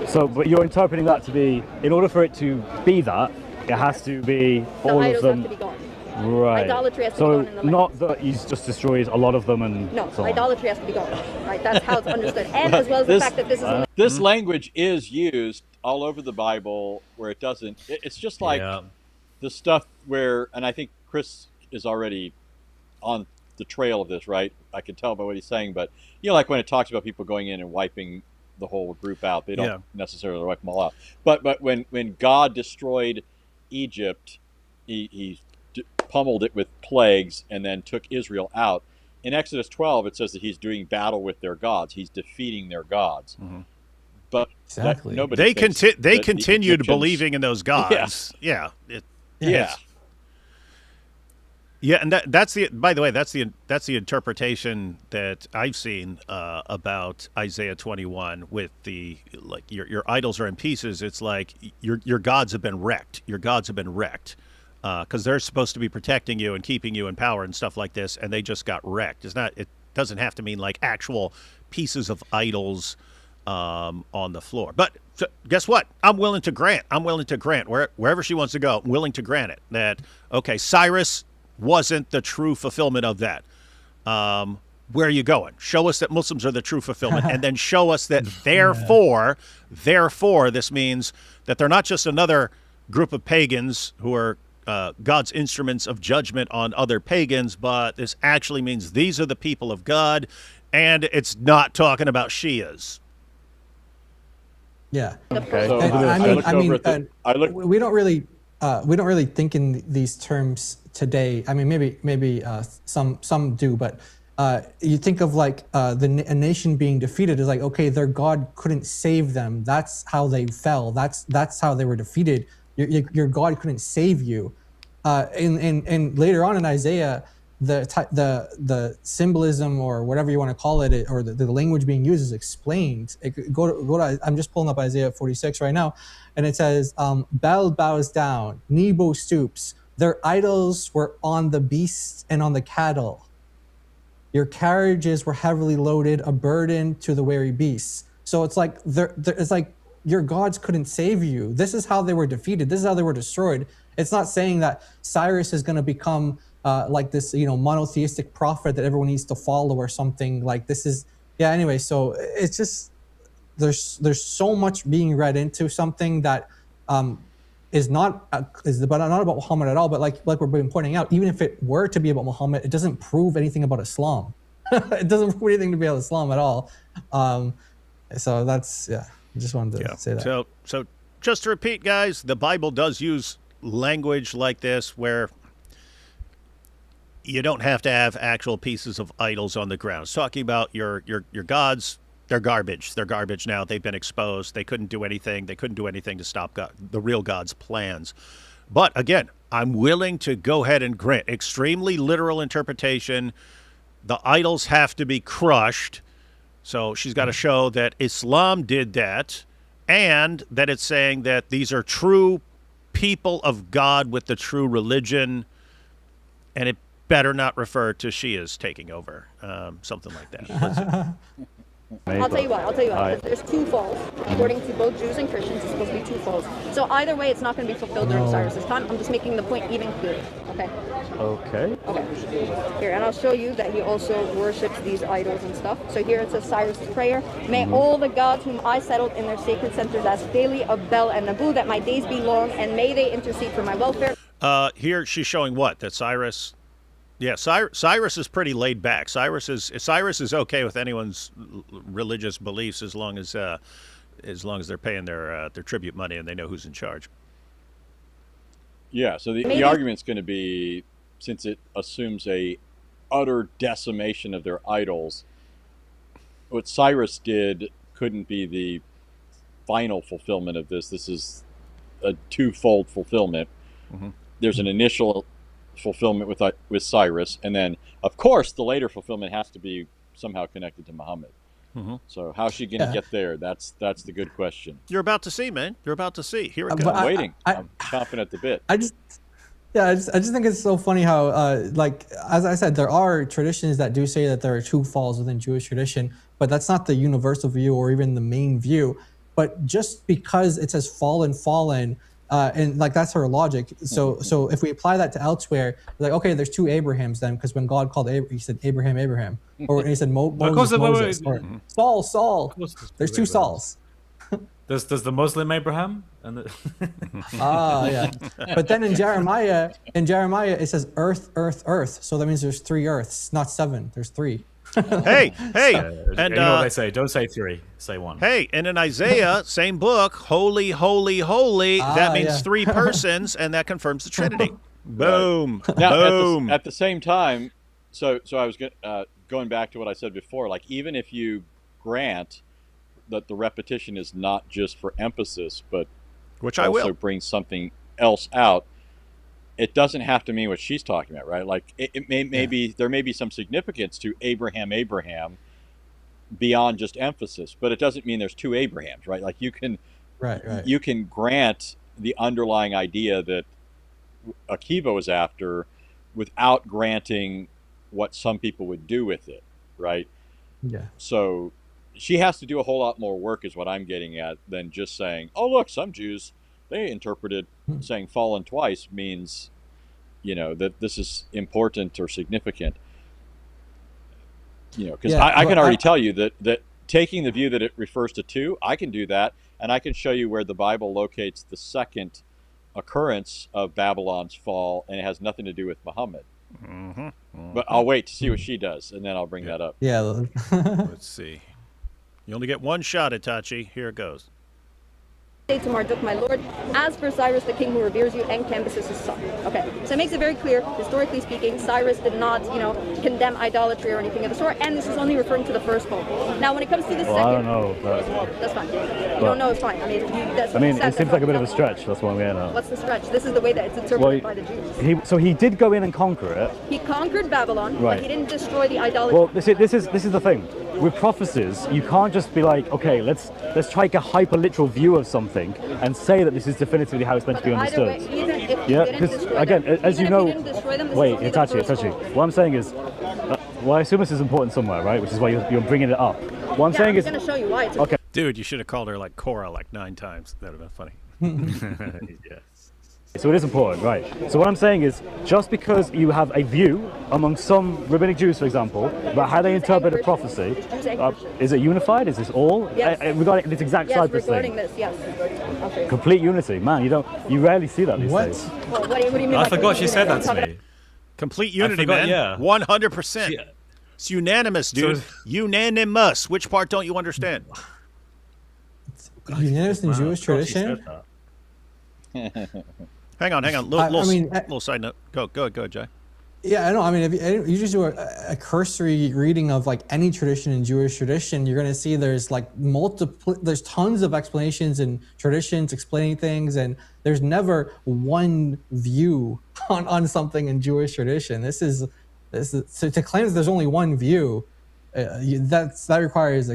So, but you're interpreting that to be, in order for it to be that, it has to be all of them. The idols have to be gone. Right. Idolatry has to be gone in the land. Not that he's just destroyed a lot of them and no, so idolatry has to be gone. Right, that's how it's understood, and as well as the fact that this is this language is used all over the Bible where it doesn't. It's just like the stuff where, and I think Chris is already on the trail of this, right? I can tell by what he's saying, but like when it talks about people going in and wiping the whole group out, they don't necessarily wipe them all out. But when God destroyed Egypt, he pummeled it with plagues and then took Israel out. In Exodus 12, it says that he's doing battle with their gods. He's defeating their gods. Mm-hmm. But exactly, they continued believing in those gods. Yeah. Yeah, and that's the. By the way, that's the interpretation that I've seen about Isaiah 21. With the like, your idols are in pieces. It's like your gods have been wrecked. Your gods have been wrecked because they're supposed to be protecting you and keeping you in power and stuff like this, and they just got wrecked. It's not. It doesn't have to mean like actual pieces of idols on the floor. But so, guess what? I'm willing to grant. Wherever she wants to go. I'm willing to grant it. That okay, Cyrus wasn't the true fulfillment of that. Where are you going? Show us that Muslims are the true fulfillment, and then show us that therefore, this means that they're not just another group of pagans who are God's instruments of judgment on other pagans, but this actually means these are the people of God, and it's not talking about Shias. Yeah. Okay. So we don't really think in these terms today. I mean, maybe some do, but you think of like a nation being defeated is like, okay, their God couldn't save them. That's how they fell. That's how they were defeated. Your God couldn't save you. And later on in Isaiah, the symbolism or whatever you want to call it, or the language being used is explained. Go to I'm just pulling up Isaiah 46 right now, and it says, Bel bows down, Nebo stoops. Their idols were on the beasts and on the cattle. Your carriages were heavily loaded, a burden to the weary beasts. So it's like it's like your gods couldn't save you. This is how they were defeated. This is how they were destroyed. It's not saying that Cyrus is going to become like this, monotheistic prophet that everyone needs to follow or something. Like this is, yeah. Anyway, so it's just there's so much being read into something that is not about Muhammad at all. But like we've been pointing out, even if it were to be about Muhammad, it doesn't prove anything about Islam. It doesn't prove anything to be about Islam at all. So that's I just wanted to say that. So just to repeat, guys, the Bible does use language like this where you don't have to have actual pieces of idols on the ground. It's talking about your gods. They're garbage. They're garbage now. They've been exposed. They couldn't do anything. They couldn't do anything to stop the real God's plans. But again, I'm willing to go ahead and grant extremely literal interpretation. The idols have to be crushed. So she's got to show that Islam did that, and that it's saying that these are true people of God with the true religion, and it better not refer to Shias taking over, something like that. I'll tell you what. There's two falls. According to both Jews and Christians, it's supposed to be two falls. So either way, it's not going to be fulfilled during Cyrus's time. I'm just making the point even clearer. Okay. Here, and I'll show you that he also worships these idols and stuff. So here it says Cyrus's prayer. May all the gods whom I settled in their sacred centers as daily of Bel and Nabu, that my days be long, and may they intercede for my welfare. Here she's showing what? That Cyrus... Yeah, Cyrus is pretty laid back. Cyrus is okay with anyone's religious beliefs as long as they're paying their tribute money and they know who's in charge. Yeah, so the argument's going to be, since it assumes a utter decimation of their idols, what Cyrus did couldn't be the final fulfillment of this. This is a twofold fulfillment. Mm-hmm. There's an initial fulfillment with Cyrus, and then of course the later fulfillment has to be somehow connected to Muhammad. Mm-hmm. So how's she going to get there? That's the good question. You're about to see, man. You're about to see. Here it goes. I'm waiting. I'm chomping at the bit. I just think it's so funny how like as I said, there are traditions that do say that there are two falls within Jewish tradition, but that's not the universal view or even the main view. But just because it says fallen, and like that's her logic. So if we apply that to elsewhere, like okay, there's two Abrahams then, because when God called he said Abraham, or he said Moses, or Saul. There's two Sauls. Does the Muslim Abraham? And yeah. But then in Jeremiah it says earth. So that means there's three earths, not seven. There's three. Hey, and you know what they say? Don't say three, say one. Hey, and in Isaiah, same book, holy, holy, holy. That means three persons, and that confirms the Trinity. Boom, now, boom. At the same time, so I was going back to what I said before. Like even if you grant that the repetition is not just for emphasis, but which I will, also brings something else out. it doesn't have to mean what she's talking about, right? Like it may be, there may be some significance to Abraham beyond just emphasis, but it doesn't mean there's two Abrahams, right? Like you can grant the underlying idea that Akiva was after without granting what some people would do with it, right? Yeah. So she has to do a whole lot more work is what I'm getting at than just saying, oh, look, some Jews, they interpreted saying fallen twice means, you know, that this is important or significant. You know, because I can already tell you that taking the view that it refers to two, I can do that, and I can show you where the Bible locates the second occurrence of Babylon's fall, and it has nothing to do with Muhammad. But I'll wait to see what she does, and then I'll bring that up. Yeah. Let's see. You only get one shot, Itachi. Here it goes. Say to Marduk, my lord, as for Cyrus the king who reveres you and Cambyses his son. Okay, so it makes it very clear, historically speaking, Cyrus did not, you know, condemn idolatry or anything of the sort, and this is only referring to the first pope. Now, when it comes to the second, I don't know. That's fine. You don't know, it's fine. I mean, it seems like a bit of a stretch. That's what I'm getting at. What's the stretch? This is the way that it's interpreted by the Jews. So he did go in and conquer it. He conquered Babylon, right, but he didn't destroy the idolatry. Well, this is the thing. With prophecies, you can't just be like, okay, let's try to get a hyper-literal view of something and say that this is definitively how it's meant to be understood. Way, even if yeah, because again, as you know, wait, Itachi. What I'm saying is, well, I assume this is important somewhere, right? Which is why you're bringing it up. What I'm saying is, I'm going to show you why. It's okay, dude, you should have called her like Korah like 9 times. That would have been funny. Yes. So it is important, right? So what I'm saying is, just because you have a view among some rabbinic Jews, for example, about how they interpret a prophecy, is it unified? Is this all? Yes. Regarding this exact Cyprus thing? This, yes. Okay. Complete unity, man. You rarely see that these days. Well, what do you mean? I forgot she said that to me. Complete unity, man. Yeah. 100%. It's unanimous, dude. So, unanimous. Which part don't you understand? Unanimous in Jewish tradition? Hang on. Little side note. Go ahead, Jay. Yeah, I know. I mean, if you just do a cursory reading of like any tradition in Jewish tradition, you're going to see there's like there's tons of explanations and traditions explaining things, and there's never one view on something in Jewish tradition. This is so to claim that there's only one view. That requires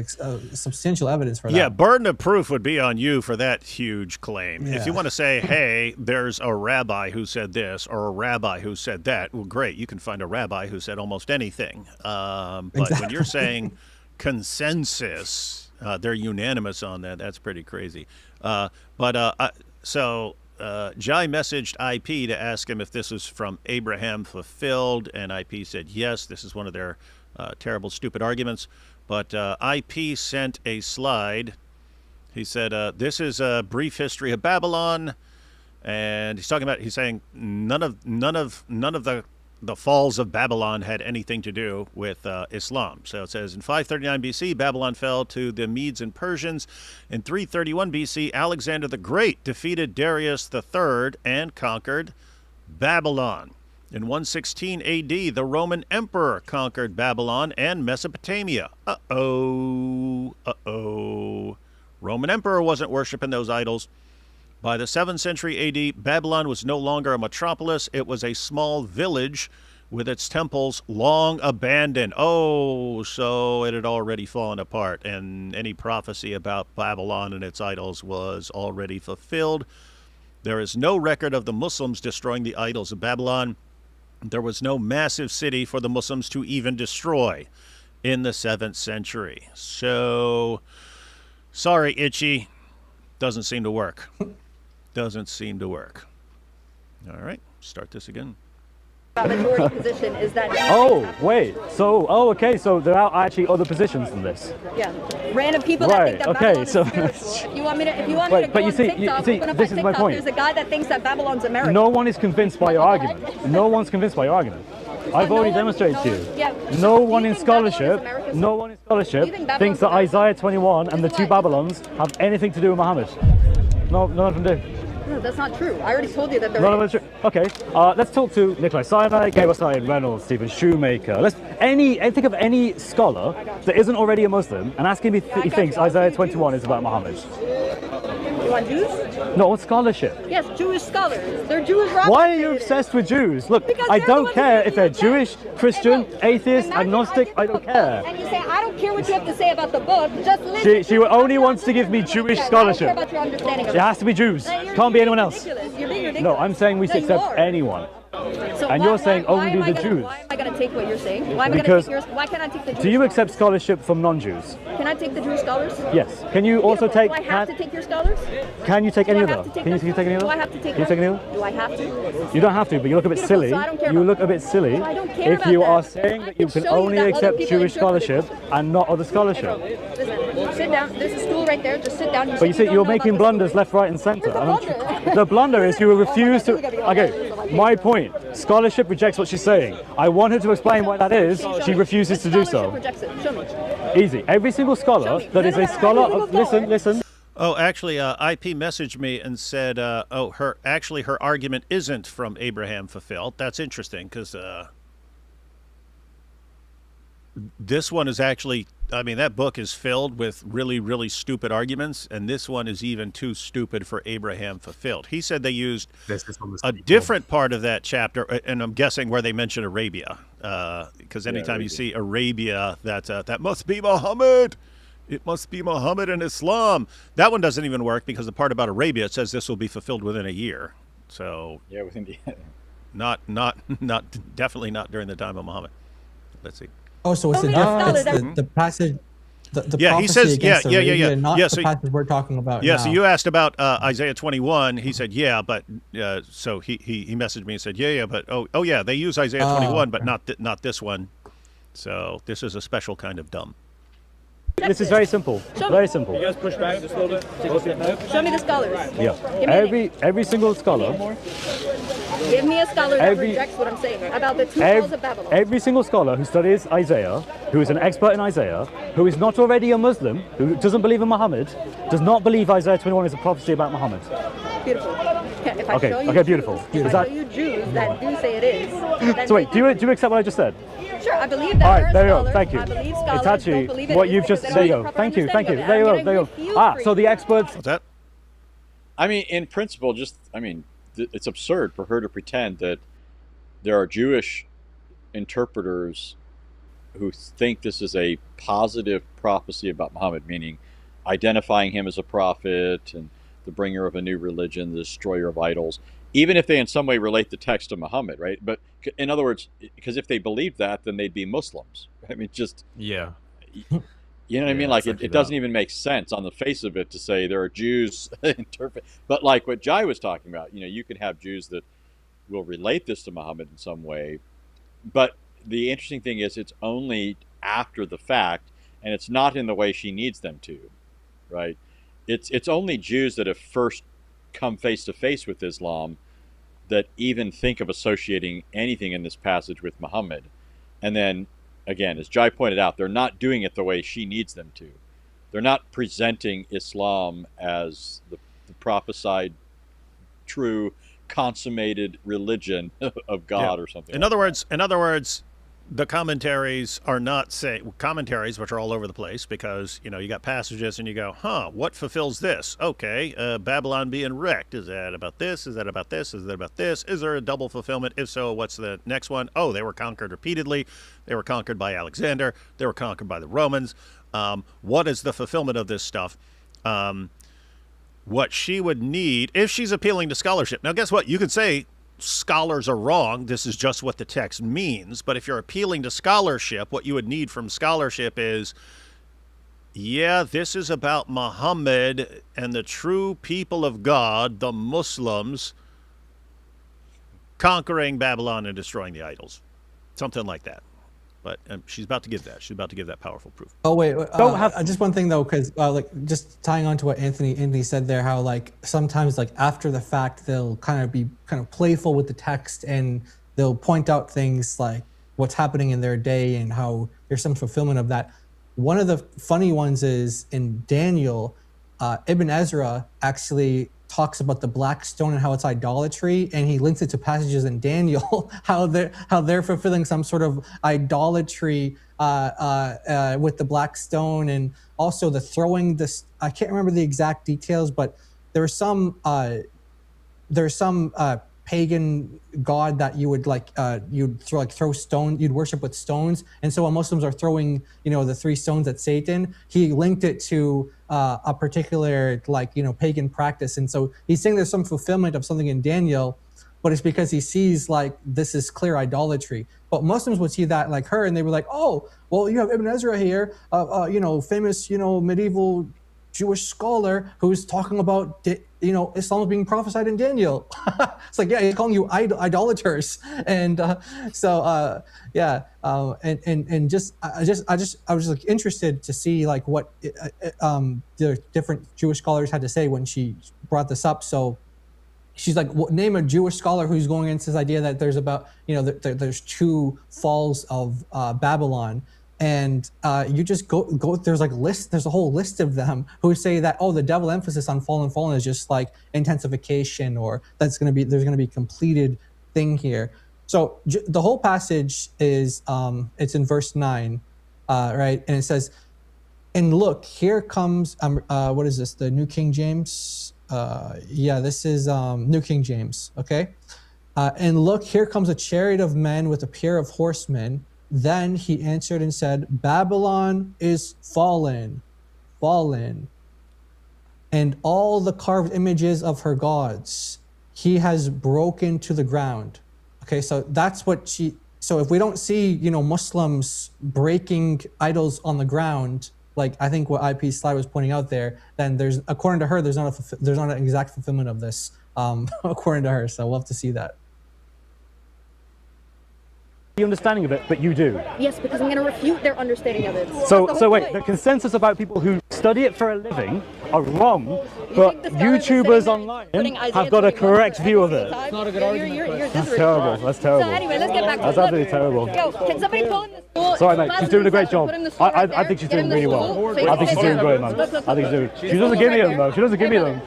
substantial evidence for that. Yeah, burden of proof would be on you for that huge claim. Yeah. If you want to say, hey, there's a rabbi who said this or a rabbi who said that, well, great, you can find a rabbi who said almost anything. But when you're saying consensus, they're unanimous on that. That's pretty crazy. So Jai messaged IP to ask him if this is from Abraham Fulfilled, and IP said yes, this is one of their terrible, stupid arguments. But IP sent a slide. He said, this is a brief history of Babylon. And he's saying none of the falls of Babylon had anything to do with Islam. So it says in 539 BC, Babylon fell to the Medes and Persians. In 331 BC, Alexander the Great defeated Darius III and conquered Babylon. In 116 AD, the Roman Emperor conquered Babylon and Mesopotamia. Roman Emperor wasn't worshiping those idols. By the 7th century AD, Babylon was no longer a metropolis. It was a small village with its temples long abandoned. So it had already fallen apart, and any prophecy about Babylon and its idols was already fulfilled. There is no record of the Muslims destroying the idols of Babylon. There was no massive city for the Muslims to even destroy in the 7th century. So, sorry, Itchy. Doesn't seem to work. Doesn't seem to work. All right, start this again. Majority position is that. Wait. Okay. So there are actually other positions than this. Yeah. Random people that think that Babylon is spiritual. If you want me to go on TikTok, this is my point. There's a guy that thinks that Babylon's American. No one is convinced by your argument. No one's convinced by your argument. I've already demonstrated to you. Yeah. No one in scholarship thinks that Isaiah 21 and the two Babylons have anything to do with Muhammad. No, none of them do. No, that's not true. I already told you that they're none of them true. Okay, let's talk to Nikolai Sinai, Gabriel Reynolds, Stephen Shoemaker. Think of any scholar that isn't already a Muslim and ask him if he thinks Isaiah 21 is about Muhammad. want Jews? No, what scholarship? Yes, Jewish scholars. They're Jewish rabbis. Why are you obsessed with Jews? Look, Because I they're the don't ones care who if they're give you the Jewish, text. Christian, And look, atheist, imagine agnostic, I I give don't you a care. book, and you say, I don't care what you have to say about the book, just listen. She only wants to give me Jewish scholarship. I don't care about your understanding of It has to be Jews. You're Can't be being anyone else. ridiculous. You're being ridiculous. No, I'm saying we should No, you accept are. anyone. So And you're saying only am I the gonna- Jews. Why am I going to take what you're saying? Why am I Because- going to take yours? Why can't I take the Jewish Do you scholars? accept scholarship from non-Jews? Can I take the Jewish scholars? Yes. Can you also Beautiful. take? Do I have to take your scholars? Can you take Do any I other? have to take Can you them? take any other? Do I have to take Can you take any them? other? Do I have to? You don't have to, but you look a bit Beautiful, silly. so I don't care You about look that. a bit silly I don't care if about you that. are saying I that you can can show you only that other accept people Jewish interpret it. scholarship and not other scholarship. Listen, sit down. There's a stool right there. Just sit down. But you see, don't you're know making about the blunders story. left, right, and centre. Where's the blunder? The blunder is you refuse God, to. this is gonna be Okay, my point. Scholarship rejects what she's saying. I want her to explain why that is. She refuses to do Scholarship so. rejects it. Show me. Easy. Every single scholar me. that is No, a no, no, scholar every of. single scholar. Listen. Oh, actually, IP messaged me and said, her argument isn't from Abraham fulfilled. That's interesting because this one is actually, I mean, that book is filled with really, really stupid arguments, and this one is even too stupid for Abraham fulfilled. He said they used a different part of that chapter, and I'm guessing where they mention Arabia, because anytime you see Arabia, that must be Muhammad. It must be Muhammad and Islam. That one doesn't even work because the part about Arabia, it says this will be fulfilled within a year. So Yeah, within the not definitely not during the time of Muhammad. Let's see. Oh, so it's, Only the scholars it's the passage, the Yeah, he prophecy says- against yeah, Arabia, not Yeah, the so- passage we're talking about Yeah, now. so you asked about Isaiah 21. He said, yeah, but so he messaged me and said, yeah, but oh yeah, they use Isaiah 21, but not this one. So this is a special kind of dumb. This is very simple. Very simple. You guys push back just a little bit. Take a step back. Show me the scholars. Yeah. Give me Every single scholar. Give me a scholar that Every- rejects what I'm saying about the two walls of Babylon. Every single scholar who studies Isaiah, who is an expert in Isaiah, who is not already a Muslim, who doesn't believe in Muhammad, does not believe Isaiah 21 is a prophecy about Muhammad. Beautiful. Okay, if I Okay, show you okay, beautiful. Jews, if Is I that- show you Jews that do say it is. then So wait, they do you accept what I just said? Sure, I believe that All there right, are there you go. scholars. Thank you. I believe scholars Itachi, don't believe it what is you've because just they there you don't go. have a proper Thank you. understanding of it. There you I'm go. gonna There you refute go. for So you. the experts. What's that? I mean, in principle, it's absurd for her to pretend that there are Jewish interpreters who think this is a positive prophecy about Muhammad, meaning identifying him as a prophet and the bringer of a new religion, the destroyer of idols, even if they in some way relate the text to Muhammad, right? But in other words, because if they believed that, then they'd be Muslims. I mean, just, Yeah. you know what I mean? Yeah, Like, exactly it doesn't that. even make sense on the face of it to say there are Jews interpret. But like what Jai was talking about, you could have Jews that will relate this to Muhammad in some way. But the interesting thing is it's only after the fact, and it's not in the way she needs them to, right? It's only Jews that have first come face to face with Islam that even think of associating anything in this passage with Muhammad. And then, again, as Jai pointed out, they're not doing it the way she needs them to. They're not presenting Islam as the prophesied, true, consummated religion of God or something. In other words, the commentaries are not commentaries, which are all over the place because, you got passages and you go, what fulfills this? Okay, Babylon being wrecked. Is that about this? Is that about this? Is that about this? Is there a double fulfillment? If so, what's the next one? Oh, they were conquered repeatedly. They were conquered by Alexander. They were conquered by the Romans. What is the fulfillment of this stuff? What she would need, if she's appealing to scholarship. Now, guess what? You could say, scholars are wrong. This is just what the text means. But if you're appealing to scholarship, what you would need from scholarship is, this is about Muhammad and the true people of God, the Muslims, conquering Babylon and destroying the idols. Something like that. But she's about to give that. She's about to give that powerful proof. Oh wait, just one thing though, because just tying on to what Anthony said there, how sometimes after the fact they'll kind of playful with the text and they'll point out things like what's happening in their day and how there's some fulfillment of that. One of the funny ones is in Daniel, Ibn Ezra actually talks about the black stone and how it's idolatry, and he links it to passages in Daniel how they're fulfilling some sort of idolatry with the black stone, and also the throwing this. I can't remember the exact details, but there's some pagan god that you would you'd throw stone, you'd worship with stones. And so when Muslims are throwing, the 3 stones at Satan, he linked it to a particular pagan practice. And so he's saying there's some fulfillment of something in Daniel, but it's because he sees this is clear idolatry. But Muslims would see that like her, and they were like, oh, well, you have Ibn Ezra here, famous, medieval Jewish scholar who's talking about, Islam being prophesied in Daniel. It's like, yeah, he's calling you idolaters. And I was interested to see what the different Jewish scholars had to say when she brought this up. So she's like, name a Jewish scholar who's going into this idea that there's there's 2 falls of Babylon. And you just go. There's there's a whole list of them who say that, the devil emphasis on fallen is just intensification, or there's going to be completed thing here. So the whole passage is it's in verse 9, right? And it says, and look, here comes what is this? The New King James? This is New King James. Okay, and look, here comes a chariot of men with a pair of horsemen. Then he answered and said, Babylon is fallen, and all the carved images of her gods he has broken to the ground. Okay, so that's what so if we don't see, Muslims breaking idols on the ground, I think what IP's slide was pointing out there, then according to her, there's not an exact fulfillment of this, according to her. So we'll have to see that. The understanding of it, but you do. Yes, because I'm going to refute their understanding of it. So wait, the consensus about people who study it for a living are wrong, but YouTubers online have got a correct view of it. It's not a good argument. That's terrible. That's terrible. So anyway, let's get back to That's absolutely terrible. Yo, can somebody pull in the stool? Sorry, mate. She's doing a great job. I think she's doing really well. I think she's doing great, man. I think she's doing. She doesn't give me them though. She doesn't give me them.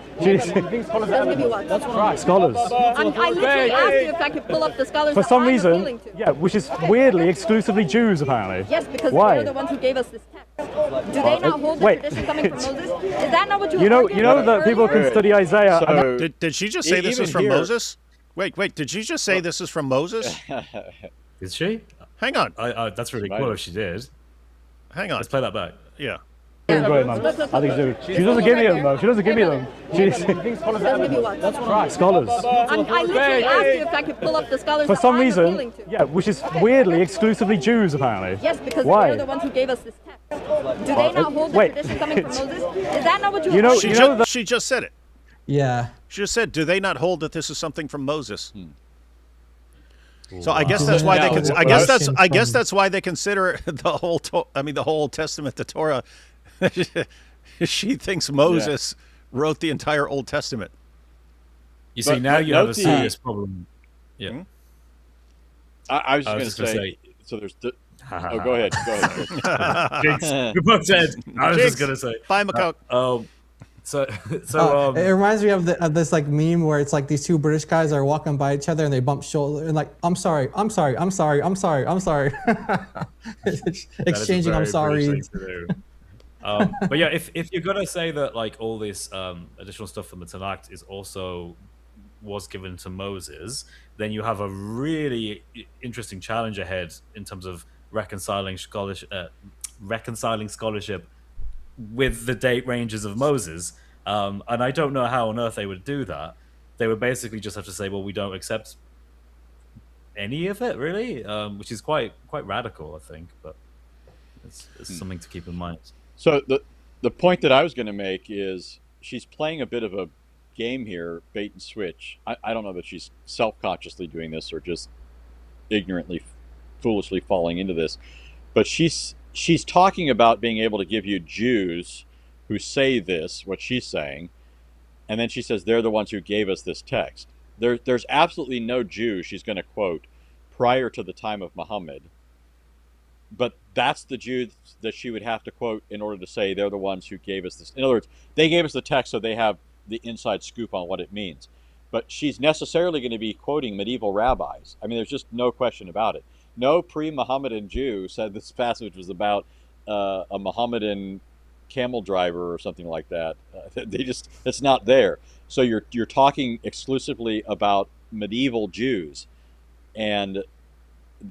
Scholars. I literally asked you if I could pull up the scholars. For some reason, yeah, which is weirdly exclusively Jews apparently. Yes, because why? they're the ones who gave us this text. Do they not hold the tradition coming from Moses? Is that not what you? You know that people can study Isaiah. So, did she just say this is from Moses? Wait, did she just say this is from Moses? Did she? Hang on. That's really cool if she did. Hang on. Let's play that back. Yeah. Great, man. I think she doesn't give me them though. She doesn't give me them. Scholars. I literally asked you if I could pull up the scholars. For some reason, yeah, which is weirdly exclusively Jews apparently. Yes, because why? they're the ones who gave us this text. Do they not hold the tradition coming from Moses? Is that not what you? She just said it. Yeah. She just said, do they not hold that this is something from Moses? So I guess that's why they. I guess that's why they consider the whole. The whole Old Testament, the Torah. She thinks Moses wrote the entire Old Testament. You see, now you have a serious problem. Yeah. Hmm? I was just going to say. So there's. Go ahead. Jinx. Good book, Ted. I was just going to say. Bye, McCoke. It reminds me of this meme where it's these 2 British guys are walking by each other and they bump shoulder and I'm sorry. Exchanging I'm sorry. But yeah, if you're gonna say that all this additional stuff from the Tanakh was given to Moses, then you have a really interesting challenge ahead in terms of reconciling scholarship with the date ranges of Moses. And I don't know how on earth they would do that. They would basically just have to say, well, we don't accept any of it, really, which is quite radical, I think, but it's something to keep in mind. So the point that I was going to make is she's playing a bit of a game here, bait and switch. I don't know that she's self-consciously doing this or just ignorantly, foolishly falling into this, but she's talking about being able to give you Jews who say this, what she's saying, and then she says they're the ones who gave us this text. There's absolutely no Jew she's going to quote prior to the time of Muhammad, but that's the Jews that she would have to quote in order to say they're the ones who gave us this. In other words, they gave us the text, so they have the inside scoop on what it means. But she's necessarily going to be quoting medieval rabbis. I mean, there's just no question about it. No pre-Muhammadan Jew said this passage was about a Muhammadan camel driver or something like that. It's not there. So you're talking exclusively about medieval Jews, and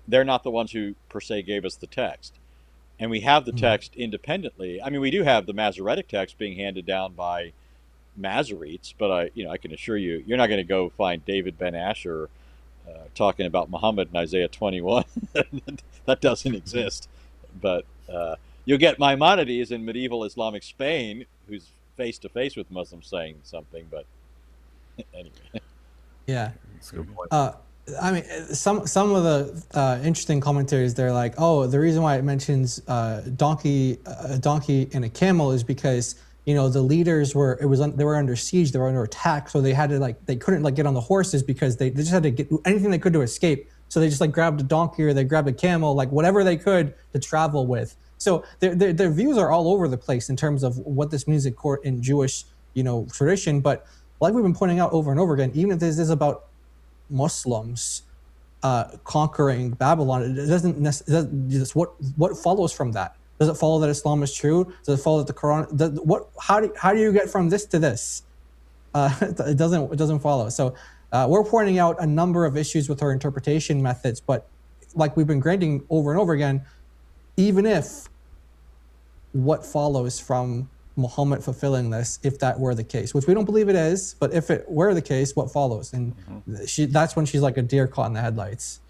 they're not the ones who per se gave us the text. And we have the text independently. I mean, we do have the Masoretic text being handed down by Masoretes, but I can assure you, you're not going to go find David Ben Asher talking about Muhammad in Isaiah 21. That doesn't exist. But you'll get Maimonides in medieval Islamic Spain, who's face to face with Muslims saying something. But anyway. Yeah. That's a good point. I mean, some of the interesting commentaries, they're like, oh, the reason why it mentions a donkey and a camel is because, you know, the leaders they were under siege, they were under attack, so they had to they couldn't get on the horses because they just had to get anything they could to escape. So they just grabbed a donkey or they grabbed a camel, whatever they could to travel with. So their views are all over the place in terms of what this means in Jewish, tradition. But like we've been pointing out over and over again, even if this is about Muslims conquering Babylon, it doesn't necessarily. What follows from that? Does it follow that Islam is true? Does it follow that the Quran? How do you get from this to this? It doesn't follow. So we're pointing out a number of issues with our interpretation methods, but like we've been granting over and over again, even if what follows from Muhammad fulfilling this, if that were the case, which we don't believe it is, but if it were the case, what follows? And that's when she's like a deer caught in the headlights.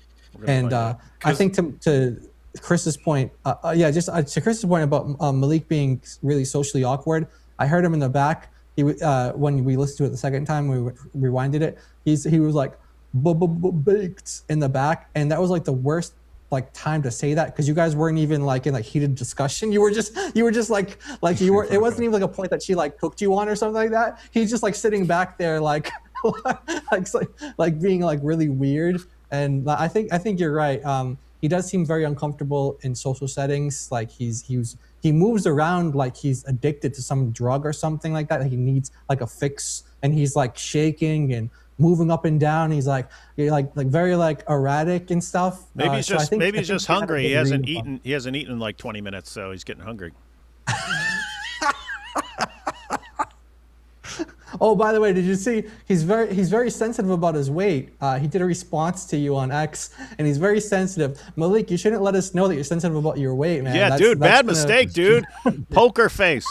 And I think to Chris's point, to Chris's point about Malik being really socially awkward, I heard him in the back. He when we listened to it the second time, we rewinded it. He was like baked in the back, and that was the worst time to say that, because you guys weren't even in heated discussion. You were just it wasn't even a point that she cooked you on or something like that. He's just sitting back there being really weird. And I think you're right. He does seem very uncomfortable in social settings. He moves around like he's addicted to some drug or something like that. He needs a fix, and he's shaking and moving up and down. He's very erratic and stuff. Maybe he's just hungry. He hasn't eaten in 20 minutes, so he's getting hungry. Oh, by the way, did you see he's very sensitive about his weight? He did a response to you on X, and he's very sensitive. Malik, you shouldn't let us know that you're sensitive about your weight, man. Yeah, dude, bad mistake, dude. Poker face.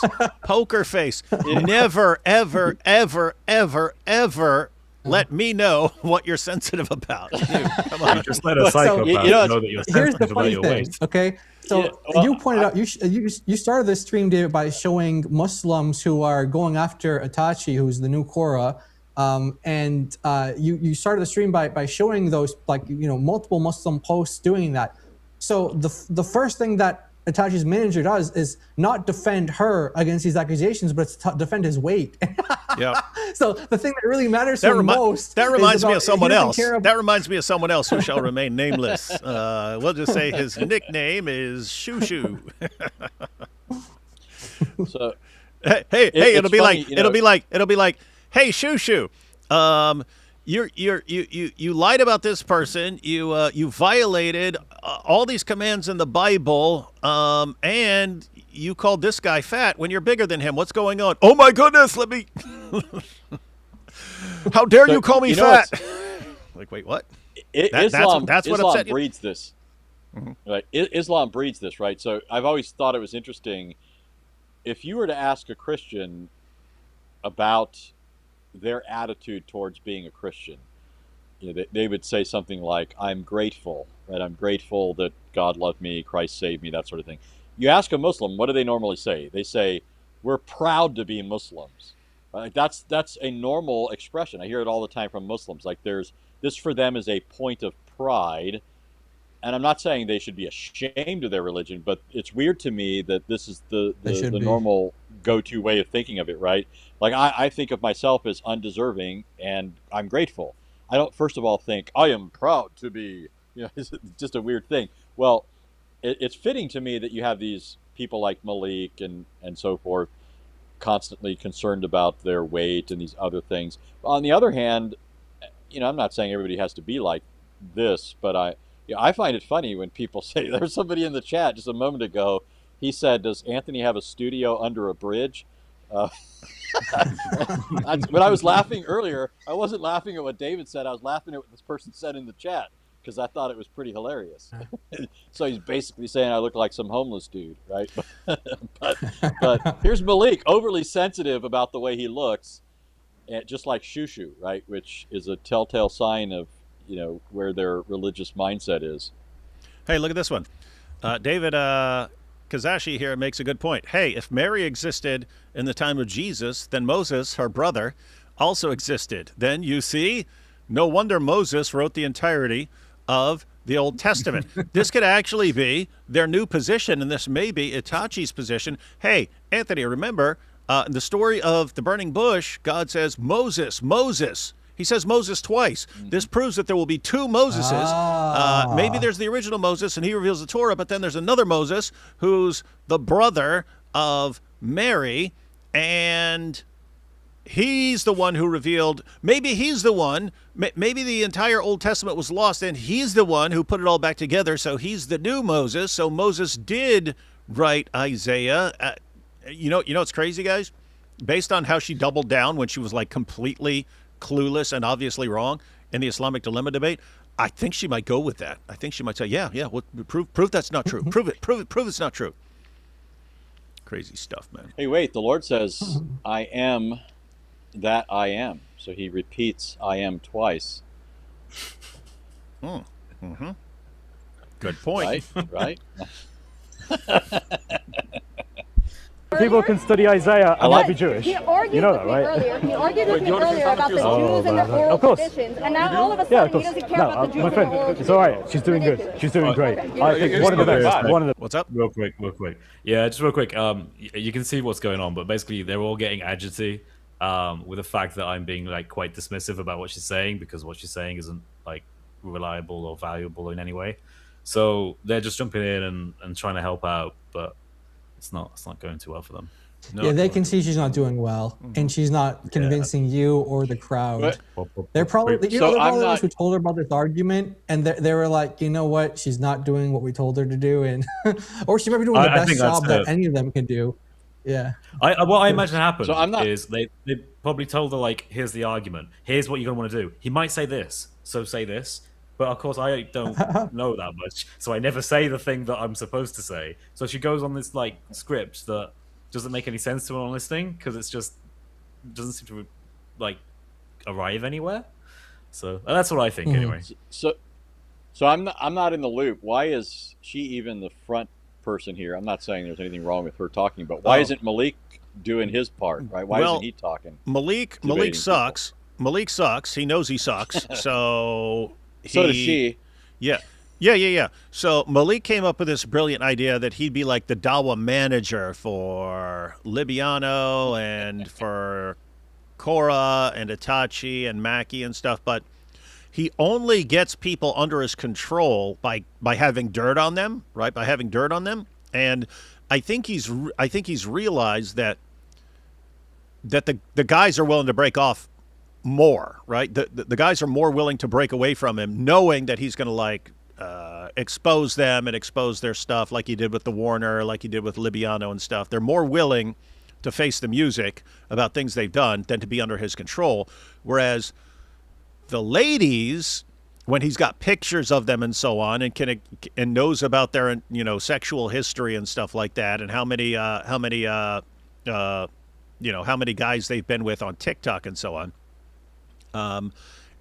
Never, ever, ever, ever, ever let me know what you're sensitive about. Dude, come on. Just let a psychopath know that you're sensitive about your weight. Okay. So you pointed out, you started this stream, David, by showing Muslims who are going after Itachi, who's the new Korah, and you started the stream by showing those multiple Muslim posts doing that. So the first thing that Itachi's manager does is not defend her against these accusations, but it's to defend his weight. Yeah. So the thing that really matters most. That reminds me of someone else. That reminds me of someone else who shall remain nameless. We'll just say his nickname is Shoo Shoo. So, hey, it'll be like, hey, Shoo Shoo. You lied about this person. You violated all these commands in the Bible, and you called this guy fat when you're bigger than him. What's going on? Oh my goodness! Let me. How dare you call me fat? Wait, what? Islam upset you? Breeds this. Mm-hmm. Right? Islam breeds this, right? So I've always thought it was interesting. If you were to ask a Christian about their attitude towards being a Christian, they would say something like, I'm grateful, right? I'm grateful that God loved me, Christ saved me, that sort of thing. You ask a Muslim, what do they normally say? They say, we're proud to be Muslims. Right? That's a normal expression. I hear it all the time from Muslims. This for them is a point of pride. And I'm not saying they should be ashamed of their religion, but it's weird to me that this is the normal go-to way of thinking of it, right? I think of myself as undeserving, and I'm grateful. I don't, first of all, think I am proud to be, it's just a weird thing. Well, it's fitting to me that you have these people like Malik and so forth constantly concerned about their weight and these other things. On the other hand, I'm not saying everybody has to be like this, but I find it funny when people say, there's somebody in the chat just a moment ago He said, "Does Anthony have a studio under a bridge?" When I was laughing earlier, I wasn't laughing at what David said. I was laughing at what this person said in the chat because I thought it was pretty hilarious. So he's basically saying I look like some homeless dude, right? but here's Malik, overly sensitive about the way he looks, and just like Shushu, right? Which is a telltale sign of, where their religious mindset is. Hey, look at this one. David Kazashi here makes a good point. Hey, if Mary existed in the time of Jesus, then Moses, her brother, also existed. Then you see, no wonder Moses wrote the entirety of the Old Testament. This could actually be their new position, and this may be Itachi's position. Hey, Anthony, remember, in the story of the burning bush, God says, Moses, Moses. He says Moses twice. This proves that there will be two Moseses. Maybe there's the original Moses, and he reveals the Torah, but then there's another Moses who's the brother of Mary, and he's the one who revealed, maybe he's the one, maybe the entire Old Testament was lost, and he's the one who put it all back together, so he's the new Moses. So Moses did write Isaiah. You know what's crazy, guys? Based on how she doubled down when she was like completely clueless and obviously wrong in the Islamic dilemma debate, I think she might go with that. I think she might say, yeah, well, prove that's not true. Prove it's not true. Crazy stuff, man. Hey, wait, the Lord says, I am that I am. So he repeats I am twice. Mm-hmm. Good point. Right? People can study Isaiah and not be Jewish. He argued You know that, with me right? earlier. He argued with me earlier about the Jews and their oral Of course. traditions, and now all of a Yeah, of sudden he course. doesn't care No, about the Jews my and their oral friend, traditions. it's all right. She's doing good. She's doing great. I think one of the best. One of the. What's up? Real quick. Yeah, just real quick. You can see what's going on, but basically they're all getting agitated with the fact that I'm being like quite dismissive about what she's saying because what she's saying isn't like reliable or valuable in any way. So they're just jumping in and trying to help out, but it's not going too well for them. No, Yeah, they can see she's not doing well, and she's not convincing you or the crowd. They're probably the ones who told her about this argument, and they were like, you know what, she's not doing what we told her to do, and or she might be doing the best job that any of them can do. Yeah. What I imagine happened So is they probably told her like, here's the argument, here's what you're gonna want to do. He might say this, so say this. But of course, I don't know that much, so I never say the thing that I'm supposed to say. So she goes on this like script that doesn't make any sense to her on listening because it's just doesn't seem to like arrive anywhere. So that's what I think anyway. So I'm not in the loop. Why is she even the front person here? I'm not saying there's anything wrong with her talking, but why isn't Malik doing his part? Right? Why isn't he talking? Malik sucks. People? Malik sucks. He knows he sucks. So does she. Yeah. So Malik came up with this brilliant idea that he'd be like the Dawah manager for Libiano and for Korra and Itachi and Maki and stuff, but he only gets people under his control by having dirt on them, right? By having dirt on them, and I think he's realized that the guys are willing to break off more, right? The guys are more willing to break away from him, knowing that he's going to like expose them and expose their stuff, like he did with the Warner, like he did with Libiano and stuff. They're more willing to face the music about things they've done than to be under his control. Whereas the ladies, when he's got pictures of them and so on, and knows about their sexual history and stuff like that, and how many guys they've been with on TikTok and so on.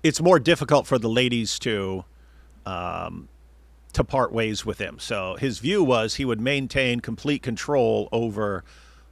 It's more difficult for the ladies to part ways with him. So his view was he would maintain complete control over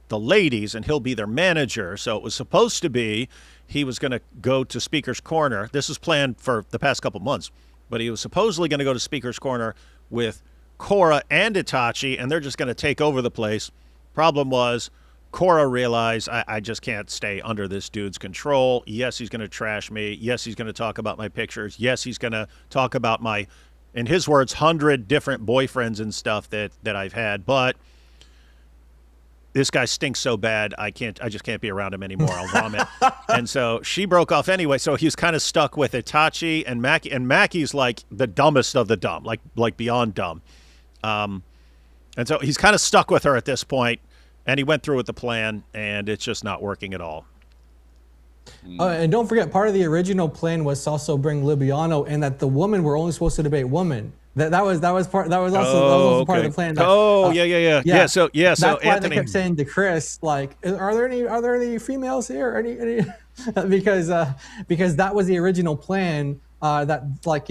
the ladies, and he'll be their manager. So it was supposed to be he was going to go to Speaker's Corner. This was planned for the past couple months, but he was supposedly going to go to Speaker's Corner with Korra and Itachi, and they're just going to take over the place. Problem was, Korra realized, I just can't stay under this dude's control. Yes, he's going to trash me. Yes, he's going to talk about my pictures. Yes, he's going to talk about my, in his words, 100 different boyfriends and stuff that I've had. But this guy stinks so bad, I just can't be around him anymore. I'll vomit. And so she broke off anyway. So he was kind of stuck with Itachi and Maki. And Maki's like the dumbest of the dumb, like beyond dumb. And so he's kind of stuck with her at this point, and he went through with the plan, and it's just not working at all. And don't forget, part of the original plan was to also bring Libiano, and that the women were only supposed to debate women. That was also part of the plan. That, Yeah. So that's why Anthony, they kept saying to Chris, like, are there any females here? Any because that was the original plan. That, like,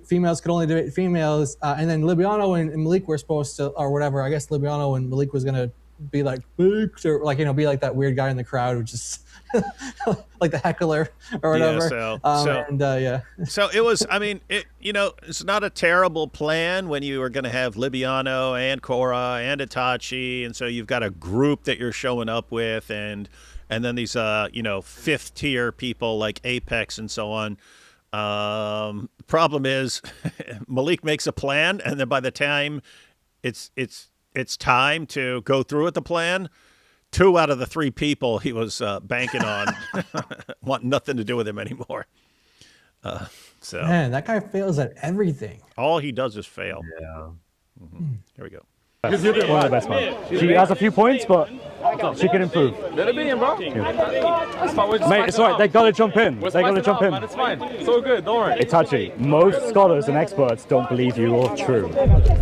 females could only debate females, and then Libiano and Malik were supposed to, or whatever. I guess Libiano and Malik was gonna be like, or like, be like that weird guy in the crowd who just like the heckler or whatever. So it was. I mean, it's not a terrible plan when you are going to have Libiano and Korra and Itachi, and so you've got a group that you're showing up with, and then these fifth tier people like Apex and so on. Problem is, Malik makes a plan, and then by the time it's time to go through with the plan, 2 out of the 3 people he was banking on want nothing to do with him anymore. So man, that guy fails at everything. All he does is fail. Yeah. Here we go. One of the best ones. She has a few points, but she can improve. Let it be in, bro. Mate, it's alright. They gotta jump in. They gotta jump in. It's fine. It's all good. Don't worry. Itachi, most scholars and experts don't believe you are true,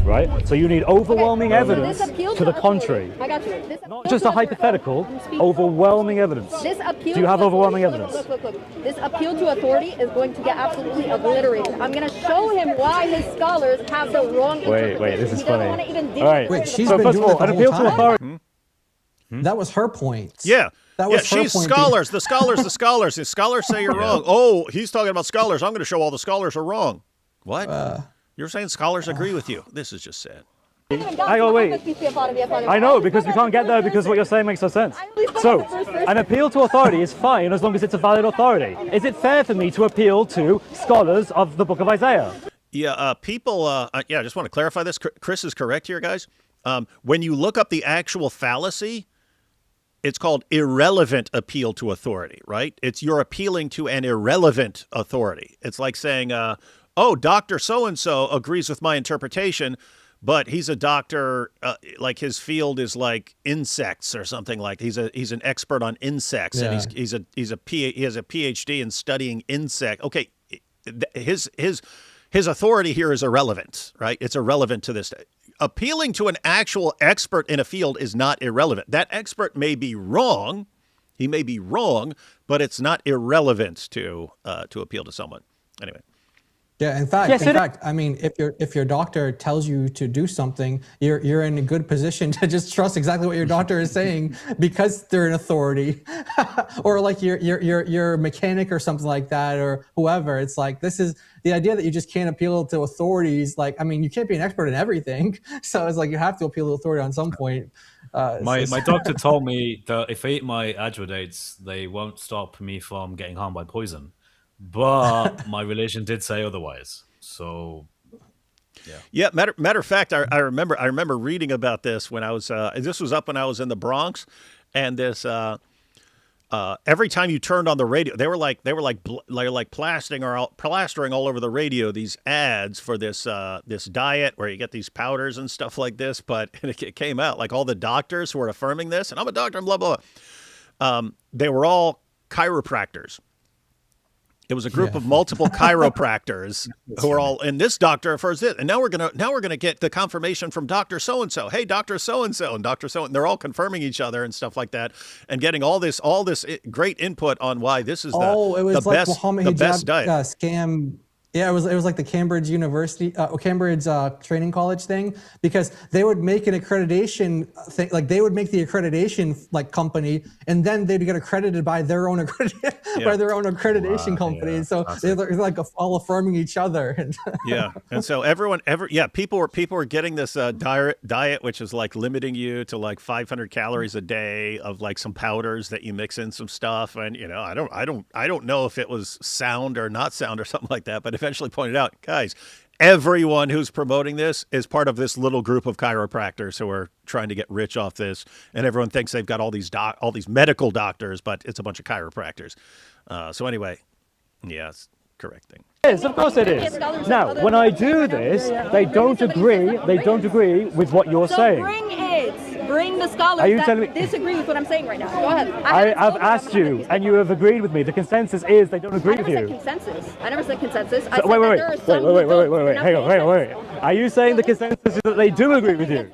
right? So you need overwhelming evidence to the contrary. I got you. Not just a hypothetical, overwhelming evidence. This appeal Do you have to overwhelming authority, evidence? Look. This appeal to authority is going to get absolutely obliterated. I'm going to show him why his scholars have the wrong interpretation. Wait, this is He doesn't funny. wanna even dig All right. Wait, she's So been first of doing all, it an the appeal whole to time. authority. That was her point. Yeah. That was her she's point. scholars. The scholars say you're wrong. Oh, he's talking about scholars. I'm going to show all the scholars are wrong. What? You're saying scholars agree with you? This is just sad. Wait. I know, because we can't get there because what you're saying makes no sense. So, an appeal to authority is fine as long as it's a valid authority. Is it fair for me to appeal to scholars of the Book of Isaiah? Yeah, people. I just want to clarify this. Chris is correct here, guys. When you look up the actual fallacy, it's called irrelevant appeal to authority, right? You're appealing to an irrelevant authority. It's like saying, "Oh, Doctor So and So agrees with my interpretation." But he's a doctor, like his field is like insects or something like. He's an expert on insects, and he has a PhD in studying insect. Okay, his authority here is irrelevant, right? It's irrelevant to this. Appealing to an actual expert in a field is not irrelevant. That expert may be wrong, he may be wrong, but it's not irrelevant to appeal to someone. Anyway. Yeah, in fact, I mean, if your doctor tells you to do something, you're in a good position to just trust exactly what your doctor is saying because they're an authority, or like your mechanic or something like that, or whoever. It's like, this is the idea that you just can't appeal to authorities. Like, I mean, you can't be an expert in everything, so it's like you have to appeal to authority on some point. My doctor told me that if I eat my Adjua dates, they won't stop me from getting harmed by poison. But my religion did say otherwise. So, yeah. Matter of fact, I remember reading about this when I was. This was up when I was in the Bronx, and this. Every time you turned on the radio, they were like plastering all over the radio these ads for this diet where you get these powders and stuff like this. But it came out like all the doctors who were affirming this, and I'm a doctor and blah blah blah. They were all chiropractors. It was a group of multiple chiropractors who are all, and this doctor affirms this, and now we're gonna get the confirmation from Dr. So and So. Hey, Dr. So and So and Dr. So, and they're all confirming each other and stuff like that, and getting all this great input on why this is the best diet. Scam. Yeah, it was like the Cambridge University, Cambridge training college thing, because they would make an accreditation thing, like they would make the accreditation like company, and then they'd get accredited by their own accreditation company. Yeah, so they're like all affirming each other. Yeah, and so people were getting this diet, which is like limiting you to like 500 calories a day of like some powders that you mix in some stuff, and I don't know if it was sound or not sound or something like that, but eventually pointed out, guys, everyone who's promoting this is part of this little group of chiropractors who are trying to get rich off this, and everyone thinks they've got all these medical doctors, but it's a bunch of chiropractors. So anyway, yeah, it's correcting. Yes, of course it is. Now, when I do this, they don't agree. They don't agree with what you're saying. Bring the scholars Are you that telling me- disagree with what I'm saying right now. Go ahead. I've asked you, and you have agreed with me. The consensus is they don't agree I with never you. said consensus. I never said consensus. I So, said wait, that wait, there are wait, some wait, who wait, don't, wait, but hang not on, wait. consensus. Are you saying the consensus is that they do agree with you?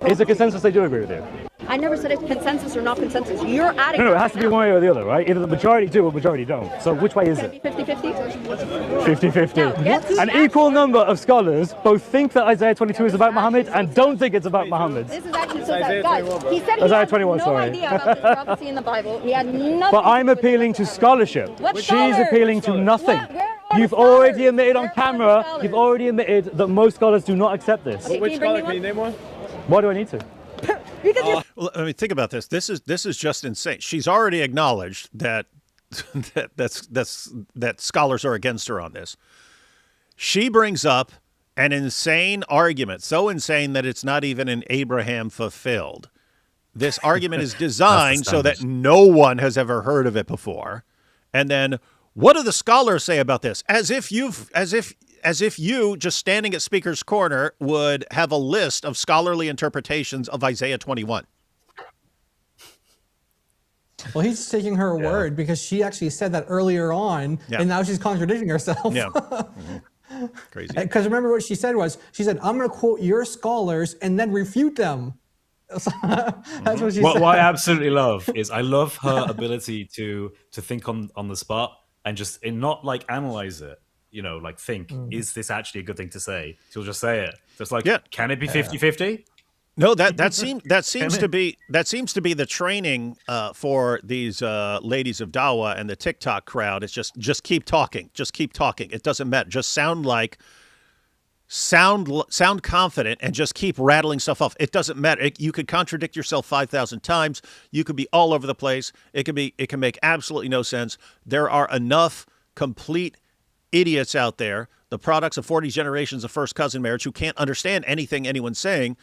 Is the consensus they do agree with you? I never said it's consensus or not consensus. You're adding. No, it has to be one way or the other, right? Either the majority do or majority don't. So which way is Can it? it be 50-50? 50-50. Guess who's An actually- equal number of scholars both think that Isaiah 22 is about Muhammad and don't think it's about Muhammad. This is actually so that, guys, he said he Isaiah had 21, no sorry. idea about this prophecy in the Bible. He had nothing. But I'm to do with appealing it. to scholarship. What She's scholars? appealing to nothing. Where are You've the already scholars? admitted on Where are the camera, scholars? you've already admitted that most scholars do not accept this. Okay, Which can you bring scholar? me Can you name one? Why do I need to? Because you're Well, I mean, think about this. This is just insane. She's already acknowledged that that scholars are against her on this. She brings up an insane argument, so insane that it's not even an Abraham fulfilled. This argument is designed so that no one has ever heard of it before. And then, what do the scholars say about this? As if you, just standing at Speaker's Corner, would have a list of scholarly interpretations of Isaiah 21. Well, he's taking her word because she actually said that earlier on, Yeah. and now she's contradicting herself. Yeah. Crazy. Because remember what she said was, she said, I'm going to quote your scholars and then refute them. That's what she What said. I absolutely love is I love her ability to think on the spot and just not like analyze it. You know, like think, is this actually a good thing to say? She'll just say it. So it's like, Yeah. can it be 50-50? No, that seems to be the training for these ladies of Dawah and the TikTok crowd. It's just keep talking, It doesn't matter. Just sound confident and just keep rattling stuff off. It doesn't matter. You could contradict yourself 5,000 times. You could be all over the place. It can make absolutely no sense. There are enough complete idiots out there, the products of 40 generations of first cousin marriage, who can't understand anything anyone's saying.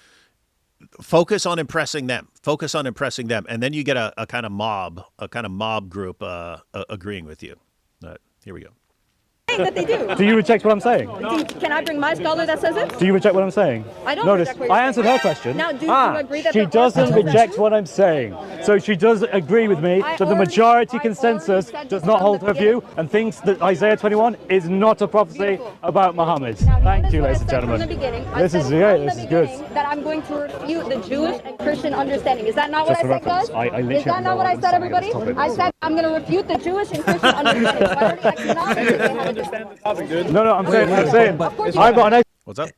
Focus on impressing them. And then you get a kind of mob group agreeing with you. Here we go. that they do. Do you reject what I'm saying? Can I bring my scholar that says it? Do you reject what I'm saying? I don't Notice, reject what you're I answered saying. her question. Now, do you agree that she there are doesn't scholars that- reject what I'm saying. So she does agree with me that the majority I already consensus said does this not from hold the her view beginning. and thinks that Isaiah 21 is not a prophecy Beautiful. about Muhammad. Now, Thank notice you, what I ladies and said from gentlemen. the beginning. This I is said great. from This the is good. beginning that I'm going to refute the Jewish and Christian understanding. Is that not Just what for I said, guys? reference, I literally Is that have not no what I said, understanding of everybody? this topic. I said I'm going to refute the Jewish and Christian understanding. So I already acknowledged that they have a different. Topic, dude. No, I'm saying, But I've got an What's up?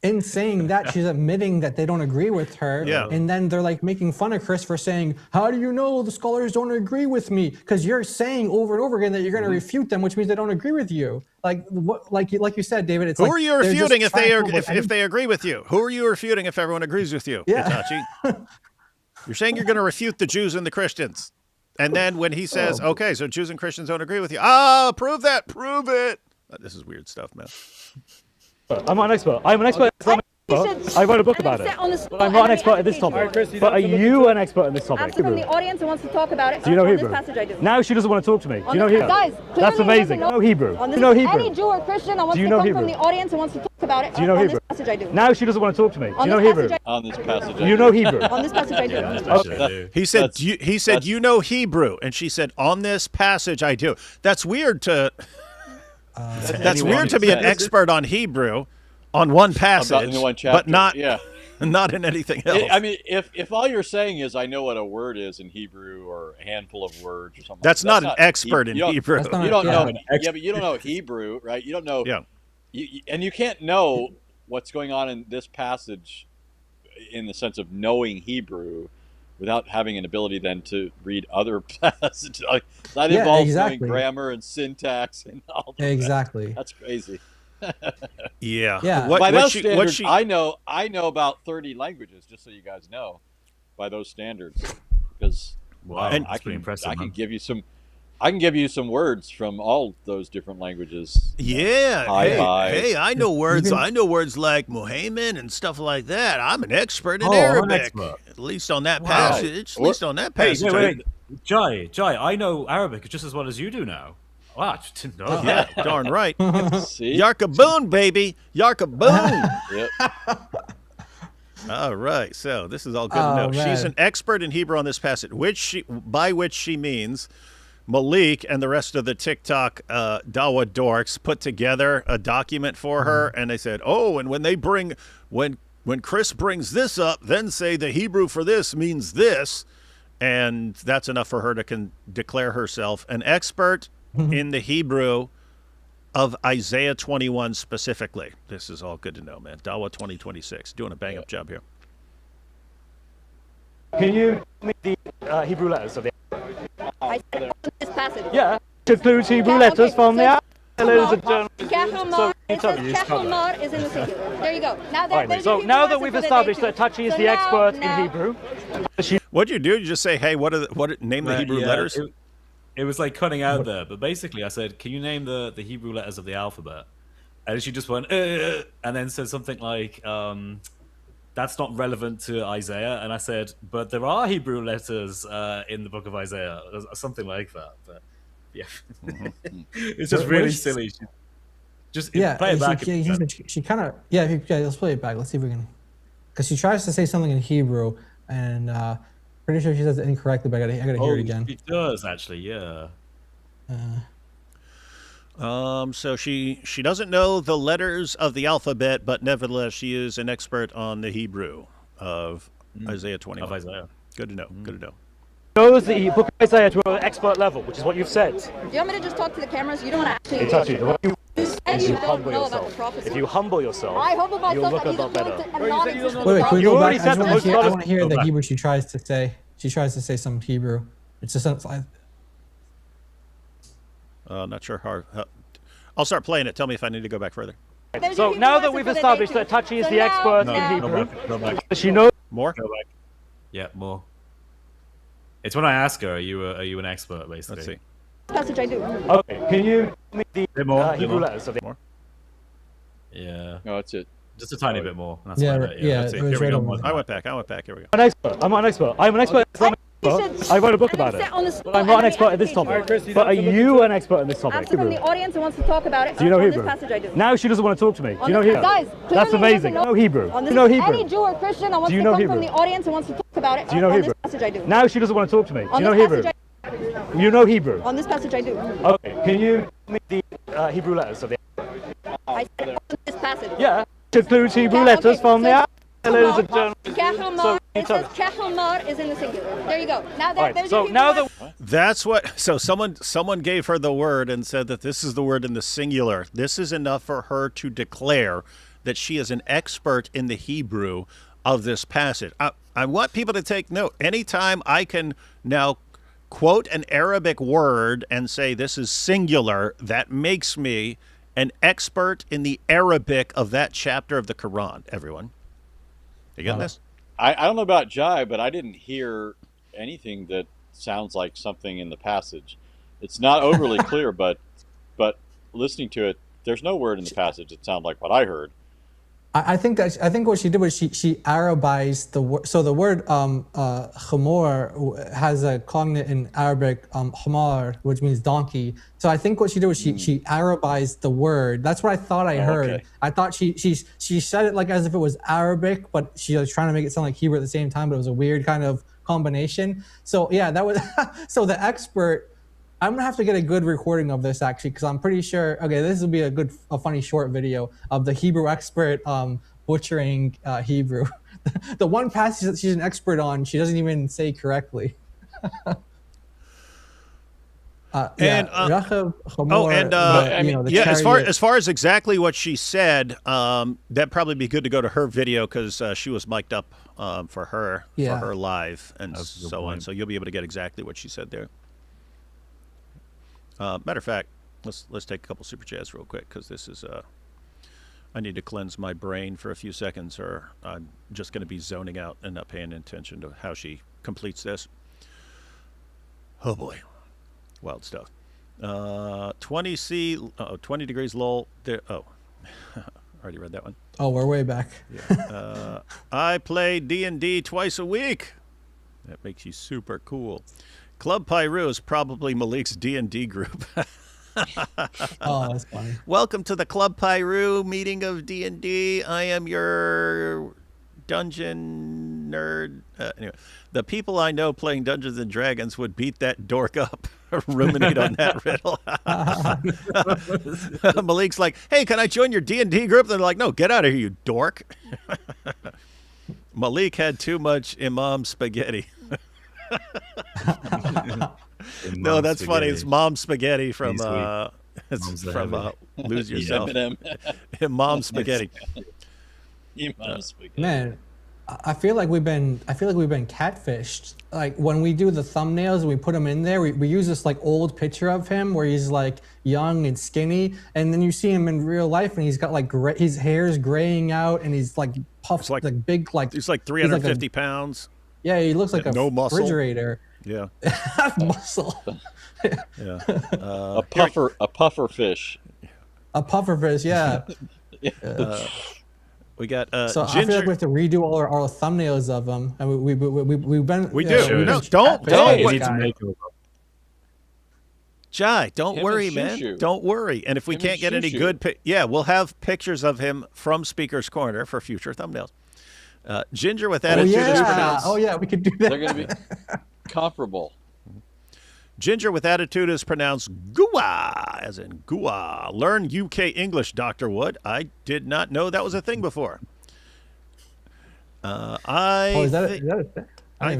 in saying that, she's admitting that they don't agree with her. Yeah. And then they're like making fun of Chris for saying, how do you know the scholars don't agree with me? Because you're saying over and over again that you're going to refute them, which means they don't agree with you. Like what? Like you said, David. It's Who like are you they're just refuting if they trying to if they agree with you? Who are you refuting if everyone agrees with you, Yeah. Itachi? You're saying you're going to refute the Jews and the Christians, and then when he says, "Okay, so Jews and Christians don't agree with you," prove that, prove it. This is weird stuff, man. I'm not an expert. I'm an expert. I wrote a book about it. But I'm not an expert in this topic. But are you an expert in this topic? Ask from the audience who wants to talk about it. Do you know on Hebrew? This passage I do. Now she doesn't want to talk to me. Do you know Hebrew? Guys, That's clearly he amazing. doesn't Do you know Hebrew? On Do this, you know Hebrew? Any Jew or Christian that wants Do you to know come Hebrew? from the audience and wants to talk about it. Do you know on Hebrew? this passage I do. Now she doesn't want to talk to me. Do On you know this Hebrew? passage On this passage, Do you know Hebrew? On this passage I do. Okay. He said, That's- you know Hebrew, and she said, on this passage I do. That's weird to. That's weird to be an expert on Hebrew, on one passage, in one chapter. but not Yeah. not in anything else. I mean, if all you're saying is I know what a word is in Hebrew or a handful of words or something, that's not an expert in you don't- Hebrew. That's not- You don't Yeah. know, yeah, but you don't know Hebrew, right? You don't know, Yeah. and you can't know what's going on in this passage in the sense of knowing Hebrew without having an ability then to read other passages. Like, that Yeah, involves exactly. knowing grammar and syntax and all of that. Exactly. That's crazy. Yeah. Yeah. What, By what those she, standards, what she, I know about 30 languages, just so you guys know, by those standards, because Wow, And- that's pretty impressive. I can man. give you some words from all those different languages. Yeah. Hi, hey, hi. hey, I know words. can- I know words like Muhammad and stuff like that. I'm an expert in Oh, I'm an Arabic. expert. At least on that Wow. passage. At least on that Hey, passage. wait. Jai, I know Arabic just as well as you do now. Wow, I just didn't know. Yeah, darn right. See? Yarkaboon, baby. Yarkaboon. Yep. All right, so this is all good to know. Man. She's an expert in Hebrew on this passage, by which she means Malik and the rest of the TikTok Dawah dorks put together a document for her, and they said, "Oh, and when Chris brings this up, then say the Hebrew for this means this," and that's enough for her to declare herself an expert in the Hebrew of Isaiah 21 specifically. This is all good to know, man. Dawah 2026, doing a bang-up job here. Can you tell me the Hebrew letters of the I said on this passage. Yeah, it includes Hebrew letters from the ladies and gentlemen. Kechamar, it says Kechamar is in the singular. There you go. Now that, Right, so now that we've established that Itachi is the expert in Hebrew, What'd you do? You just say, "Hey, name the Hebrew letters"? It was like cutting out there, but basically I said, "Can you name the Hebrew letters of the alphabet?" And she just went, and then said something like, "That's not relevant to Isaiah." And I said, "But there are Hebrew letters in the book of Isaiah," or something like that. But yeah, it's just really silly. Play it back. She kind of let's play it back. Let's see if we can, because she tries to say something in Hebrew, and pretty sure she says it incorrectly, but I gotta hear it again. She does actually, yeah. So she doesn't know the letters of the alphabet, but nevertheless she is an expert on the Hebrew of Isaiah 21. Of Isaiah. Good to know. Good to know. knows the book of Isaiah to an expert level, which is what you've said. Do you want me to just talk to the cameras? You don't want to actually. Itachi, the way you And is you you don't humble know about the yourself. prophecy. If you humble yourself, I humble you'll myself look and a you lot don't better. know non-existent Wait, can we You go already back? I said the most I want to hear Go the back. Hebrew she tries to say. She tries to say some Hebrew. It's just I'm not sure how. I'll start playing it. Tell me if I need to go back further. There's So your now Hebrew that lesson we've for the day established two. that Itachi is So the now- expert now- in Hebrew, Go back. she knows. More? Go back. Yeah, more. It's when I ask her, are you an expert, basically? Let's see. Passage I do. Okay, can you tell me the Bit more, Hebrew bit more. letters of the More? Yeah. No, that's it. Just a tiny bit more. That's Yeah, about right, it, yeah, Let's see. it was Here we right go. on More the- than I that. went back. Here we go. I'm an expert. I'm not an expert. I'm an expert. Islamic expert. I wrote a book about it. But I'm not an expert in this topic. But are you an expert in this topic? Ask from the audience who wants to talk about it. Do you know on Hebrew? This passage I do. Now she doesn't want to talk to me. Do you know On this- Hebrew? Guys, That's clearly he amazing. doesn't No Hebrew. On Do this, you know Hebrew? Any Jew or Christian that wants Do you to know come Hebrew? from the audience who wants to talk about it. Do you know on Hebrew? this passage I do. Now she doesn't want to talk to me. Do On you know this Hebrew? passage You know Hebrew. On this passage I do. Okay, can you tell me the Hebrew letters of the? I said on this passage. Yeah, it includes Hebrew Yeah, letters okay, from so- the ladies and gentlemen. Kechamar, it says Kechamar is in the singular. There you go. Now Right, there's so your now Hebrew that That's what. So someone gave her the word and said that this is the word in the singular. This is enough for her to declare that she is an expert in the Hebrew of this passage. I want people to take note. Anytime I can now quote an Arabic word and say this is singular, that makes me an expert in the Arabic of that chapter of the Quran. Everyone, you getting this? I don't know about Jai, but I didn't hear anything that sounds like something in the passage. It's not overly clear, but listening to it, there's no word in the passage that sounded like what I heard. I think what she did was she Arabized the word. So the word khamor has a cognate in Arabic, hamar, which means donkey. So I think what she did was she Arabized the word. That's what I thought I heard. Okay. I thought she said it like as if it was Arabic, but she was trying to make it sound like Hebrew at the same time. But it was a weird kind of combination. So yeah, that was. So the expert. I'm gonna have to get a good recording of this actually, because I'm pretty sure. Okay, this will be a funny short video of the Hebrew expert butchering Hebrew. The one passage that she's an expert on, she doesn't even say correctly. Rachav, Hamor, as far as exactly what she said, that'd probably be good to go to her video because she was mic'd up for her live and so on. So you'll be able to get exactly what she said there. Matter of fact, let's take a couple super chats real quick because this is I need to cleanse my brain for a few seconds, or I'm just going to be zoning out and not paying attention to how she completes this. Oh boy, wild stuff. 20 degrees lull. There. Oh, already read that one. Oh, we're way back. I play D&D twice a week. That makes you super cool. Club Pyru is probably Malik's D&D group. Oh, that's funny. Welcome to the Club Pyru meeting of D&D. I am your dungeon nerd. Anyway, the people I know playing Dungeons and Dragons would beat that dork up. Ruminate on that riddle. Malik's like, hey, can I join your D&D group? They're like, no, get out of here, you dork. Malik had too much imam spaghetti. No, that's spaghetti. Funny. It's Mom Spaghetti from Lose Yourself. Mom Spaghetti. Man, I feel like we've been catfished. Like when we do the thumbnails and we put him in there, we use this like old picture of him where he's like young and skinny, and then you see him in real life and he's got like his hair's graying out and he's like puffed, like big, like he's like 350 pounds. Yeah, he looks like a refrigerator. Yeah. Muscle. Yeah. A puffer fish. A puffer fish, yeah. We got so Ginger. I feel like we have to redo all our thumbnails of them, and we've been. We do. No, don't. Jai, don't worry, man. Don't worry. And if we can't get any good, we'll have pictures of him from Speaker's Corner for future thumbnails. Ginger with attitude is pronounced. Oh yeah, we could do that. They're going to be comparable. Ginger with attitude is pronounced Gua, as in Gua. Learn UK English, Dr. Wood. I did not know that was a thing before. I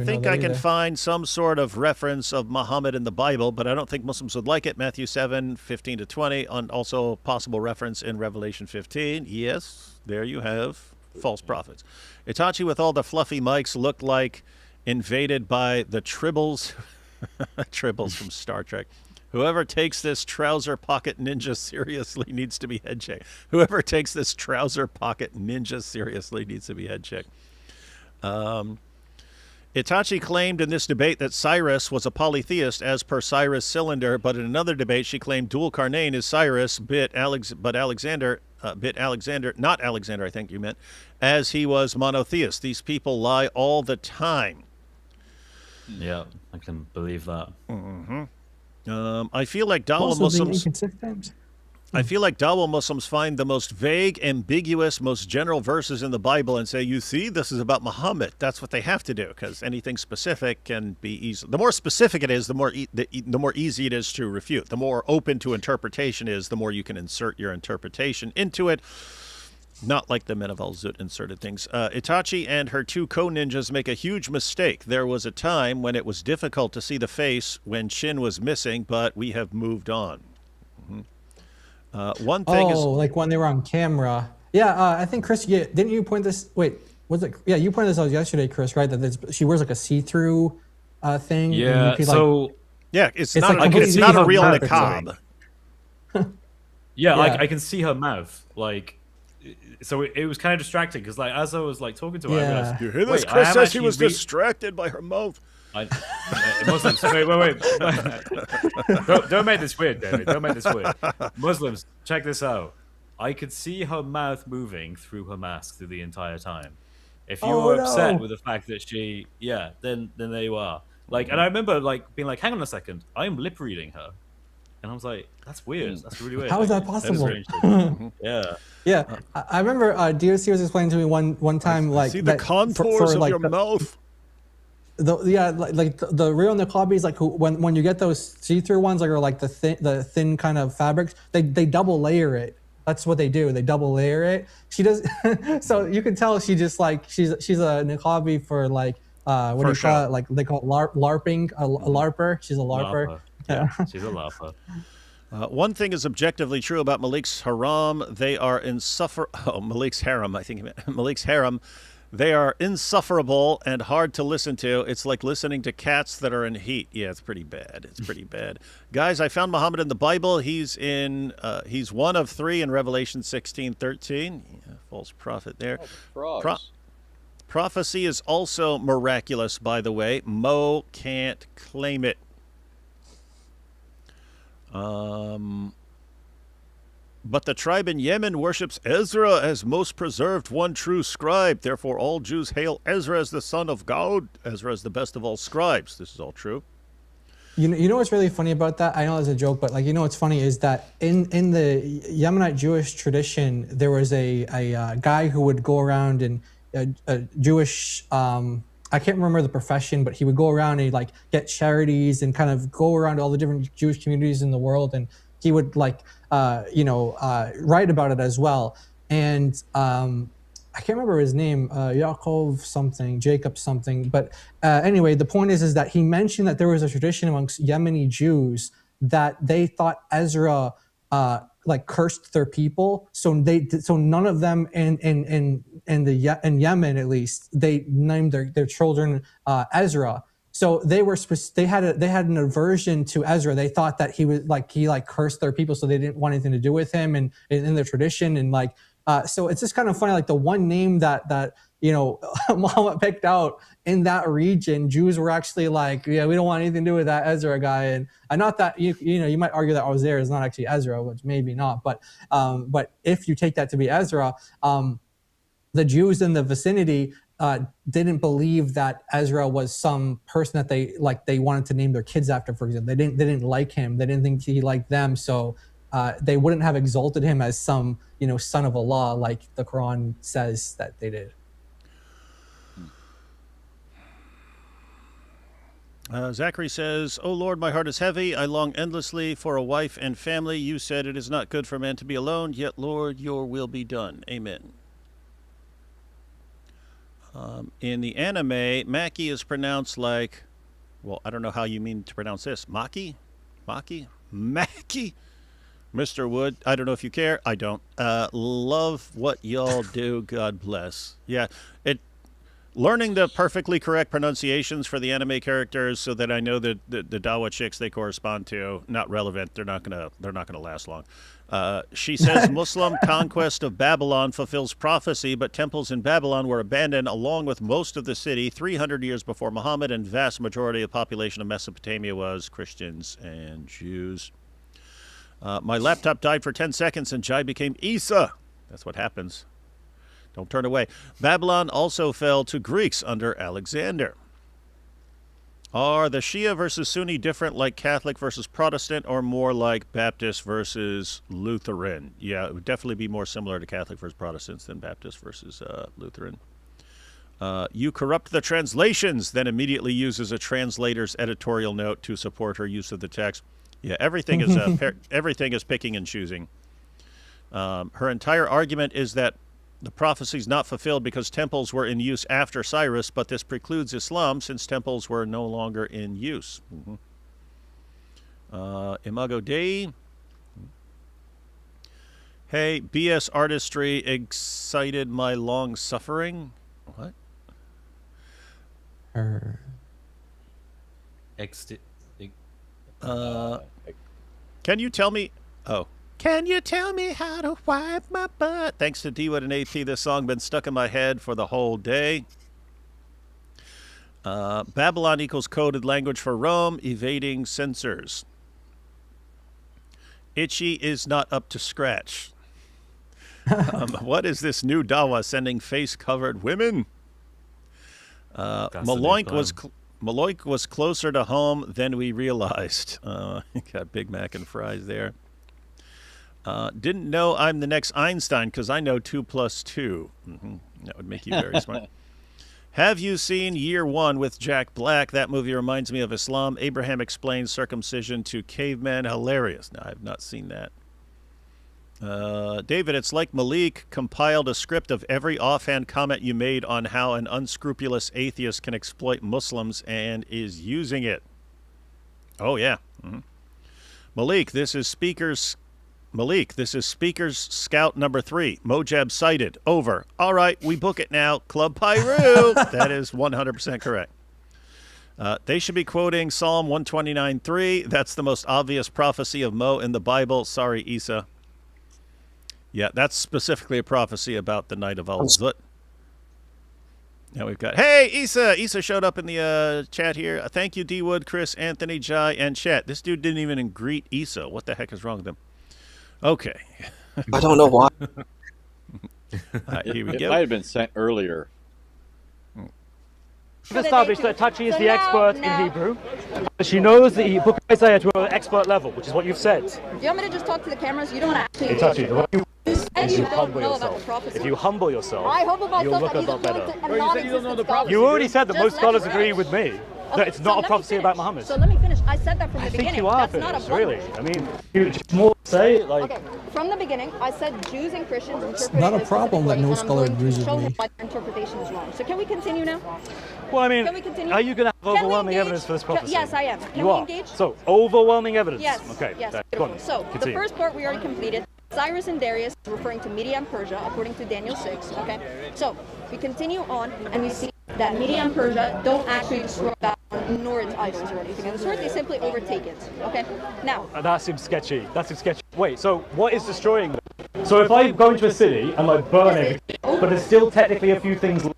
think I can find some sort of reference of Muhammad in the Bible, but I don't think Muslims would like it. Matthew 7:15-20, and also possible reference in Revelation 15. Yes, there you have false prophets. Itachi with all the fluffy mics looked like invaded by the Tribbles. Tribbles from Star Trek. Whoever takes this trouser pocket ninja seriously needs to be head checked. Whoever takes this trouser pocket ninja seriously needs to be head checked. Itachi claimed in this debate that Cyrus was a polytheist as per Cyrus Cylinder, but in another debate she claimed dual carnane is Cyrus, not Alexander, I think you meant, as he was monotheist. These people lie all the time. Yeah, I can believe that. Mm-hmm. I feel like Dawah Muslims find the most vague, ambiguous, most general verses in the Bible and say, you see, this is about Muhammad. That's what they have to do, because anything specific can be easy. The more specific it is, the more easy it is to refute. The more open to interpretation is, the more you can insert your interpretation into it. Not like the Men of Al-Zut inserted things. Itachi and her two co-ninjas make a huge mistake. There was a time when it was difficult to see the face when Shin was missing, but we have moved on. Mm-hmm. One thing is... like when they were on camera. Yeah, I think, Chris, didn't you point this... Wait, was it... Yeah, you pointed this out yesterday, Chris, right? That she wears like a see-through thing. Yeah, so... Yeah, it's not a real niqab. Yeah, like I can see her mouth, like... So it was kind of distracting because, like, as I was like talking to her, I realized, you hear this? Chris says he was distracted by her mouth. Muslims, wait. Don't make this weird, David. Don't make this weird. Muslims, check this out. I could see her mouth moving through her mask through the entire time. If you were upset with the fact that she, then there you are. Like, and I remember like being like, hang on a second, I'm lip reading her, and I was like, that's weird. That's really weird. How is that possible? Yeah. I remember DOC was explaining to me one time, like, see the contours of your mouth. The real niqabis, like when you get those see-through ones, like, or like the thin kind of fabrics, they double layer it. That's what they do. They double layer it. She does, so you can tell she just like she's a niqabi for like what do you call it? Like they call it LARPing, a LARPer. She's a LARPer. Yeah, she's a LARPer. One thing is objectively true about Malik's haram. They are Malik's harem, I think he meant. Malik's harem. They are insufferable and hard to listen to. It's like listening to cats that are in heat. Yeah, it's pretty bad. It's pretty bad. Guys, I found Muhammad in the Bible. He's one of three in Revelation 16:13. Yeah, false prophet there. Prophecy is also miraculous, by the way. Mo can't claim it. But the tribe in Yemen worships Ezra as most preserved one true scribe. Therefore, all Jews hail Ezra as the son of God. Ezra is the best of all scribes. This is all true. You know what's really funny about that? I know it's a joke, but like, you know what's funny is that in the Yemenite Jewish tradition, there was a guy who would go around and a Jewish I can't remember the profession, but he would go around and he'd like get charities and kind of go around to all the different Jewish communities in the world, and he would like write about it as well. And I can't remember his name, Yaakov something, Jacob something. But anyway, the point is that he mentioned that there was a tradition amongst Yemeni Jews that they thought Ezra like cursed their people. So none of them in Yemen, at least, they named their children Ezra. So they had an aversion to Ezra. They thought that he cursed their people, so they didn't want anything to do with him, and in their tradition, and like. So it's just kind of funny, like the one name that Muhammad picked out in that region, Jews were actually like, yeah, we don't want anything to do with that Ezra guy. And not that you might argue that Ozer is not actually Ezra, which maybe not, but if you take that to be Ezra, the Jews in the vicinity didn't believe that Ezra was some person that they wanted to name their kids after, for example. They didn't like him. They didn't think he liked them. So they wouldn't have exalted him as some, son of Allah, like the Quran says that they did. Zachary says, "O Lord, my heart is heavy. I long endlessly for a wife and family. You said it is not good for man to be alone. Yet, Lord, your will be done. Amen." In the anime, Maki is pronounced like, well, I don't know how you mean to pronounce this. Maki? Maki? Mr. Wood, I don't know if you care. I don't. Love what y'all do. God bless. Yeah, learning the perfectly correct pronunciations for the anime characters so that I know that the Dawah chicks they correspond to, not relevant. They're not gonna last long. She says Muslim conquest of Babylon fulfills prophecy, but temples in Babylon were abandoned along with most of the city 300 years before Muhammad, and vast majority of the population of Mesopotamia was Christians and Jews. My laptop died for 10 seconds and Jai became Isa. That's what happens. Don't turn away. Babylon also fell to Greeks under Alexander. Are the Shia versus Sunni different like Catholic versus Protestant, or more like Baptist versus Lutheran? Yeah, it would definitely be more similar to Catholic versus Protestants than Baptist versus Lutheran. You corrupt the translations, then immediately uses a translator's editorial note to support her use of the text. Yeah, everything is picking and choosing. Her entire argument is that the prophecy is not fulfilled because temples were in use after Cyrus, but this precludes Islam since temples were no longer in use. Imago Dei. Hey, BS artistry excited my long suffering. What? Can you tell me? Oh. Can you tell me how to wipe my butt? Thanks to D-Wood and AP, this song been stuck in my head for the whole day. Babylon equals coded language for Rome, evading censors. Itchy is not up to scratch. What is this new Dawah sending face-covered women? Maloink was closer to home than we realized. Got Big Mac and fries there. Didn't know I'm the next Einstein because I know 2 + 2. That would make you very smart. Have you seen Year One with Jack Black? That movie reminds me of Islam. Abraham explains circumcision to cavemen. Hilarious. No, I have not seen that. David, it's like Malik compiled a script of every offhand comment you made on how an unscrupulous atheist can exploit Muslims and is using it. Oh, yeah. Malik, this is Speaker's Scout number 3. Mojab sighted. Over. All right, we book it now. Club Pyru. That is 100% correct. They should be quoting Psalm 129:3. That's the most obvious prophecy of Mo in the Bible. Sorry, Isa. Yeah, that's specifically a prophecy about the night of Al-Zut. Now we've got, hey, Isa. Isa showed up in the chat here. Thank you, D-Wood, Chris, Anthony, Jai, and chat. This dude didn't even greet Isa. What the heck is wrong with him? Okay. I don't know why. Here we It go. might have been sent earlier. We've established that Itachi is the expert in Hebrew. She knows the book of Isaiah to an expert level, which is what you've said. Do you want me to just talk to the cameras? You don't want to actually... Itachi, the way you And is you you don't humble know about the yourself. prophecy. If you humble yourself, I humble myself you'll look a and lot better. Bro, you said you don't know the prophecy. You already said that Just most let scholars it agree rest. with me that Okay, it's so not let a me prophecy finish. about Muhammad. So let me finish. I said that from the I beginning. think you are That's not a finished, blunder. really. I mean, you just more say, like... Okay, from the beginning, I said Jews and Christians interpret not a it a problem that specific no way, scholar and I'm agrees going to show with him me. why their interpretation is wrong. So can we continue now? Well, I mean, Can we continue? are you going to have Can we overwhelming engage? evidence for this prophecy? Yes, I am. Can you we are. engage? So, overwhelming evidence. Yes. Okay. Yes. Go on. Beautiful. So the Continue. first part we already completed. Cyrus and Darius is referring to Media and Persia, according to Daniel 6. Okay. So we continue on, and we see that Media and Persia don't actually destroy Babylon nor its idols or anything of the sort. They simply overtake it. Okay. Now. That seems sketchy. That seems sketchy. Wait. So, what is destroying them? So, if I go into a city and like burn everything, but there's still technically a few things left,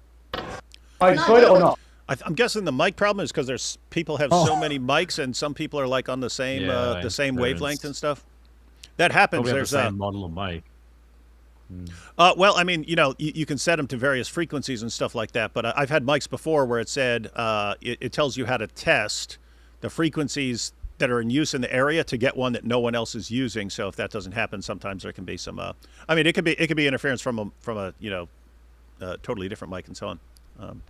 I destroyed it or not? I'm guessing the mic problem is because there's people have so many mics, and some people are like on the same wavelength and stuff. That happens. Probably have There's the same model of mic. well, I mean, you can set them to various frequencies and stuff like that. But I've had mics before where it said it tells you how to test the frequencies that are in use in the area to get one that no one else is using. So if that doesn't happen, sometimes there can be some. I mean, it could be interference from a totally different mic and so on.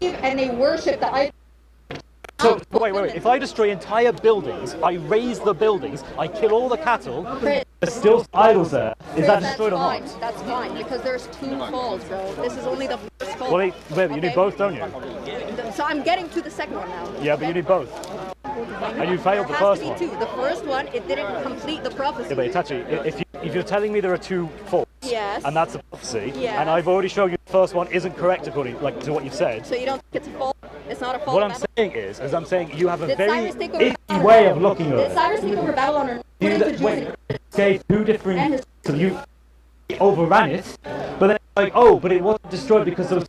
And they worship the So, wait. If I destroy entire buildings, I raise the buildings, I kill all the cattle, there's still idols there. Is that destroyed or fine. not? That's fine, because there's two falls, bro. This is only the first fall. Well, you need both, don't you? So I'm getting to the second one now. Yeah, but you need both. And you failed the There first has to be one. two. The first one, it didn't complete the prophecy. Yeah, but Itachi, if you're telling me there are two faults, Yes. and that's a prophecy, Yes. and I've already shown you the first one isn't correct according to what you've said. So you don't think it's a fall? It's not a fall. What I'm saying is I'm saying you have a Did very Cyrus take over icky Babylon? way of looking at Did it. Cyrus take over Babylon or You according to Jews wait, and say two different. So you overran it, but then it's like, oh, but it wasn't destroyed because there was.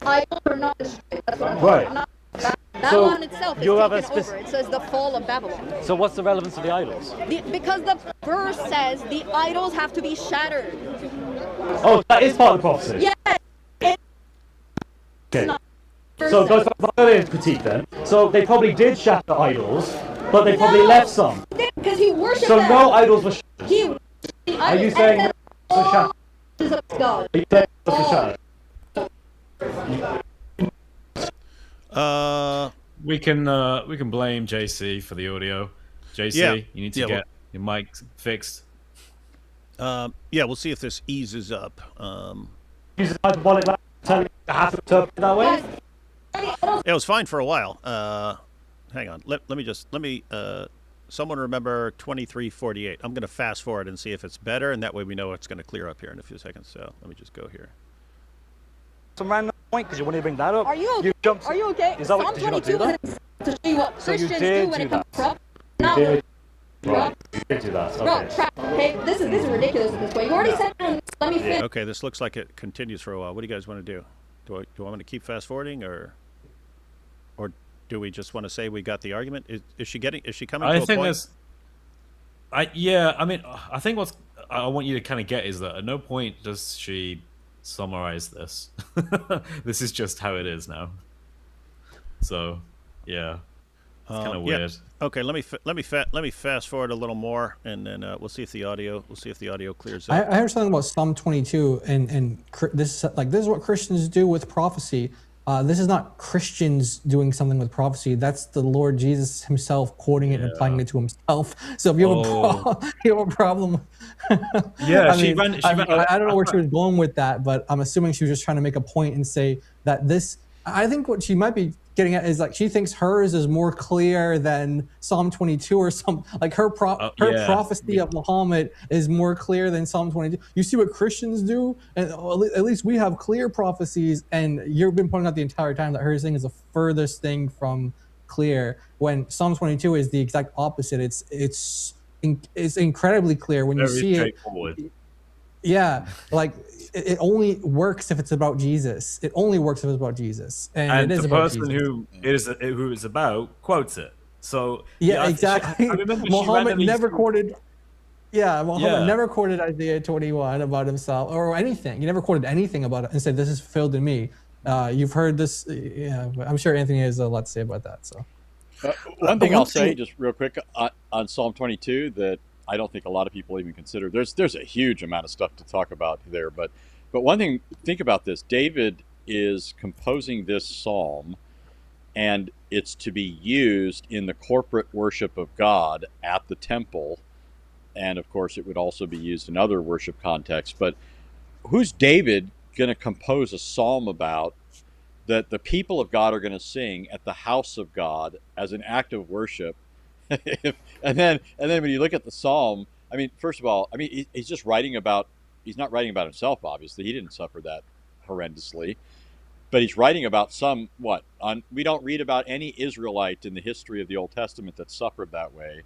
idols are not destroyed. That's what I'm Right. saying. Babylon itself is you'll have a taken over. It says the fall of Babylon. So what's the relevance of the idols? Because the verse says the idols have to be shattered. Oh, that is part of the prophecy. Yes. Okay. not- So it goes back to my earlier critique then. So they probably did shatter idols, but they probably No. left some. Because he worshipped So them. no idols were shattered. He, Are you saying that idols were shattered? God. Are you saying idols were shattered? We can blame JC for the audio. JC, Yeah. you need to Yeah, get your mic fixed. Yeah, we'll see if this eases up. Use the hyperbolic language, telling you to have to interpret it that way? It was fine for a while. Hang on. Let me. Someone remember 2348. I'm going to fast forward and see if it's better, and that way we know it's going to clear up here in a few seconds. So let me just go here. Some random point because you wanted to bring that up. Are you okay? You jumped. Are you okay? Is that what, Psalm did you not do 22 that? to show you what So you Christians did do when do it comes that. to prop. You No, did. Right. You did do that. bro, Okay. trap. Okay, this is ridiculous at this point. You already said it. Let me finish. Okay, this looks like it continues for a while. What do you guys want to do? Do I want to keep fast forwarding, or do we just want to say we got the argument? Is she coming to I a think point? there's. I mean, I think what I want you to kind of get is that at no point does she summarize this. This is just how it is now. So, yeah, it's kind of weird. Okay, let me fast forward a little more, and then we'll see if the audio clears up. I heard something about Psalm 22, and this is what Christians do with prophecy. This is not Christians doing something with prophecy. That's the Lord Jesus himself quoting it and applying it to himself. So if you have you have a problem. Yeah, I don't know where she was going with that, but I'm assuming she was just trying to make a point and say that this. I think what she might be getting at is like she thinks hers is more clear than Psalm 22 or some like her prophecy of Muhammad is more clear than Psalm 22. You see what Christians do, and at least we have clear prophecies, and you've been pointing out the entire time that her thing is the furthest thing from clear. When Psalm 22 is the exact opposite. It's incredibly clear when you see it. Yeah, like it only works if it's about Jesus. It only works if it's about Jesus, and it is the about person Jesus. who is about quotes it. So yeah, exactly. I remember Muhammad never quoted. quoted. Yeah, Muhammad never quoted Isaiah 21 about himself or anything. He never quoted anything about it and said, "This is fulfilled in me." You've heard this. Yeah, I'm sure Anthony has a lot to say about that. So one thing I'll say just real quick on Psalm 22 that I don't think a lot of people even consider. There's a huge amount of stuff to talk about there, but one thing, think about this. David is composing this psalm, and it's to be used in the corporate worship of God at the temple, and of course it would also be used in other worship contexts. But who's David going to compose a psalm about that the people of God are going to sing at the house of God as an act of worship? and then when you look at the psalm, I mean, first of all, I mean, he's just writing about, he's not writing about himself, obviously. He didn't suffer that horrendously. But he's writing about we don't read about any Israelite in the history of the Old Testament that suffered that way.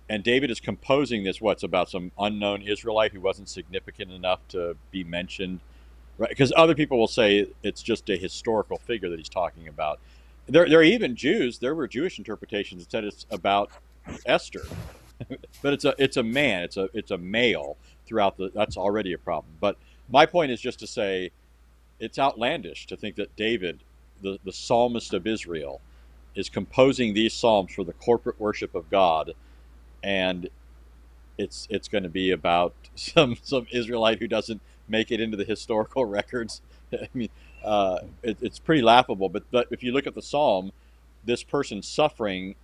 And David is composing this, it's about some unknown Israelite who wasn't significant enough to be mentioned, right? Because other people will say it's just a historical figure that he's talking about. There are even Jews. There were Jewish interpretations that said it's about Esther, but it's a man. It's a male throughout that's already a problem. But my point is just to say, it's outlandish to think that David, the psalmist of Israel, is composing these psalms for the corporate worship of God, and it's going to be about some Israelite who doesn't make it into the historical records. I mean, it's pretty laughable. But if you look at the psalm, this person's suffering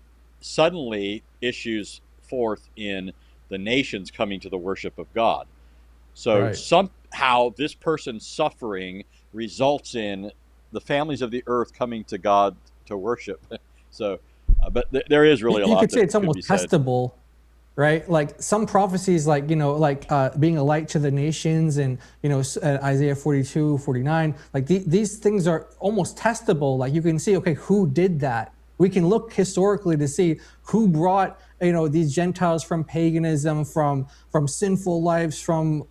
suddenly issues forth in the nations coming to the worship of God. So somehow this person's suffering results in the families of the earth coming to God to worship. So, but there is really a lot. You could say it's almost testable, right? Like some prophecies, like, being a light to the nations, and, Isaiah 42, 49, like these things are almost testable. Like you can see, okay, who did that? We can look historically to see who brought, these Gentiles from paganism, from sinful lives, from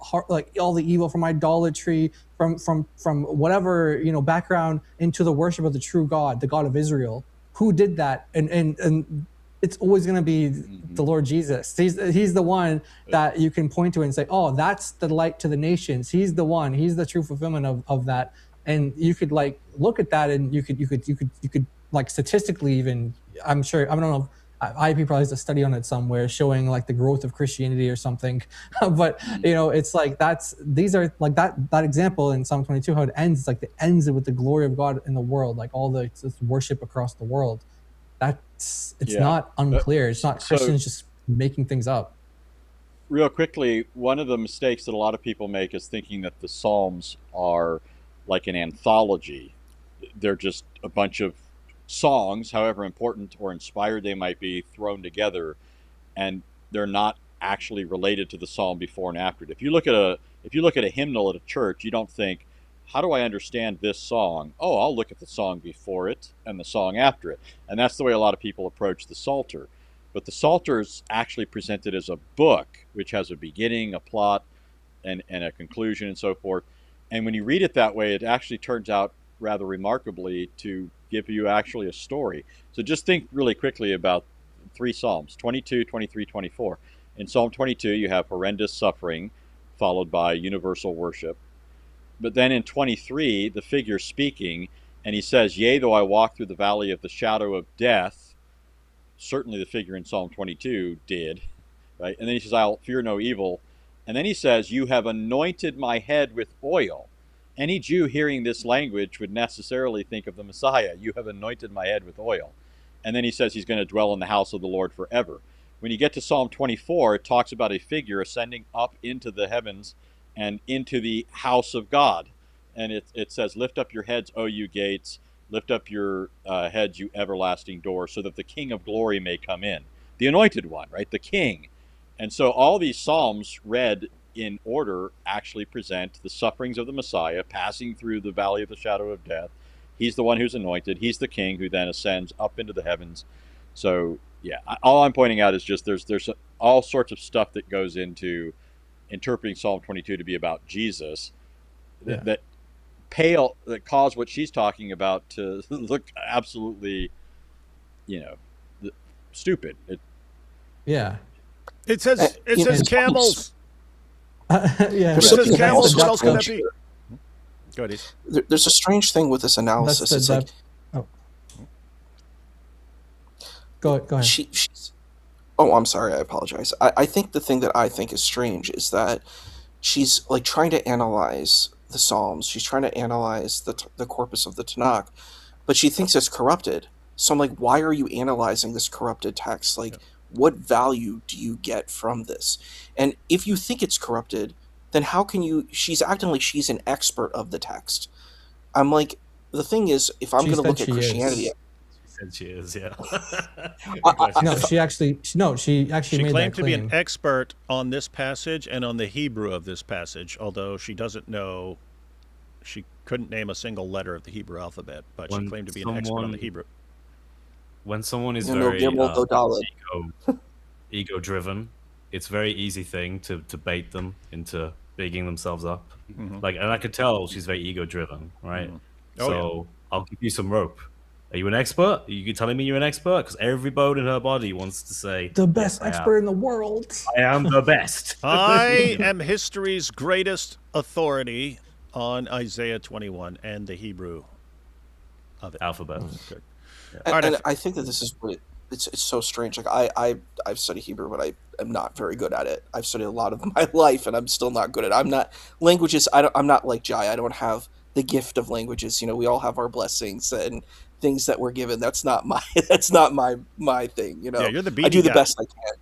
all the evil, from idolatry, from whatever, background, into the worship of the true God, the God of Israel. Who did that? And it's always going to be the Lord Jesus. He's the one that you can point to and say, oh, that's the light to the nations. He's the one. He's the true fulfillment of that. And you could look at that, and you could statistically even, I'm sure, I don't know, IP probably has a study on it somewhere showing the growth of Christianity or something. But it's these are that example in Psalm 22, how it ends, it ends with the glory of God in the world, all the worship across the world. It's not unclear. It's not Christians just making things up. Real quickly, one of the mistakes that a lot of people make is thinking that the Psalms are like an anthology. They're just a bunch of songs, however important or inspired they might be, thrown together, and they're not actually related to the psalm before and after it. If you look at a hymnal at a church, you don't think, how do I understand this song? Oh, I'll look at the song before it and the song after it. And that's the way a lot of people approach the Psalter. But the Psalter is actually presented as a book, which has a beginning, a plot, and a conclusion, and so forth. And when you read it that way, it actually turns out rather remarkably to give you actually a story. So just think really quickly about three Psalms, 22, 23, 24. In Psalm 22, you have horrendous suffering followed by universal worship. But then in 23, the figure's speaking, and he says, yea, though I walk through the valley of the shadow of death. Certainly the figure in Psalm 22 did, right? And then he says, I'll fear no evil. And then he says, you have anointed my head with oil. Any Jew hearing this language would necessarily think of the Messiah. You have anointed my head with oil. And then he says he's going to dwell in the house of the Lord forever. When you get to Psalm 24, it talks about a figure ascending up into the heavens and into the house of God. And it says, lift up your heads, O you gates. Lift up your heads, you everlasting doors, so that the King of glory may come in. The anointed one, right? The King. And so all these Psalms read in order actually present the sufferings of the Messiah passing through the valley of the shadow of death. He's the one who's anointed. He's the king who then ascends up into the heavens. So yeah, all I'm pointing out is just there's all sorts of stuff that goes into interpreting Psalm 22 to be about Jesus that cause what she's talking about to look absolutely, stupid. It says camels. Yeah. It says camels. What else could that be? Go ahead. There's a strange thing with this analysis. It's like, go ahead. She's. Oh, I'm sorry. I apologize. I think the thing that I think is strange is that she's like trying to analyze the Psalms. She's trying to analyze the corpus of the Tanakh, but she thinks it's corrupted. So I'm like, why are you analyzing this corrupted text? Like, what value do you get from this? And if you think it's corrupted, then how can you? She's acting like she's an expert of the text. I'm like, the thing is, if I'm going to look at Christianity. She is, yeah. She actually She made claimed that to be claim. an expert on this passage and on the Hebrew of this passage, although she doesn't know. She couldn't name a single letter of the Hebrew alphabet, but she claimed to be an expert on the Hebrew. When someone is ego-driven, it's a very easy thing to bait them into bigging themselves up. And I could tell she's very ego-driven, right? I'll give you some rope. Are you an expert? Are you telling me you're an expert? Because every bone in her body wants to say, the best expert in the world. I am the best. I am history's greatest authority on Isaiah 21 and the Hebrew of it. Alphabet. And I think that this is what it's so strange. Like I've studied Hebrew, but I am not very good at it. I've studied a lot of my life, and I'm still not good at it. I'm not languages. I'm not like Jai. I don't have the gift of languages. We all have our blessings and things that we're given. That's not my thing. Yeah, you're the beanie I do the guy. best I can.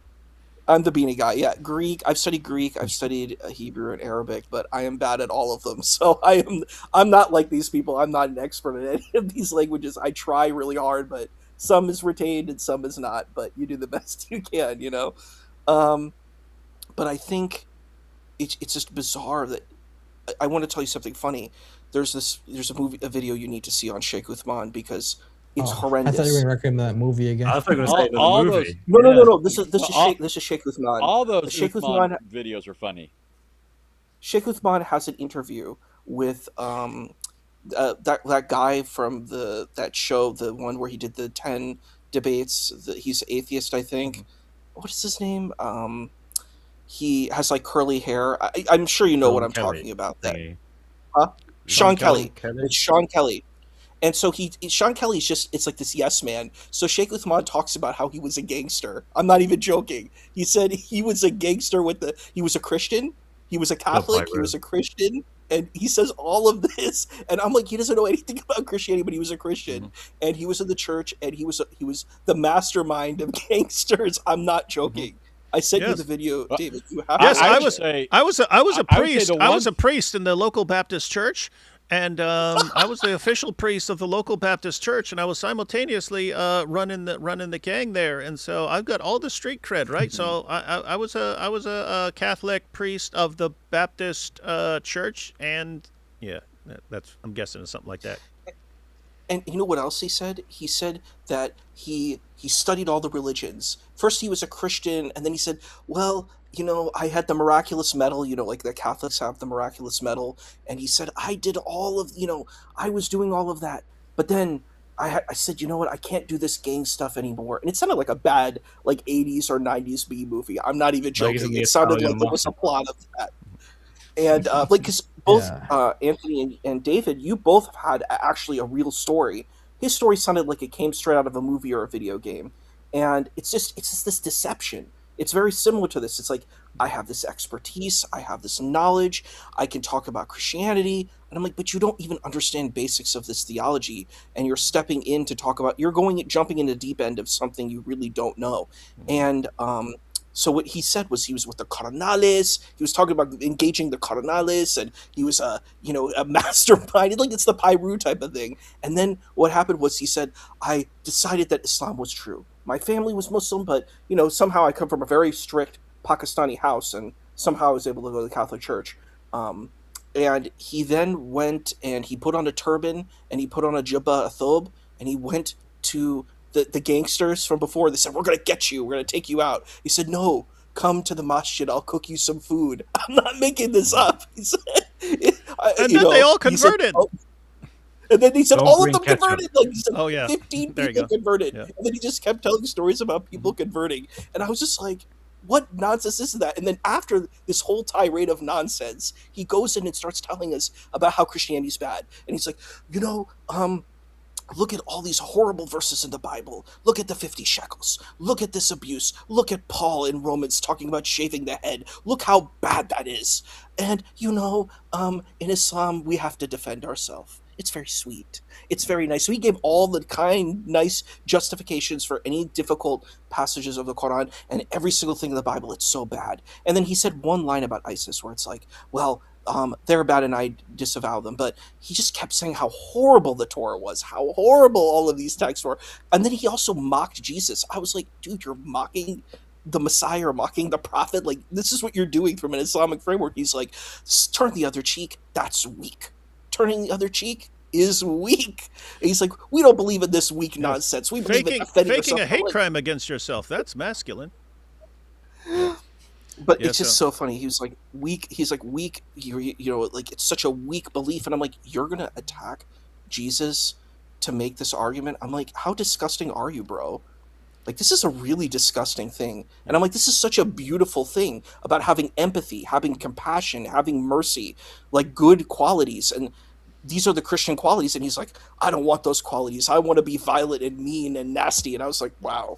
I'm the beanie guy. Yeah, Greek. I've studied Greek. I've studied Hebrew and Arabic, but I am bad at all of them. So I'm not like these people. I'm not an expert at any of these languages. I try really hard, but some is retained and some is not. But you do the best you can, But I think it's just bizarre that I want to tell you something funny. There's a video you need to see on Sheikh Uthman because it's horrendous. I thought you were going to recommend that movie again. I thought you were going to say all the movie. No. This is Sheikh Uthman. All those Sheikh Uthman videos are funny. Sheikh Uthman has an interview with that guy from that show, the one where he did the 10 debates. He's atheist, I think. What is his name? He has like curly hair. I'm sure you know what I'm talking about. That. Huh? Sean Kelly. It's Sean Kelly. And so Sean Kelly's it's like this yes man. So Sheikh Uthman talks about how he was a gangster. I'm not even joking. He said he was a gangster he was a Christian, he was a Catholic, he was a Christian, and he says all of this. And I'm like, he doesn't know anything about Christianity, but he was a Christian, and he was in the church, and he was the mastermind of gangsters. I'm not joking. I sent you the video, David. You have I was a priest. I was a priest in the local Baptist church, and I was the official priest of the local Baptist church, and I was simultaneously running the gang there, and so I've got all the street cred, right? So I was a Catholic priest of the Baptist church, and I'm guessing it's something like that. And you know what else he said? He said that he studied all the religions. First he was a Christian, and then he said, well, I had the miraculous medal, like the Catholics have the miraculous medal. And he said, I did all of, I was doing all of that. But then I said, you know what? I can't do this gang stuff anymore. And it sounded like a bad, like 80s or 90s B movie. I'm not even joking. It sounded like there was a plot of that. And because both Anthony and David, you both had actually a real story. His story sounded like it came straight out of a movie or a video game, and it's just this deception. It's very similar to this. It's like, I have this expertise, I have this knowledge, I can talk about Christianity, and I'm like, but you don't even understand basics of this theology, and you're stepping in to talk about, jumping in the deep end of something you really don't know, and so what he said was he was with the Cardenales. He was talking about engaging the Cardenales, and he was a mastermind. Like, it's the Pyru type of thing. And then what happened was he said, I decided that Islam was true. My family was Muslim, but somehow I come from a very strict Pakistani house, and somehow I was able to go to the Catholic Church. And he then went and he put on a turban and he put on a jubba, a thobe, and he went to the gangsters from before. They said, we're going to get you. We're going to take you out. He said, no, come to the masjid. I'll cook you some food. I'm not making this up. He said, and then they all converted. And then he said, all of them converted. Like, he said, 15 there people converted. Yeah. And then he just kept telling stories about people converting. And I was just like, What nonsense is that? And then after this whole tirade of nonsense, he goes in and starts telling us about how Christianity's bad. And he's like, look at all these horrible verses in the Bible. Look at the 50 shekels. Look at this abuse. Look at Paul in Romans talking about shaving the head. Look how bad that is. And, in Islam, we have to defend ourselves. It's very sweet. It's very nice. So he gave all the nice justifications for any difficult passages of the Quran and every single thing in the Bible. It's so bad. And then he said one line about ISIS where it's like, well, they're bad and I disavow them. But he just kept saying how horrible the Torah was, how horrible all of these texts were. And then he also mocked Jesus. I was like, dude, you're mocking the Messiah or mocking the prophet? Like, this is what you're doing from an Islamic framework. He's like, turn the other cheek. That's weak. Turning the other cheek is weak. And he's like, we don't believe in this weak nonsense. We believe in faking a hate crime against yourself. That's masculine. But it's just so funny. He was like, weak. He's like, weak. Like, it's such a weak belief. And I'm like, you're going to attack Jesus to make this argument? I'm like, how disgusting are you, bro? Like, this is a really disgusting thing. And I'm like, this is such a beautiful thing about having empathy, having compassion, having mercy, like good qualities. And these are the Christian qualities. And he's like, I don't want those qualities. I want to be violent and mean and nasty. And I was like, wow.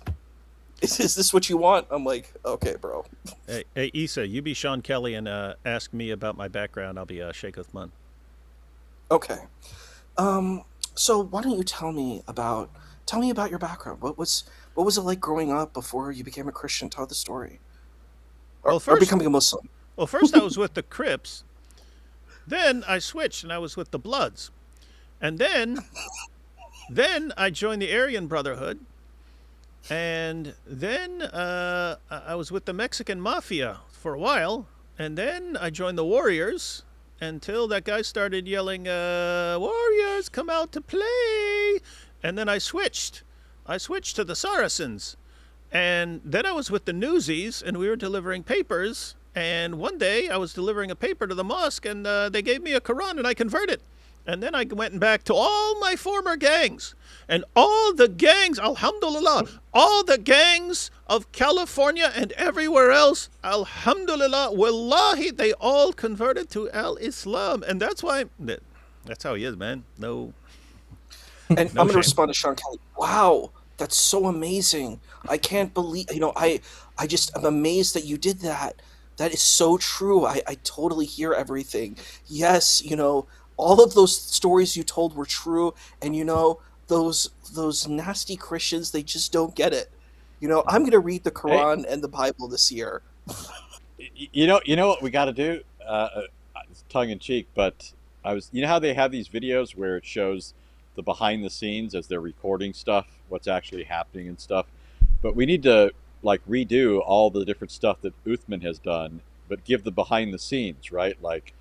Is this what you want? I'm like, okay, bro. Hey, Issa, you be Sean Kelly and ask me about my background. I'll be Sheikh Uthman. Okay. So why don't you tell me about your background? What was it like growing up before you became a Christian? Tell the story. Or becoming a Muslim. Well, first I was with the Crips. Then I switched and I was with the Bloods. And then I joined the Aryan Brotherhood. And then I was with the Mexican Mafia for a while. And then I joined the Warriors until that guy started yelling, Warriors, come out to play. And then I switched. To the Saracens. And then I was with the Newsies, and we were delivering papers. And one day I was delivering a paper to the mosque, and they gave me a Quran, and I converted. And then I went back to all my former gangs. And all the gangs, alhamdulillah, all the gangs of California and everywhere else, alhamdulillah, wallahi, they all converted to al-Islam. And that's why, that's how he is, man. No. And I'm going to respond to Sean Kelly. Wow, that's so amazing. I can't believe, I'm amazed that you did that. That is so true. I totally hear everything. Yes, all of those stories you told were true. And, those nasty Christians, they just don't get it. I'm going to read the Quran and the Bible this year. You know what we got to do? Tongue in cheek, but how they have these videos where it shows the behind the scenes as they're recording stuff, what's actually happening and stuff. But we need to redo all the different stuff that Uthman has done, but give the behind the scenes, right? Like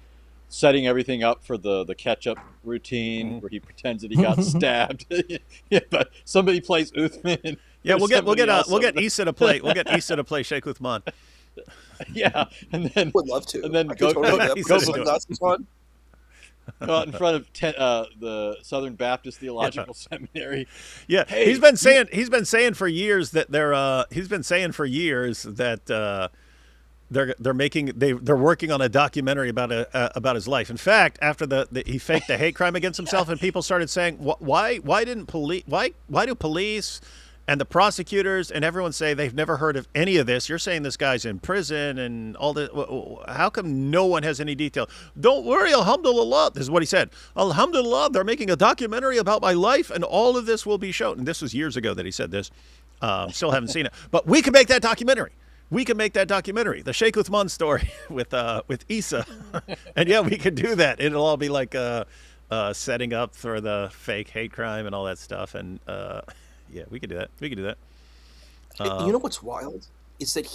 setting everything up for the catch-up routine where he pretends that he got stabbed. Yeah, but somebody plays Uthman. Yeah, we'll get Issa to play. We'll get Issa to play Sheikh Uthman. Yeah, and then would love to. And then go out in front of the Southern Baptist Theological Seminary. Yeah, hey, he's been saying for years that they're working on a documentary about his life. In fact, after he faked the hate crime against himself, and people started saying, why do police and the prosecutors and everyone say they've never heard of any of this? You're saying this guy's in prison and all this. How come no one has any detail? Don't worry, alhamdulillah. This is what he said. Alhamdulillah, they're making a documentary about my life and all of this will be shown. And this was years ago that he said this. Still haven't seen it. But we can make that documentary. The Sheikh Uthman story with Issa. And yeah, we could do that. It'll all be like setting up for the fake hate crime and all that stuff. And yeah, we could do that. You know what's wild is that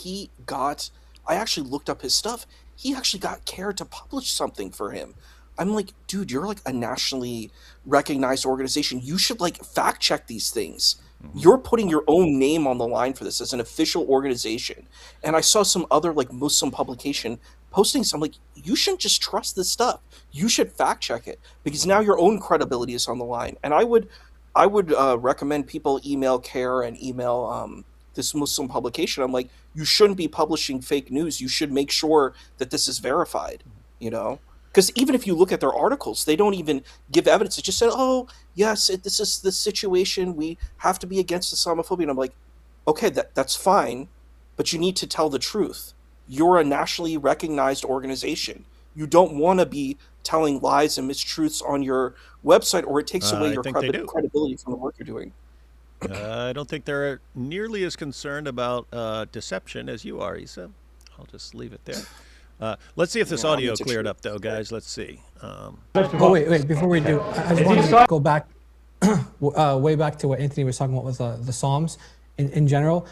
I actually looked up his stuff. He actually got CARE to publish something for him. I'm like, dude, you're like a nationally recognized organization. You should fact check these things. Mm-hmm. You're putting your own name on the line for this as an official organization. And I saw some other Muslim publication posting some you shouldn't just trust this stuff. You should fact check it because now your own credibility is on the line. And I would recommend people email CARE and email this Muslim publication. I'm like, you shouldn't be publishing fake news. You should make sure that this is verified, you know? Because even if you look at their articles, they don't even give evidence. It just said, oh, yes, this is the situation. We have to be against Islamophobia. And I'm like, okay, that's fine, but you need to tell the truth. You're a nationally recognized organization. You don't want to be telling lies and mistruths on your website, or it takes away your credibility from the work you're doing. I don't think they're nearly as concerned about deception as you are, Isa. I'll just leave it there. Let's see if this audio cleared up, though, guys. Let's see. Wait. Before we do, I just want to go back, way back to what Anthony was talking about with the Psalms in general.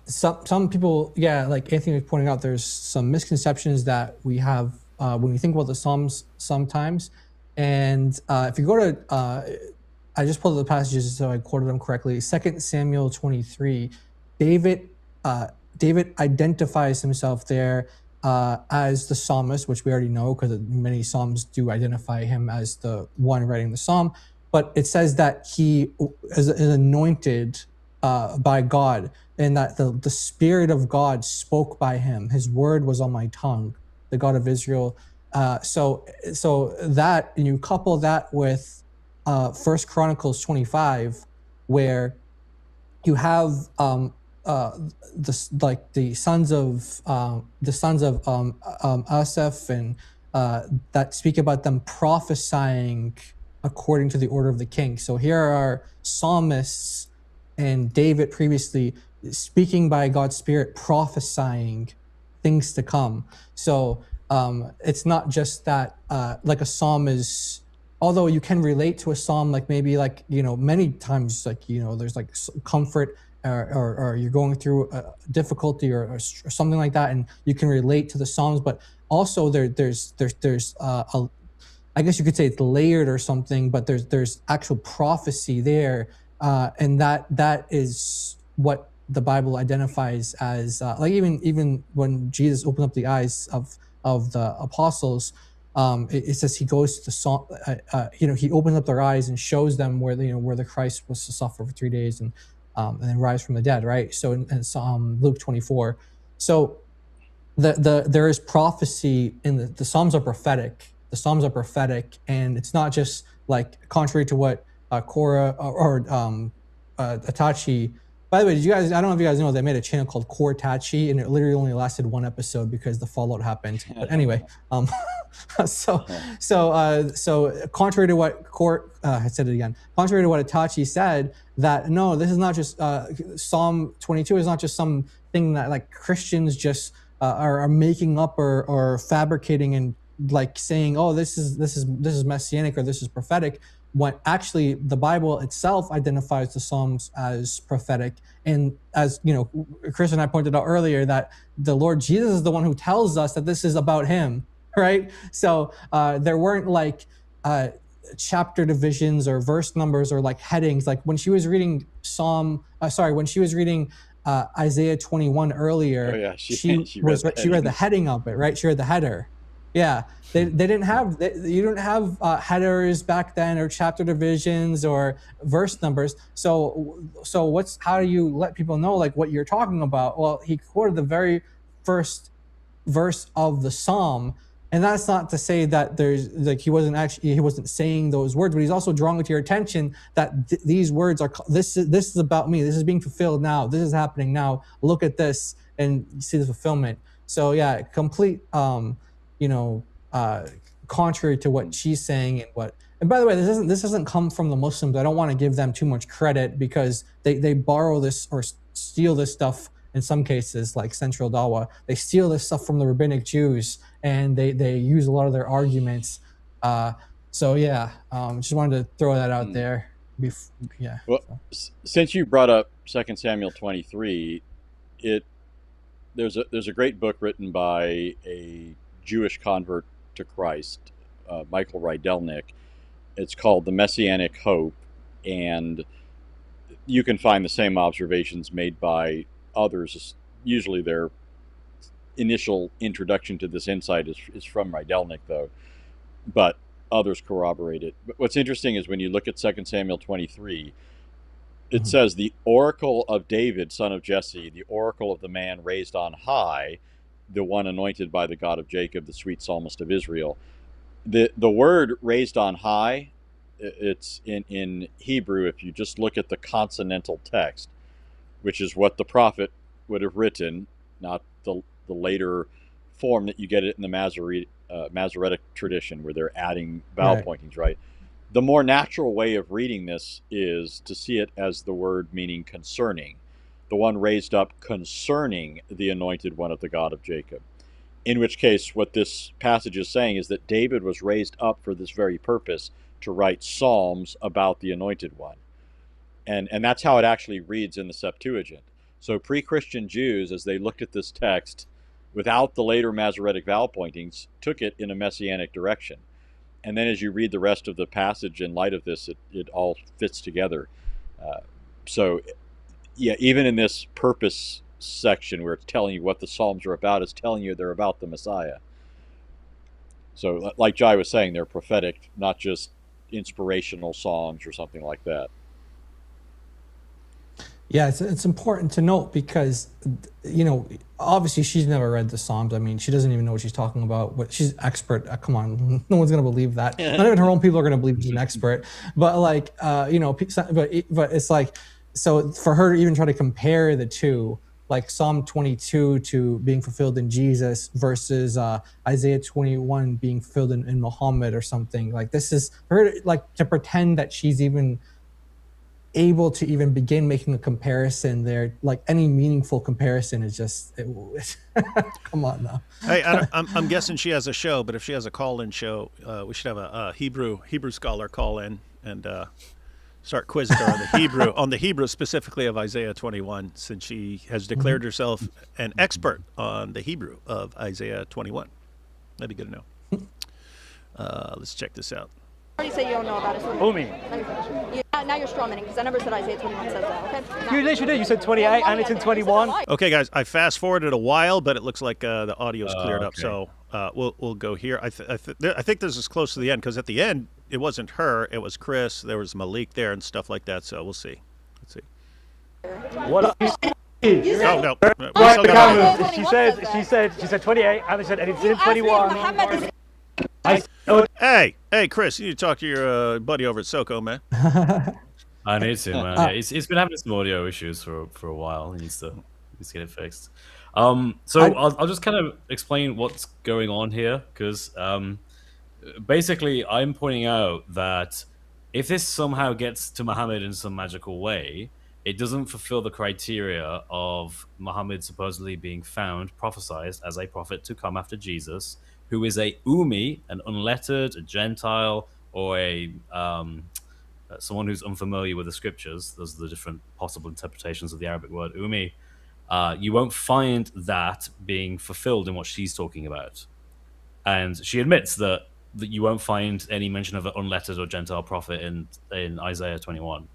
Some people, like Anthony was pointing out, there's some misconceptions that we have when we think about the Psalms sometimes. And if you go to, I just pulled up the passages so I quoted them correctly. 2 Samuel 23, David identifies himself there as the psalmist, which we already know because many psalms do identify him as the one writing the psalm. But it says that he is anointed by God, and that the Spirit of God spoke by him. His word was on my tongue, the God of Israel. So that, and you couple that with 1 Chronicles 25, where you have the sons of Asaph and that speak about them prophesying according to the order of the king. So here are psalmists and David previously speaking by God's Spirit, prophesying things to come. So it's not just that like a psalm is, although you can relate to a psalm, like maybe like, many times, like, there's like comfort or you're going through a difficulty or something like that, and you can relate to the psalms, but also there's I guess you could say it's layered or something, but there's actual prophecy there, and that is what the Bible identifies as like even when Jesus opened up the eyes of the apostles, it says he goes to the psalm, he opens up their eyes and shows them where the Christ was to suffer for 3 days and then rise from the dead, right? So in Luke 24, so there is prophecy in the Psalms are prophetic. The Psalms are prophetic, and it's not just like contrary to what Korah or Itachi. By the way, I don't know if you guys know, they made a channel called Core Tachi, and it literally only lasted one episode because the fallout happened. But anyway, so contrary to what I said it again. Contrary to what Itachi said, that no, this is not just Psalm 22 is not just something that like Christians just are making up or fabricating and like saying, oh, this is messianic or this is prophetic, when actually the Bible itself identifies the Psalms as prophetic. And as Chris and I pointed out earlier, that the Lord Jesus is the one who tells us that this is about him, right? So there weren't like chapter divisions or verse numbers or like headings. Like when she was reading Isaiah 21 earlier, she read the heading of it, right? She read the header. Yeah, they didn't have you don't have headers back then or chapter divisions or verse numbers. So how do you let people know like what you're talking about? Well, he quoted the very first verse of the psalm, and that's not to say that there's like he wasn't saying those words, but he's also drawing to your attention that these words are this is about me. This is being fulfilled now. This is happening now. Look at this and you see the fulfillment. So yeah, complete. Contrary to what she's saying and by the way, this doesn't come from the Muslims. I don't want to give them too much credit because they borrow this or steal this stuff in some cases, like Central Dawah. They steal this stuff from the rabbinic Jews and they use a lot of their arguments. So yeah, just wanted to throw that out there. Since you brought up 2 Samuel 23, there's a great book written by a Jewish convert to Christ, Michael Rydelnik. It's called The Messianic Hope, and you can find the same observations made by others. Usually their initial introduction to this insight is from Rydelnik, though, but others corroborate it. But what's interesting is when you look at 2 Samuel 23, it says the oracle of David, son of Jesse, the oracle of the man raised on high, the one anointed by the God of Jacob, the sweet psalmist of Israel. The word raised on high, it's in Hebrew, if you just look at the consonantal text, which is what the prophet would have written, not the later form that you get it in the Masoretic tradition where they're adding vowel pointings, right? The more natural way of reading this is to see it as the word meaning concerning, the one raised up concerning the anointed one of the God of Jacob. In which case, what this passage is saying is that David was raised up for this very purpose, to write psalms about the anointed one. And that's how it actually reads in the Septuagint. So pre-Christian Jews, as they looked at this text without the later Masoretic vowel pointings, took it in a messianic direction. And then as you read the rest of the passage in light of this, it all fits together. So, yeah, even in this purpose section where it's telling you what the Psalms are about, it's telling you they're about the Messiah. So, like Jai was saying, they're prophetic, not just inspirational songs or something like that. Yeah, it's important to note because, you know, obviously she's never read the Psalms. I mean, she doesn't even know what she's talking about. But she's expert. Come on, no one's gonna believe that. Not even her own people are gonna believe she's an expert. But like, you know, but it's like, so for her to even try to compare the two, like Psalm 22 to being fulfilled in Jesus versus Isaiah 21 being fulfilled in Muhammad or something, like this is for her, like, to pretend that she's even able to even begin making a comparison there, like any meaningful comparison is just come on now. Hey, I'm guessing she has a show, but if she has a call-in show, we should have a Hebrew scholar call in and start quizzing her on the Hebrew specifically of Isaiah 21, since she has declared herself an expert on the Hebrew of Isaiah 21. That'd be good to know. Let's check this out. You say you don't know about it. Umi. Now you're strawmanning because I never said Isaiah 21 says that. Okay. You literally did. You said 28 and it's in 21. Okay, guys, I fast forwarded a while, but it looks like the audio's cleared up. Okay. So we'll go here. I think this is close to the end because at the end it wasn't her, it was Chris. There was Malik there and stuff like that. So we'll see. Let's see. What? No. She said 28 and she said and it's in 21. Hey, Chris, you need to talk to your buddy over at SoCo, man. I need to, man. Yeah, he's been having some audio issues for a while. He needs to get it fixed. I'll just kind of explain what's going on here, because basically I'm pointing out that if this somehow gets to Muhammad in some magical way, it doesn't fulfill the criteria of Muhammad supposedly being found, prophesied as a prophet to come after Jesus, who is a Ummi, an unlettered, a Gentile, or a someone who's unfamiliar with the scriptures. Those are the different possible interpretations of the Arabic word Ummi. You won't find that being fulfilled in what she's talking about. And she admits that you won't find any mention of an unlettered or Gentile prophet in Isaiah 21.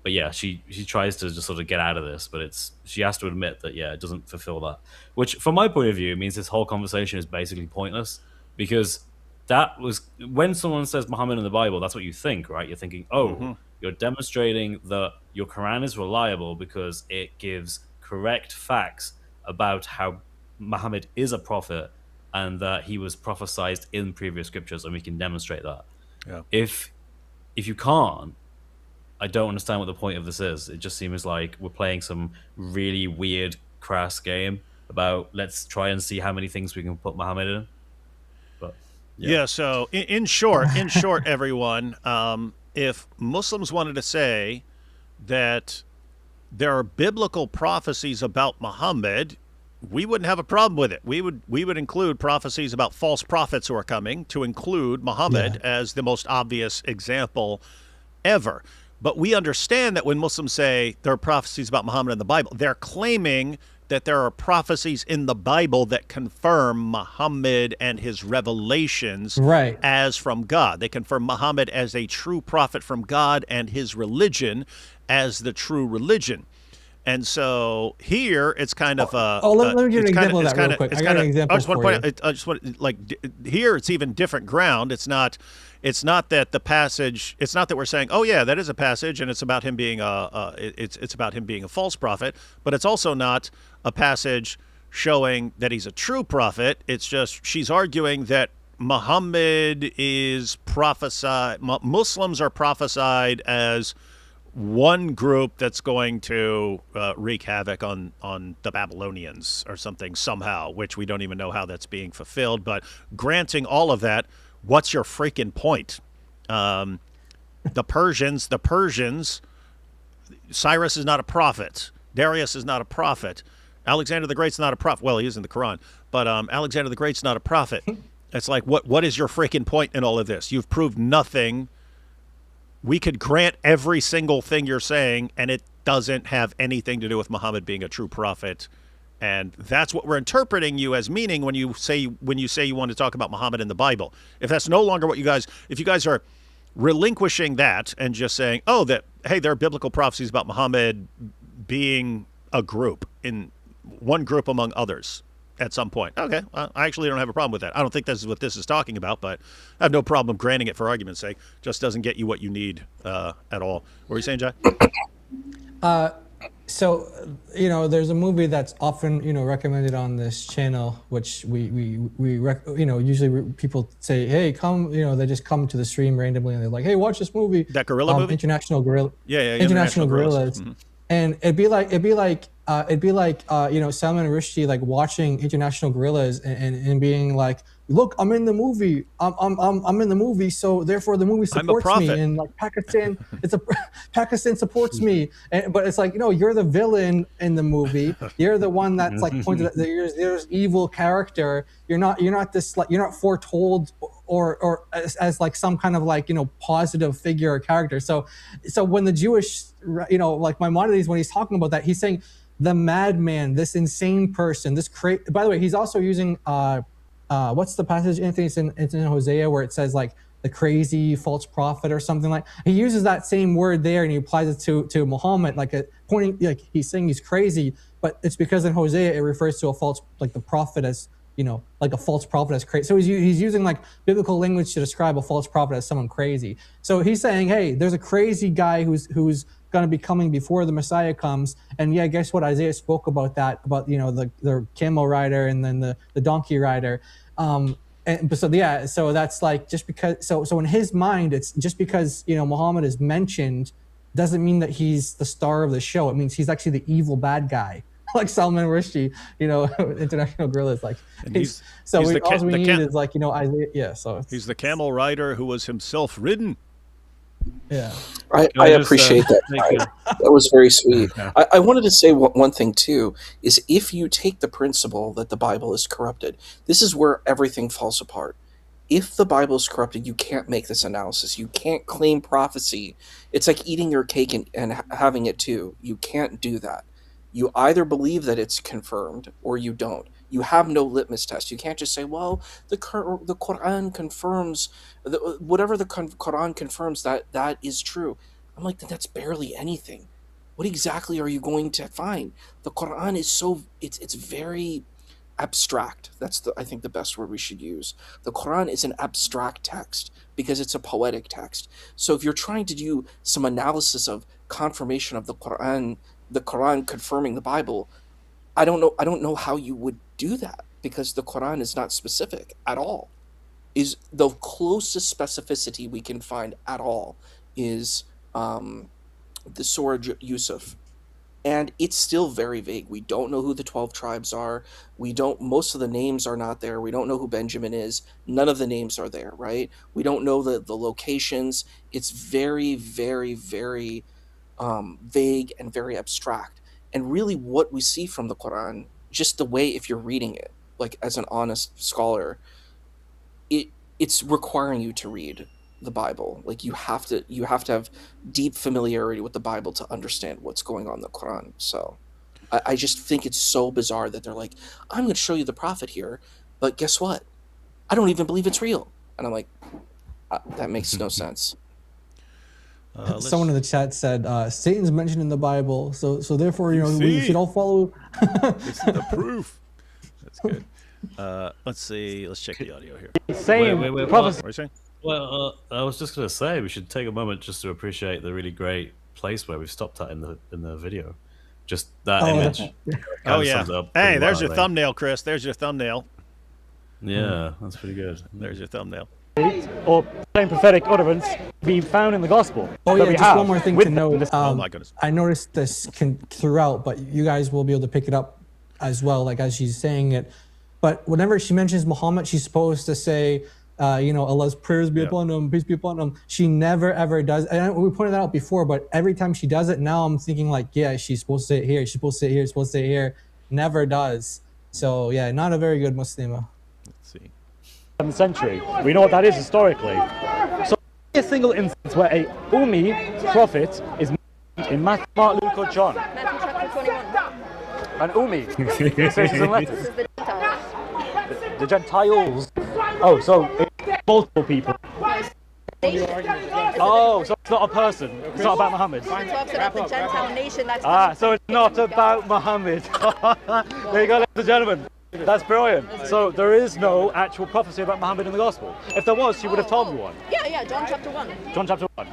But yeah, she tries to just sort of get out of this, but she has to admit that, yeah, it doesn't fulfill that. Which, from my point of view, means this whole conversation is basically pointless, because that was, when someone says Muhammad in the Bible, that's what you think, right? You're thinking, you're demonstrating that your Quran is reliable because it gives correct facts about how Muhammad is a prophet and that he was prophesied in previous scriptures, and we can demonstrate that. Yeah. If you can't, I don't understand what the point of this is. It just seems like we're playing some really weird, crass game about let's try and see how many things we can put Muhammad in. But yeah, so in short, everyone, if Muslims wanted to say that there are biblical prophecies about Muhammad, we wouldn't have a problem with it. We would include prophecies about false prophets who are coming, to include Muhammad as the most obvious example ever. But we understand that when Muslims say there are prophecies about Muhammad in the Bible, they're claiming that there are prophecies in the Bible that confirm Muhammad and his revelations as from God. They confirm Muhammad as a true prophet from God and his religion as the true religion. And so here it's kind of let me give you an example of that real quick. I got an example. I just want to point out. I just want here it's even different ground. It's not that the passage. It's not that we're saying, oh yeah, that is a passage, and it's about him being it's about him being a false prophet. But it's also not a passage showing that he's a true prophet. It's just she's arguing that Muhammad is prophesied. Muslims are prophesied as one group that's going to wreak havoc on the Babylonians or something somehow, which we don't even know how that's being fulfilled. But granting all of that, what's your freaking point? The Persians, Cyrus is not a prophet. Darius is not a prophet. Alexander the Great's not a prophet. Well, he is in the Quran, but Alexander the Great's not a prophet. It's like, what is your freaking point in all of this? You've proved nothing. We could grant every single thing you're saying, and it doesn't have anything to do with Muhammad being a true prophet. And that's what we're interpreting you as meaning when you say you want to talk about Muhammad in the Bible. If that's no longer what if you guys are relinquishing that and just saying, oh, that, hey, there are biblical prophecies about Muhammad being a group, in one group among others at some point. Okay, I actually don't have a problem with that. I don't think this is what this is talking about, but I have no problem granting it for argument's sake. Just doesn't get you what you need at all. What were you saying, Jai? So, there's a movie that's often, recommended on this channel, which we usually people say, hey, come, they just come to the stream randomly and they're like, hey, watch this movie. That gorilla movie? International Gorilla. Yeah. International Gorillas. Mm-hmm. And it'd be like Salman Rushdie like watching International Gorillas and being like, look, I'm in the movie. I'm in the movie, so therefore the movie supports me. And like Pakistan supports me. But it's like, you're the villain in the movie. You're the one that's like pointed at there's evil character. You're not this, like, you're not foretold or as like some kind of like positive figure or character. So when the Jewish like Maimonides, when he's talking about that, he's saying the madman, this insane person, by the way, he's also using what's the passage, Anthony? It's in Hosea where it says like the crazy false prophet or something like. He uses that same word there and he applies it to Muhammad, like pointing, like he's saying he's crazy, but it's because in Hosea it refers to a false, like the prophet as like a false prophet as crazy. So he's using like biblical language to describe a false prophet as someone crazy. So he's saying, hey, there's a crazy guy who's going to be coming before the Messiah comes. And yeah, guess what? Isaiah spoke about that, about the camel rider and then the donkey rider. So that's like, just because, so in his mind, it's just because Muhammad is mentioned doesn't mean that he's the star of the show. It means he's actually the evil bad guy. Like Salman Rushdie, International Gorillas, like all we need is like Isaiah. Yeah, so he's the camel rider who was himself ridden. Yeah, I appreciate that. That was very sweet. I wanted to say one thing too, is if you take the principle that the Bible is corrupted, this is where everything falls apart. If the Bible is corrupted, you can't make this analysis. You can't claim prophecy. It's like eating your cake and having it too. You can't do that. You either believe that it's confirmed or you don't. You have no litmus test. You can't just say, well, the Quran confirms, whatever the Quran confirms that is true. I'm like, that's barely anything. What exactly are you going to find? The Quran is it's very abstract. That's I think the best word we should use. The Quran is an abstract text because it's a poetic text. So if you're trying to do some analysis of confirmation of the Quran confirming the Bible, I don't know how you would do that, because the Quran is not specific at all. Is the closest specificity we can find at all is the Surah Yusuf, and it's still very vague. We don't know who the 12 tribes are. Most of the names are not there. We don't know who Benjamin is. None of the names are there, right? We don't know the locations. It's very, very, very vague and very abstract. And really what we see from the Quran, just the way, if you're reading it, like as an honest scholar, it's requiring you to read the Bible. Like you have to have deep familiarity with the Bible to understand what's going on in the Quran. So I just think it's so bizarre that they're like, I'm going to show you the prophet here, but guess what? I don't even believe it's real. And I'm like, that makes no sense. Someone in the chat said Satan's mentioned in the Bible, so therefore we should all follow. This is the proof. That's good. Let's see. Let's check the audio here. Same wait, prophecy. What are you saying? Well, I was just going to say we should take a moment just to appreciate the really great place where we've stopped at in the video. Just that image. Oh yeah. Hey, there's your thumbnail. thumbnail, Chris. There's your thumbnail. Yeah, that's pretty good. There's your thumbnail. Or same prophetic utterance be found in the gospel. Oh that yeah, we just have one more thing with to note. Oh my goodness. I noticed this throughout, but you guys will be able to pick it up as well, like as she's saying it. But whenever she mentions Muhammad, she's supposed to say, Allah's prayers be upon him, peace be upon him. She never ever does. And we pointed that out before, but every time she does it, now I'm thinking like, yeah, she's supposed to say it here, she's supposed to say it here, she's supposed to say it here. Never does. So yeah, not a very good Muslima. Let's see. 7th century. We know what that is historically. So a single instance where a Ummi prophet is mentioned in Matthew, Mark, Luke, or John. Matthew chapter 21. An Ummi. So she's in This letters. is the Gentiles. The Gentiles. Oh, so it's multiple people. Oh, so it's not a person. It's not about Muhammad. It talks about the Gentile nation that's So it's not about Muhammad. There you go, ladies and gentlemen. That's brilliant. So there is no actual prophecy about Muhammad in the gospel. If there was, she would have told me one. Yeah, John chapter 1. John chapter 1.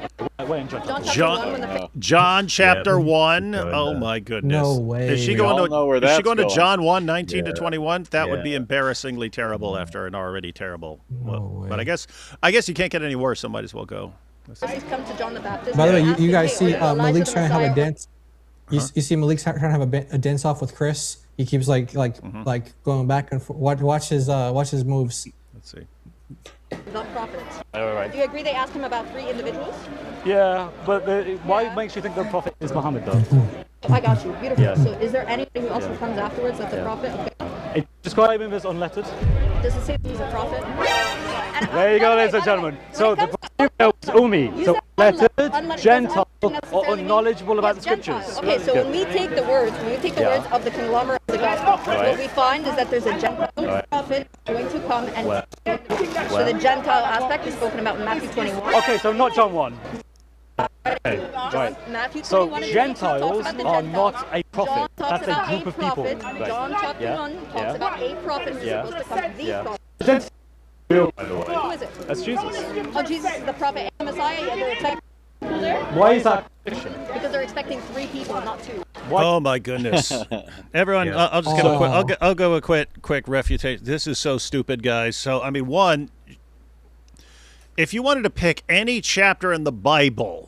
Where in John chapter 1? Chapter 1 when the John chapter 1. Going Oh there. my goodness. No way. Is she We going all to know where is she that's going to going. John 1, 19 to 21? That would be Yeah. embarrassingly terrible after an already terrible. way. But I guess you can't get any worse, so might as well go. Pharisees come to John the Baptist. By the way, and ask you him, guys "Hey, see are you Elijah Malik's the trying to have a Messiah?" dance. You see Malik's trying to have a dance off with Chris. He keeps like going back and forth. Watch his moves. Let's see. The prophets. Right. Do you agree they asked him about 3 individuals? Yeah, but why makes you think the prophet is Muhammad though? I got you. Beautiful. Yeah. So is there anybody who else who comes afterwards that's a prophet? Okay. Describe him as unlettered. Does it say that he's a prophet? And There you go, ladies and gentlemen. So the prophet was Ummi. So unlettered, Gentile, or unknowledgeable about the scriptures. Okay, so when we take the words, of the conglomerate of the gospel, what we find is that there's a Gentile prophet going to come, and so the Gentile aspect is spoken about in Matthew 21. Okay, so not John 1. Okay, right. Matthew 21 So and 22 Gentiles talks about the are Gentiles. not a John prophet. talks That's a about group of people. prophet. Right. John chapter Yeah. 1 talks Yeah. about a prophet who's Yeah. supposed to come. The Yeah. prophet. Gentiles, by the way. Who is it? That's Jesus. Oh, Jesus is the prophet and the Messiah. Yeah, they're expecting people there Why is that fiction? because they're expecting 3 people, not 2. Why? Oh my goodness! Everyone, Yeah. I'll just give a quick. I'll go a quick refutation. This is so stupid, guys. So I mean, one, if you wanted to pick any chapter in the Bible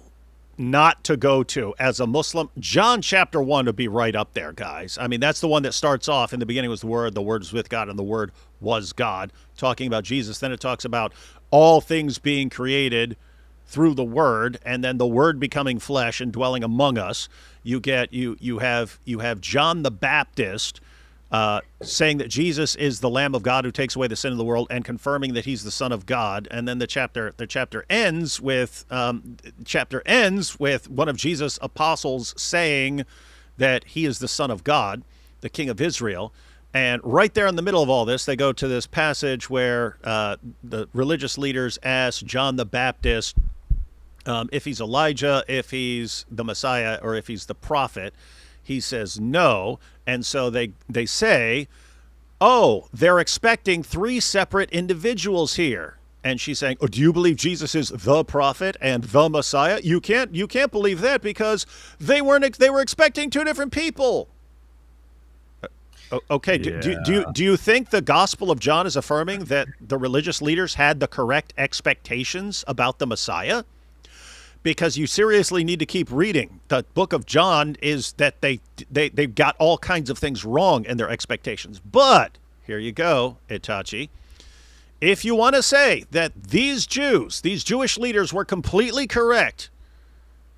not to go to as a Muslim, John chapter 1 would be right up there, guys. I mean, that's the one that starts off in the beginning was the Word was with God, and the Word was God, talking about Jesus. Then it talks about all things being created through the Word, and then the Word becoming flesh and dwelling among us. You have John the Baptist saying that Jesus is the Lamb of God who takes away the sin of the world, and confirming that he's the Son of God. And then the chapter ends with one of Jesus' apostles saying that he is the Son of God, the King of Israel. And right there in the middle of all this, they go to this passage where the religious leaders ask John the Baptist if he's Elijah, if he's the Messiah, or if he's the prophet. He says no. And so they say, oh, they're expecting 3 separate individuals here. And she's saying, oh, do you believe Jesus is the prophet and the Messiah? You can't believe that because they were expecting 2 different people. Okay, do you think the Gospel of John is affirming that the religious leaders had the correct expectations about the Messiah? Because you seriously need to keep reading. The book of John is that they got all kinds of things wrong in their expectations. But here you go, Itachi. If you want to say that these Jewish leaders were completely correct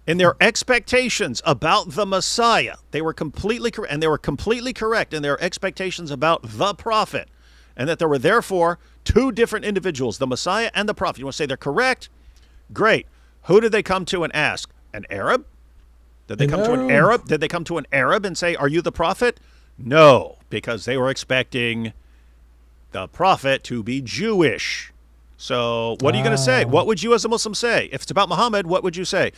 in their expectations about the Messiah, they were completely correct, and they were completely correct in their expectations about the prophet, and that there were therefore 2 different individuals, the Messiah and the prophet. You want to say they're correct? Great. Who did they come to and ask? An Arab? Did they come to an Arab? Did they come to an Arab and say, are you the prophet? No, because they were expecting the prophet to be Jewish. So what are you going to say? What would you as a Muslim say? If it's about Muhammad, what would you say?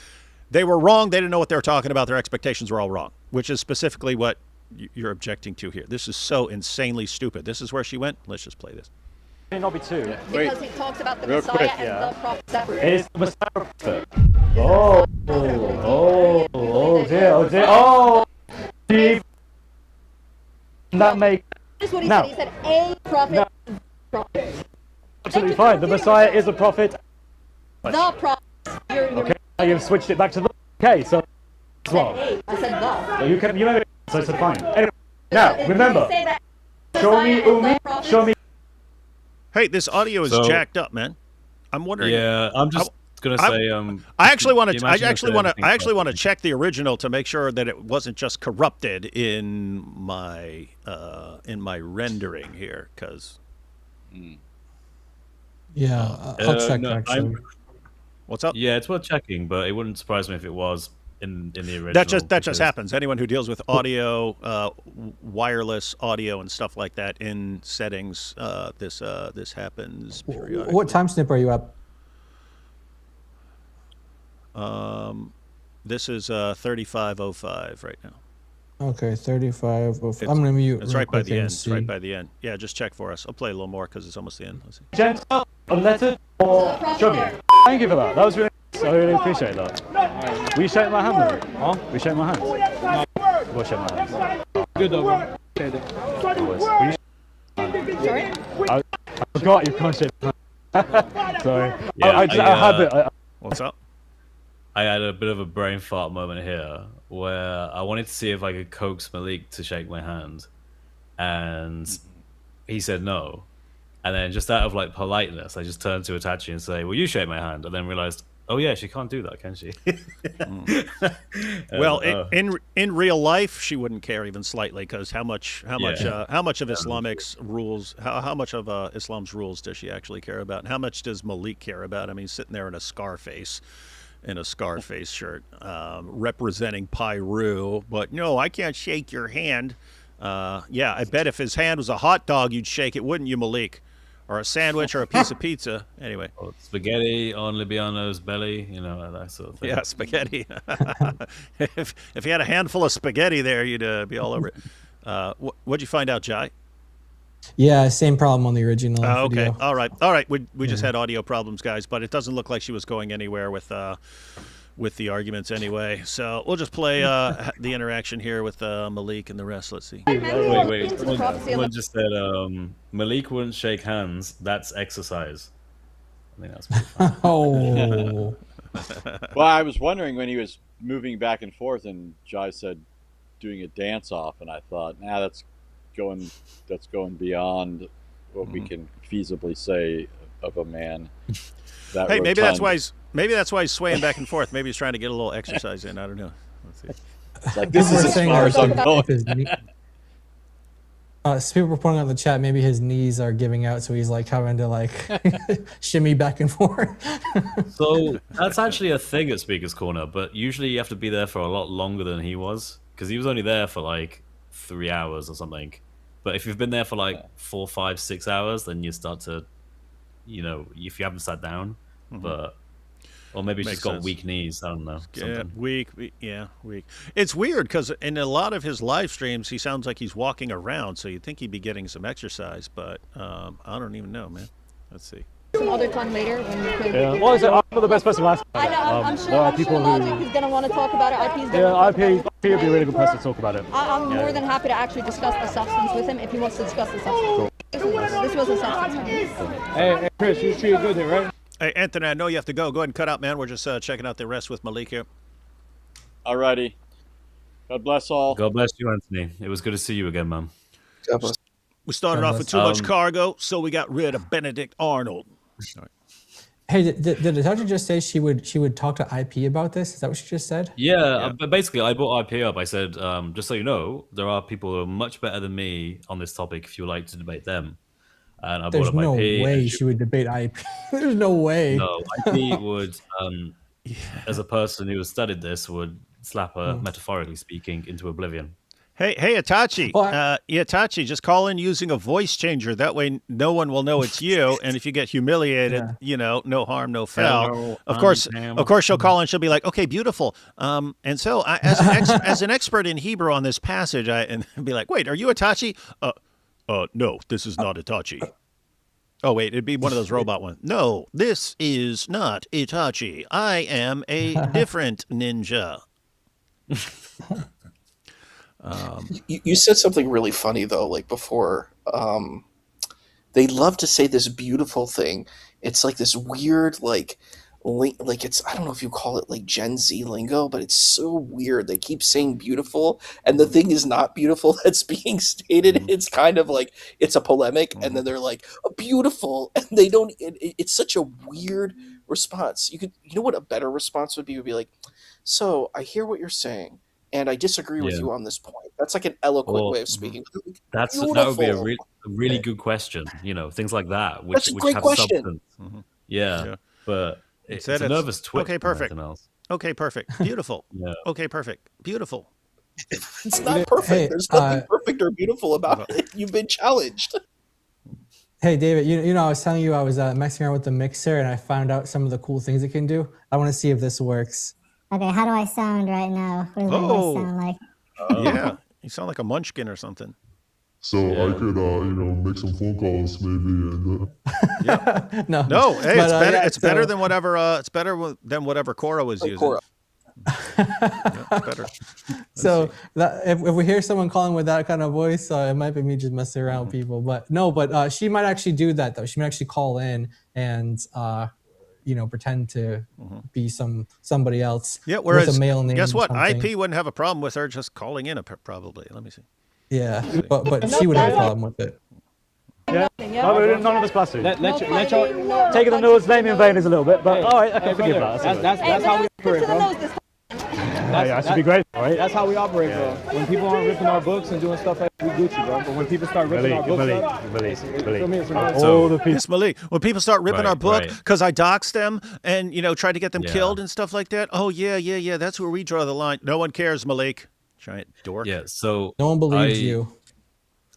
They were wrong. They didn't know what they were talking about. Their expectations were all wrong, which is specifically what you're objecting to here. This is so insanely stupid. This is where she went. Let's just play this. May not be two. Because he talks about the Real Messiah quick, and the prophet separate. Is the Messiah a prophet? Oh dear. Oh, Steve. That makes That's what he Now- said. He said a prophet. prophet. absolutely fine. The Messiah is a prophet. The prophet. You're Okay, now you've switched it back to the. Okay, so as well. I said the. So you know, so it's fine. Anyway, now remember, Say that show me Messiah is Umi, the prophet. show me. Hey, this audio is So- jacked up, man. I'm wondering. Yeah, I'm just gonna say. I actually want the to. I actually want to. imagination I actually of want to check the original to make sure that it wasn't just corrupted in my rendering here, because. Yeah, I'll check no, actually. What's up? Yeah, it's worth checking, but it wouldn't surprise me if it was in the original. That just because- happens. Anyone who deals with audio, wireless audio, and stuff like that in settings, this happens periodically. What time snip are you up? This is 35:05 right now. Okay, 35. I'm gonna mute. It's real right by quick the and end. It's see. right by the end. Yeah, just check for us. I'll play a little more because it's almost the end. Let's see. Gentle, unlettered, or show me. Thank you for that. That was really nice. I really appreciate that. Will you shake my hand, though? Huh? Will you shake my hand? We'll shake my hand. Good though, bro. Appreciate it. Sorry? I forgot you can't shake my hand. Sorry. Yeah, I had it. What's up? I had a bit of a brain fart moment here where I wanted to see if I could coax Malik to shake my hand, and he said no. And then just out of like politeness, I just turned to Itachi and say, "Will you shake my hand?" And then realized, oh yeah, she can't do that, can she? Well, in real life, she wouldn't care even slightly, because how much of Islamic's rules, how much of Islam's rules does she actually care about, and how much does Malik care about? I mean, sitting there in a Scarface shirt, representing Pyru, but no, I can't shake your hand. Yeah, I bet if his hand was a hot dog, you'd shake it, wouldn't you, Malik? Or a sandwich or a piece of pizza. Anyway. Spaghetti on Libiano's belly, you know, that sort of thing. Yeah, spaghetti. if you had a handful of spaghetti there, you'd be all over it. What'd you find out, Jai? Yeah, same problem on the original Oh, okay. video. All right. We just had audio problems, guys, but it doesn't look like she was going anywhere with the arguments anyway. So we'll just play the interaction here with Malik and the rest. Let's see. Wait. Someone just said Malik wouldn't shake hands. That's exercise. I think that's pretty funny. Oh. Well, I was wondering when he was moving back and forth, and Jai said doing a dance off, and I thought, that's going beyond what we can feasibly say of a man. Hey, maybe that's why he's swaying back and forth. Maybe he's trying to get a little exercise in. I don't know. Let's see. It's like, this is as far as I'm going. People were pointing out in the chat, maybe his knees are giving out, so he's like having to like shimmy back and forth. So that's actually a thing at Speaker's Corner, but usually you have to be there for a lot longer than he was, because he was only there for like 3 hours or something. But if you've been there for like 4, 5, 6 hours, then you start to, if you haven't sat down, or maybe he's Makes just got sense. weak knees. I don't know. Yeah, something. weak. It's weird because in a lot of his live streams, he sounds like he's walking around, so you'd think he'd be getting some exercise, but I don't even know, man. Let's see. Some other time later when you could. Yeah. Well, I'm not the best person to ask. I know. I'm sure. There are I'm people sure Logic who. is going to want to talk about it. IP's going to Yeah, talk about IP it. would be a really good person to talk about it. I'm more than happy to actually discuss the substance with him if he wants to discuss the substance. This was a substance. Hey, Chris, you treated good here, right? Hey, Anthony, I know you have to go. Go ahead and cut out, man. We're just checking out the rest with Malik here. Alrighty. God bless all. God bless you, Anthony. It was good to see you again, man. God bless. We started off with too much cargo, so we got rid of Benedict Arnold. Hey, did Itachi just say she would talk to IP about this? Is that what she just said? Yeah, but basically, I brought IP up. I said, just so you know, there are people who are much better than me on this topic if you like to debate them. And I There's brought up no IP. way she would debate IP. There's no way. No, IP would, as a person who has studied this, would slap her, metaphorically speaking, into oblivion. Hey, Itachi. Itachi, just call in using a voice changer. That way, no one will know it's you. And if you get humiliated, no harm, no foul. Hello, of course, she'll call in. She'll be like, "Okay, beautiful." And so, as an expert in Hebrew on this passage, and be like, "Wait, are you Itachi?" No, this is not Itachi. Oh, wait, it'd be one of those robot ones. No, this is not Itachi. I am a different ninja. You said something really funny though, like before. They love to say this beautiful thing. It's like this weird, like it's, I don't know if you call it like Gen Z lingo, but it's so weird. They keep saying beautiful, and the thing is not beautiful that's being stated. It's kind of like it's a polemic, and then they're like beautiful, and they don't. It's such a weird response. You know what a better response would be? Would be like, so I hear what you're saying, and I disagree with you on this point. That's like an eloquent way of speaking. That would be a really good question. Things like that, which great have question. substance. Yeah, but it's a nervous twitch. Okay, perfect. Okay, perfect. Beautiful. Okay, perfect. Beautiful. It's not perfect. Hey, there's nothing perfect or beautiful about it. You've been challenged. Hey, David, I was telling you I was messing around with the mixer, and I found out some of the cool things it can do. I want to see if this works. Okay, how do I sound right now? What does my voice sound like? Yeah, you sound like a munchkin or something. So I could, make some phone calls maybe. And, No. Hey, it's better than whatever. It's better than whatever Cora was using. Cora. Better. So if we hear someone calling with that kind of voice, it might be me just messing around with people. But no, she might actually do that though. She might actually call in and pretend to be somebody else. Yeah, whereas with a male name. Guess what? IP wouldn't have a problem with her just calling in. Probably. Let me see. Yeah, but she would have a problem with it. Yeah, none of us pass it. Let y'all taking the nose, naming in vain is a little bit, but all right, I can forgive that. That's how we operate, bro. That should be great, right? That's how we operate, bro. When people aren't ripping our books and doing stuff, we Gucci, bro. But when people start ripping our books Malik, when people start ripping our book because I doxed them and tried to get them killed and stuff like that. Oh yeah. That's where we draw the line. No one cares, Malik. Giant dork. Yeah. So no one believes you.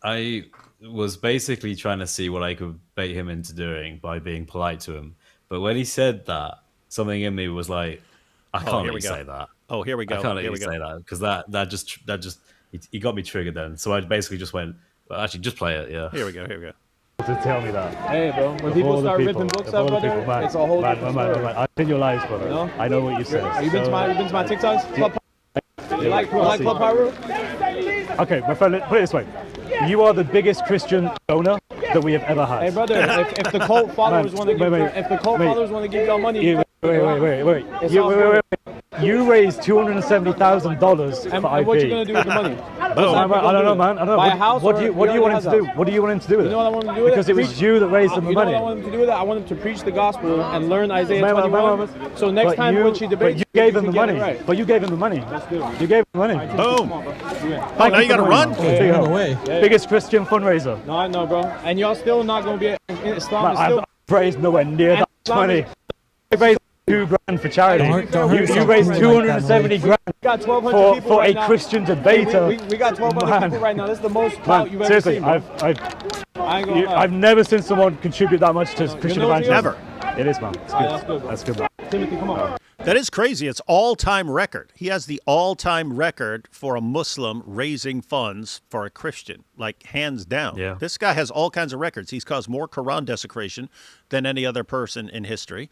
I was basically trying to see what I could bait him into doing by being polite to him. But when he said that, something in me was like, I can't really say that. Oh, here we go. I can't really say that because that just he got me triggered then. So I basically just went, well, actually, just play it. Yeah. Here we go. To tell me that. Hey, bro. When people start ripping books up, brother, it's a whole different story. I've been your lives, brother. No? I know what you said. Have you been to my TikToks? You like Club Pyro? Okay, my friend, put it this way. You are the biggest Christian donor that we have ever had. Hey, brother, if the cult followers want to give y'all money... Wait. You raised $270,000 for IP. And what you gonna do with the money? I don't know, man. I don't know. Buy a house. What do you want him to do? What do you want him to do with it? You know what I want him to do with it? Because it was you that raised them the money. You know what I want him to do with it? I want him to preach the gospel and learn Isaiah 21. So next time when she debates, you gave him the money. But you gave him the money. You gave him the money. Boom. Oh, now you gotta run. Biggest Christian fundraiser. No, I know, bro. And y'all still not gonna be Islam. I've raised nowhere near that money. I raised $2,000 for charity. You raised 270 grand for a Christian debater. We got 1,200 people right now. This is the most clout you've ever seen. I've never seen someone contribute that much to Christian evangelism. Never. It is, man. It's good. That's good, man. Timothy, come on. That is crazy. It's all-time record. He has the all-time record for a Muslim raising funds for a Christian, like hands down. Yeah. This guy has all kinds of records. He's caused more Quran desecration than any other person in history.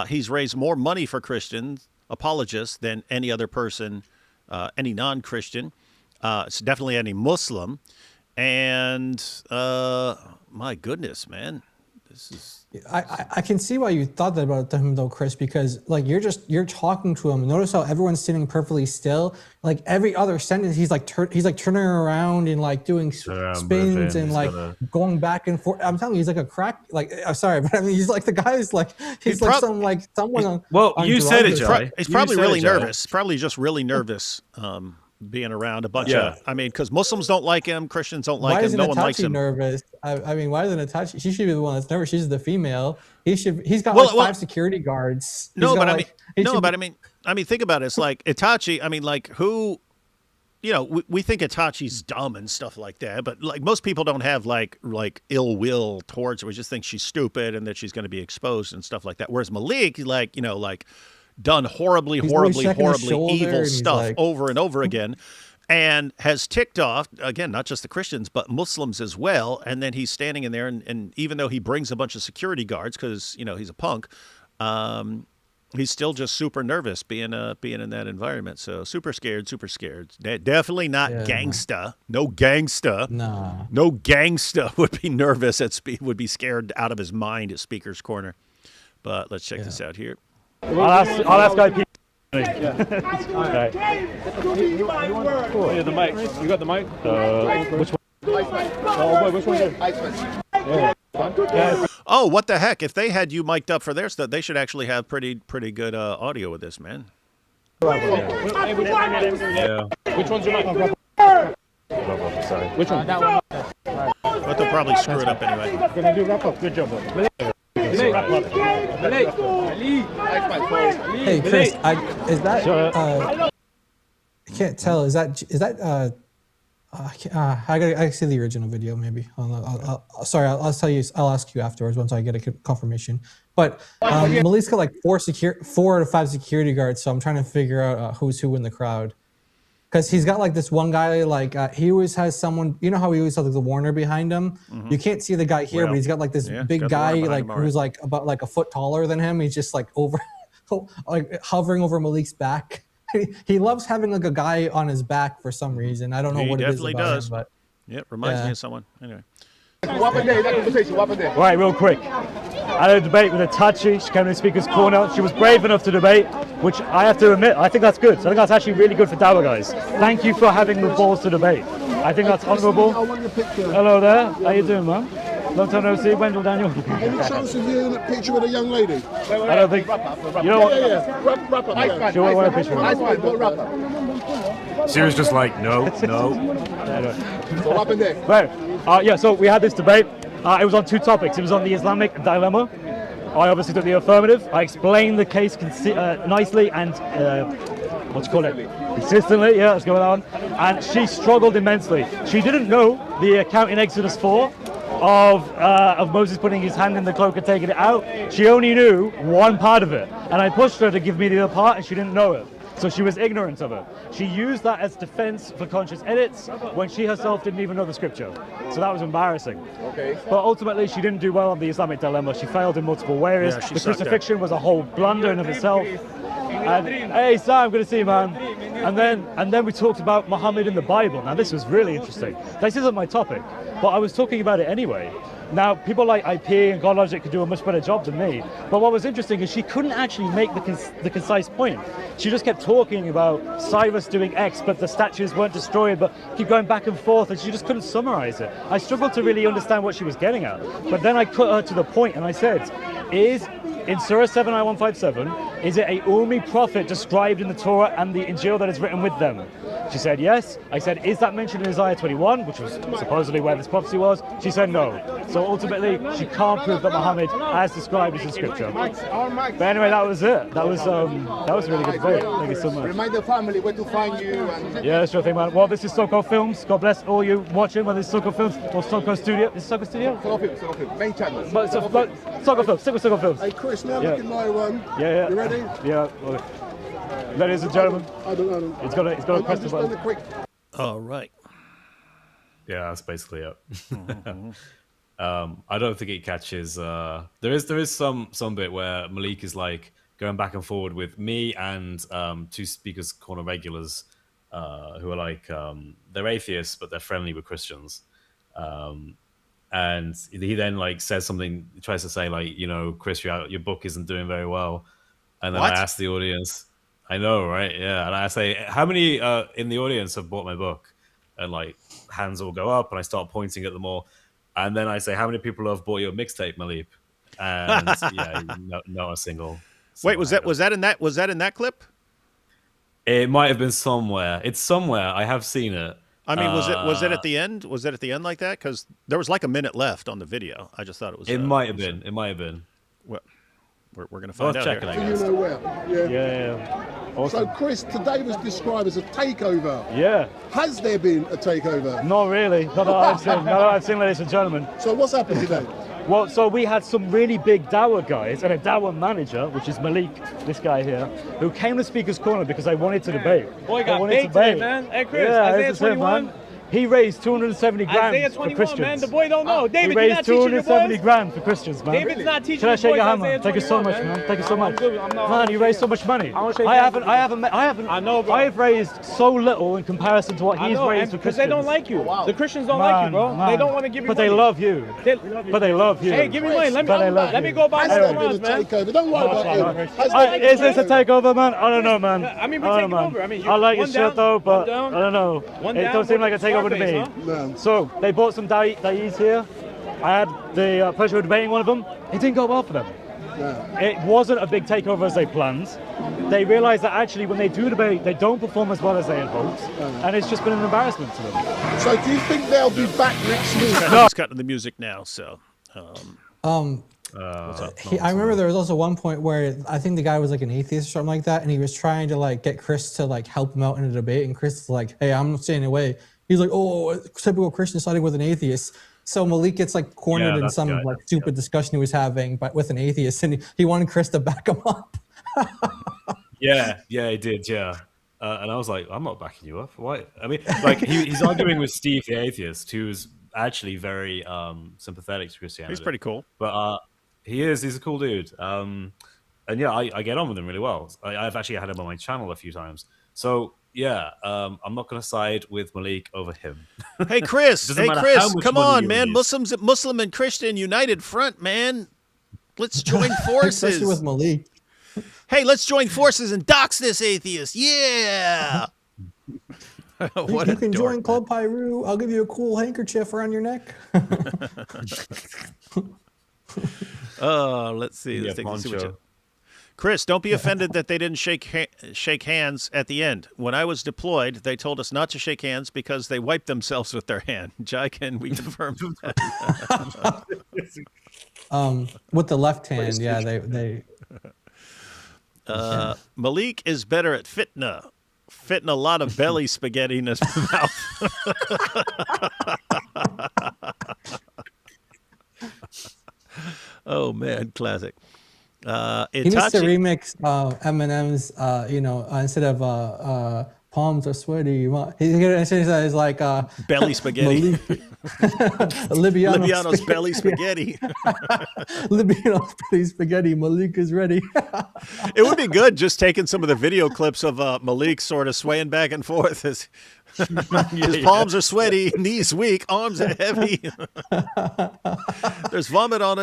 He's raised more money for Christians, apologists, than any other person, any non-Christian. It's definitely any Muslim. And my goodness, man, this is... I can see why you thought that about him though, Chris, because like you're talking to him. Notice how everyone's sitting perfectly still. Like every other sentence, he's like turning around and like doing spins and like going back and forth. I'm telling you, he's like a crack. Like I'm sorry, but I mean, he's like the guy's like he's like someone. Well, you said it, Jai. He's probably really nervous. Probably just really nervous. Being around a bunch of, I mean, because Muslims don't like him, Christians don't like him, no one likes him. Nervous? I mean, why isn't Itachi? She should be the one that's nervous. She's the female. He's got like 5 security guards. I mean, think about it. It's like Itachi. I mean, like who you know, we think Itachi's dumb and stuff like that, but like most people don't have like ill will towards her. We just think she's stupid and that she's going to be exposed and stuff like that. Whereas Malik, like, you know, like done horribly evil stuff over and over again, and has ticked off, again, not just the Christians, but Muslims as well. And then he's standing in there, and even though he brings a bunch of security guards because, you know, he's a punk, he's still just super nervous being in that environment. So super scared. Definitely not gangsta. No gangsta. Nah. No gangsta would be nervous would be scared out of his mind at Speaker's Corner. But let's check this out here. I'll ask IP. Okay. Yeah, the mic. You got the mic? Which one? Oh, wait, which one? Yeah. Oh, what the heck? If they had you mic'd up for their stuff, they should actually have pretty good audio with this, man. Yeah. Which one's your mic? Sorry. Which one? But they'll probably screw it up anyway. Gonna do wrap up. Good job, bro. Hey, Chris, is that? I can't tell. Is that? I gotta see the original video. Maybe. Sorry, I'll tell you. I'll ask you afterwards once I get a confirmation. But Malik's got like 4 out of 5 security guards. So I'm trying to figure out who's who in the crowd. Because he's got like this one guy, like he always has someone. You know how he always has like the Warner behind him. Mm-hmm. You can't see the guy here, but he's got like this big guy, like who's like about like a foot taller than him. He's just like like hovering over Malik's back. He loves having like a guy on his back for some reason. I don't know what it is about him, but reminds me of someone. Anyway. Right, real quick. I had a debate with Itachi. She came to the Speaker's Corner. She was brave enough to debate, which I have to admit, I think that's good. So I think that's actually really good for Dawah guys. Thank you for having the balls to debate. I think that's honourable. Hello there. How you doing, man? Long time no see. Wendell Daniel. Any chance of you in a picture with a young lady? I don't think. You know what? Wrap up. She won't want a picture with me. She was just like, no. So what happened there? Right. Yeah, so we had this debate. It was on 2 topics. It was on the Islamic dilemma. I obviously took the affirmative. I explained the case nicely and consistently. Yeah, that's going on. And she struggled immensely. She didn't know the account in Exodus 4 of Moses putting his hand in the cloak and taking it out. She only knew one part of it, and I pushed her to give me the other part, and she didn't know it. So she was ignorant of it. She used that as defense for conscious edits when she herself didn't even know the scripture. So that was embarrassing. Okay. But ultimately, she didn't do well on the Islamic dilemma. She failed in multiple ways. Yeah, the crucifixion was a whole blunder in of itself. And hey, Sam, good to see you, man. And then we talked about Muhammad in the Bible. Now this was really interesting. This isn't my topic, but I was talking about it anyway. Now, people like IP and God Logic could do a much better job than me. But what was interesting is she couldn't actually make the concise point. She just kept talking about Cyrus doing X, but the statues weren't destroyed, but keep going back and forth, and she just couldn't summarize it. I struggled to really understand what she was getting at. But then I cut her to the point, and I said, in Surah 7, Ayah 157, is it a Ummi prophet described in the Torah and the Injil that is written with them? She said yes. I said, is that mentioned in Isaiah 21, which was supposedly where this prophecy was? She said no. So ultimately, she can't prove that Muhammad as described is in scripture. But anyway, that was it. That was a really good debate. Thank you so much. Remind the family where to find you. And... Yeah, sure thing, man. Well, this is Soko Films. God bless all you watching, whether it's Soko Films or Soko Studio. Is it Soko Studio? Soko Films. Main channel. But Soko Films. Stick with Soko Films. Hey, Chris, now look at my one. Yeah. You ready? Yeah. Okay. Ladies and gentlemen, I don't. it's got a press the button. All right. Yeah, that's basically it. I don't think it catches. There is some bit where Malik is like going back and forward with me and 2 Speaker's Corner regulars who are like they're atheists but they're friendly with Christians. And he then like says something, tries to say like, you know, Chris, your book isn't doing very well. And then I ask the audience, I know, right? Yeah. And I say, how many in the audience have bought my book? And like hands all go up and I start pointing at them all. And then I say, how many people have bought your mixtape, Malik? And yeah, not a single. Wait, was that in that clip? It might have been somewhere. It's somewhere. I have seen it. I mean, was it at the end? Was it at the end like that? Because there was like a minute left on the video. I just thought it was. It might have been. It might have been. Well, We're going to find out. Check it, you know where. Yeah. Awesome. So, Chris, today was described as a takeover. Yeah. Has there been a takeover? Not really. Not that I've seen. Not that I've seen, ladies and gentlemen. So, what's happened today? Well, so we had some really big Dawah guys and a Dawah manager, which is Malik, this guy here, who came to Speaker's Corner because they wanted to debate. Boy got bait today, man. Hey, Chris, yeah, Isaiah 21. Man. He raised 270 grand Isaiah for 21, Christians. man. The boy don't know. David, he raised you're not teaching the 270 boys? grand for Christians, man. David's not teaching Can I the shake boys your hand, Isaiah man? Thank you so 21, much, man. man. Thank you so much. I'm not- Man, you raised so much money. I haven't. I know, bro. I've raised so little in comparison to what I he's know, raised for because Christians. they don't like you. The Christians don't like you, bro. They don't want to give you But money. they love you. But they love you. Hey, give me money. Let me go buy Has some there been a rounds, man. takeover? Don't worry about it. Is this a takeover, man? I don't know, man. I mean, we're I taking don't know, man. over. I mean, I like your one shirt down, though, one but down. I don't know. One It down, don't seem one like a takeover to me. Scarface, No. So they bought some dais here. I had the pleasure of debating one of them. It didn't go well for them. Yeah. It wasn't a big takeover as they planned. They realised that actually when they do debate, they don't perform as well as they had hoped, and it's just been an embarrassment to them. So, do you think they'll be back next week? He's cutting the music now, so. I remember there was also one point where I think the guy was like an atheist or something like that, and he was trying to like get Chris to like help him out in a debate, and Chris is like, "Hey, I'm not staying away." He's like, "Oh, typical Christian siding with an atheist." So Malik gets like cornered in some like stupid discussion he was having, but with an atheist, and he wanted Chris to back him up. Yeah, he did, yeah. And I was like, I'm not backing you up. Why? I mean, like, he's arguing with Steve the atheist, who's actually very sympathetic to Christianity. He's pretty cool. But he's a cool dude. And yeah, I get on with him really well. I've actually had him on my channel a few times. So yeah, I'm not going to side with Malik over him. Hey, Chris. Doesn't Hey, matter Chris. how much Come money on, you man. release. Muslim and Christian united front, man. Let's join forces. Especially with Malik. Hey, let's join forces and dox this atheist. Yeah. You can join Club Pyru. I'll give you a cool handkerchief around your neck. Oh, let's see. Let's see what Chris, don't be offended that they didn't shake hands at the end. When I was deployed, they told us not to shake hands because they wiped themselves with their hand. Jai, can we confirm that? With the left hand, yeah, they. Malik is better at fitna. Fitting a lot of belly spaghetti in his mouth. Oh man, classic. He needs to remix Eminem's, instead of palms are sweaty. He's gonna say like belly spaghetti. Libiano's belly spaghetti. Libiano's belly spaghetti. Malik is ready. It would be good just taking some of the video clips of Malik sort of swaying back and forth as his palms are sweaty, knees weak, arms are heavy. There's vomit on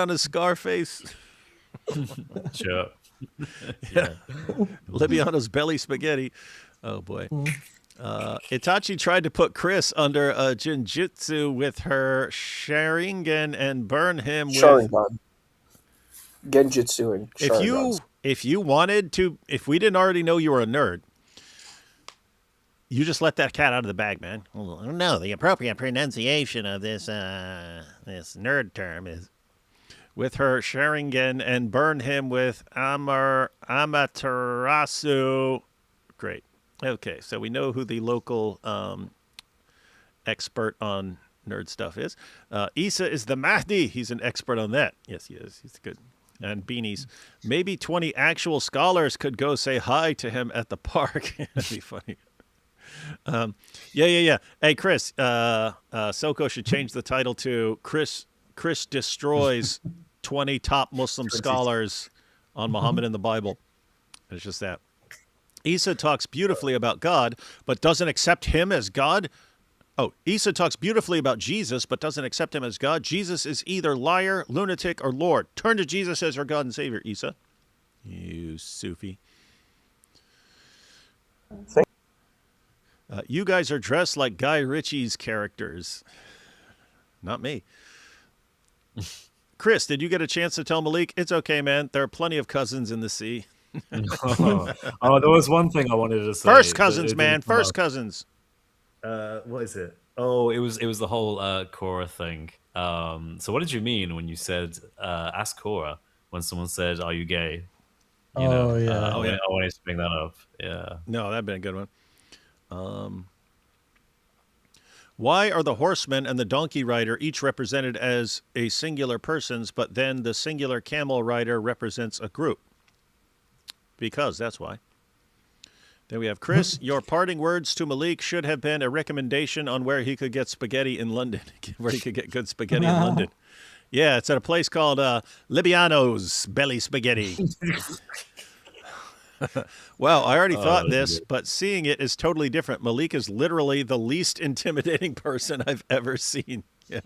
his scar face. Sure. Yeah. Libiano's belly spaghetti. Oh boy. Itachi tried to put Chris under a jinjutsu with her Sharingan and burn him with Sharingan. Genjutsu and Sharingan. If you wanted to, if we didn't already know you were a nerd, you just let that cat out of the bag, man. Well, no, the appropriate pronunciation of this this nerd term is with her Sharingan and burn him with Amaterasu. Great. Okay, so we know who the local expert on nerd stuff is. Isa is the Mahdi. He's an expert on that. Yes, he is. He's good. And beanies. Maybe 20 actual scholars could go say hi to him at the park. That'd be funny. Yeah. Hey, Chris, Soko should change the title to Chris destroys 20 top Muslim scholars on Muhammad and the Bible. It's just that. Isa talks beautifully about God, but doesn't accept him as God. Oh, Isa talks beautifully about Jesus, but doesn't accept him as God. Jesus is either liar, lunatic, or Lord. Turn to Jesus as your God and Savior, Isa. You Sufi. You guys are dressed like Guy Ritchie's characters. Not me. Chris, did you get a chance to tell Malik? It's okay, man. There are plenty of cousins in the sea. Oh, there was one thing I wanted to say. First cousins, man. First cousins. What is it? Oh, it was the whole Korra thing. So what did you mean when you said ask Korra? when someone said, "Are you gay?" Oh, yeah. I wanted to bring that up. Yeah. No, that'd been a good one. Why are the horseman and the donkey rider each represented as a singular persons, but then the singular camel rider represents a group? Because that's why. Then we have Chris. Your parting words to Malik should have been a recommendation on where he could get spaghetti in London, where he could get good spaghetti in London. Yeah, it's at a place called Libiano's Belly Spaghetti. Well, I already thought this, but seeing it is totally different. Malik is literally the least intimidating person I've ever seen. Yeah,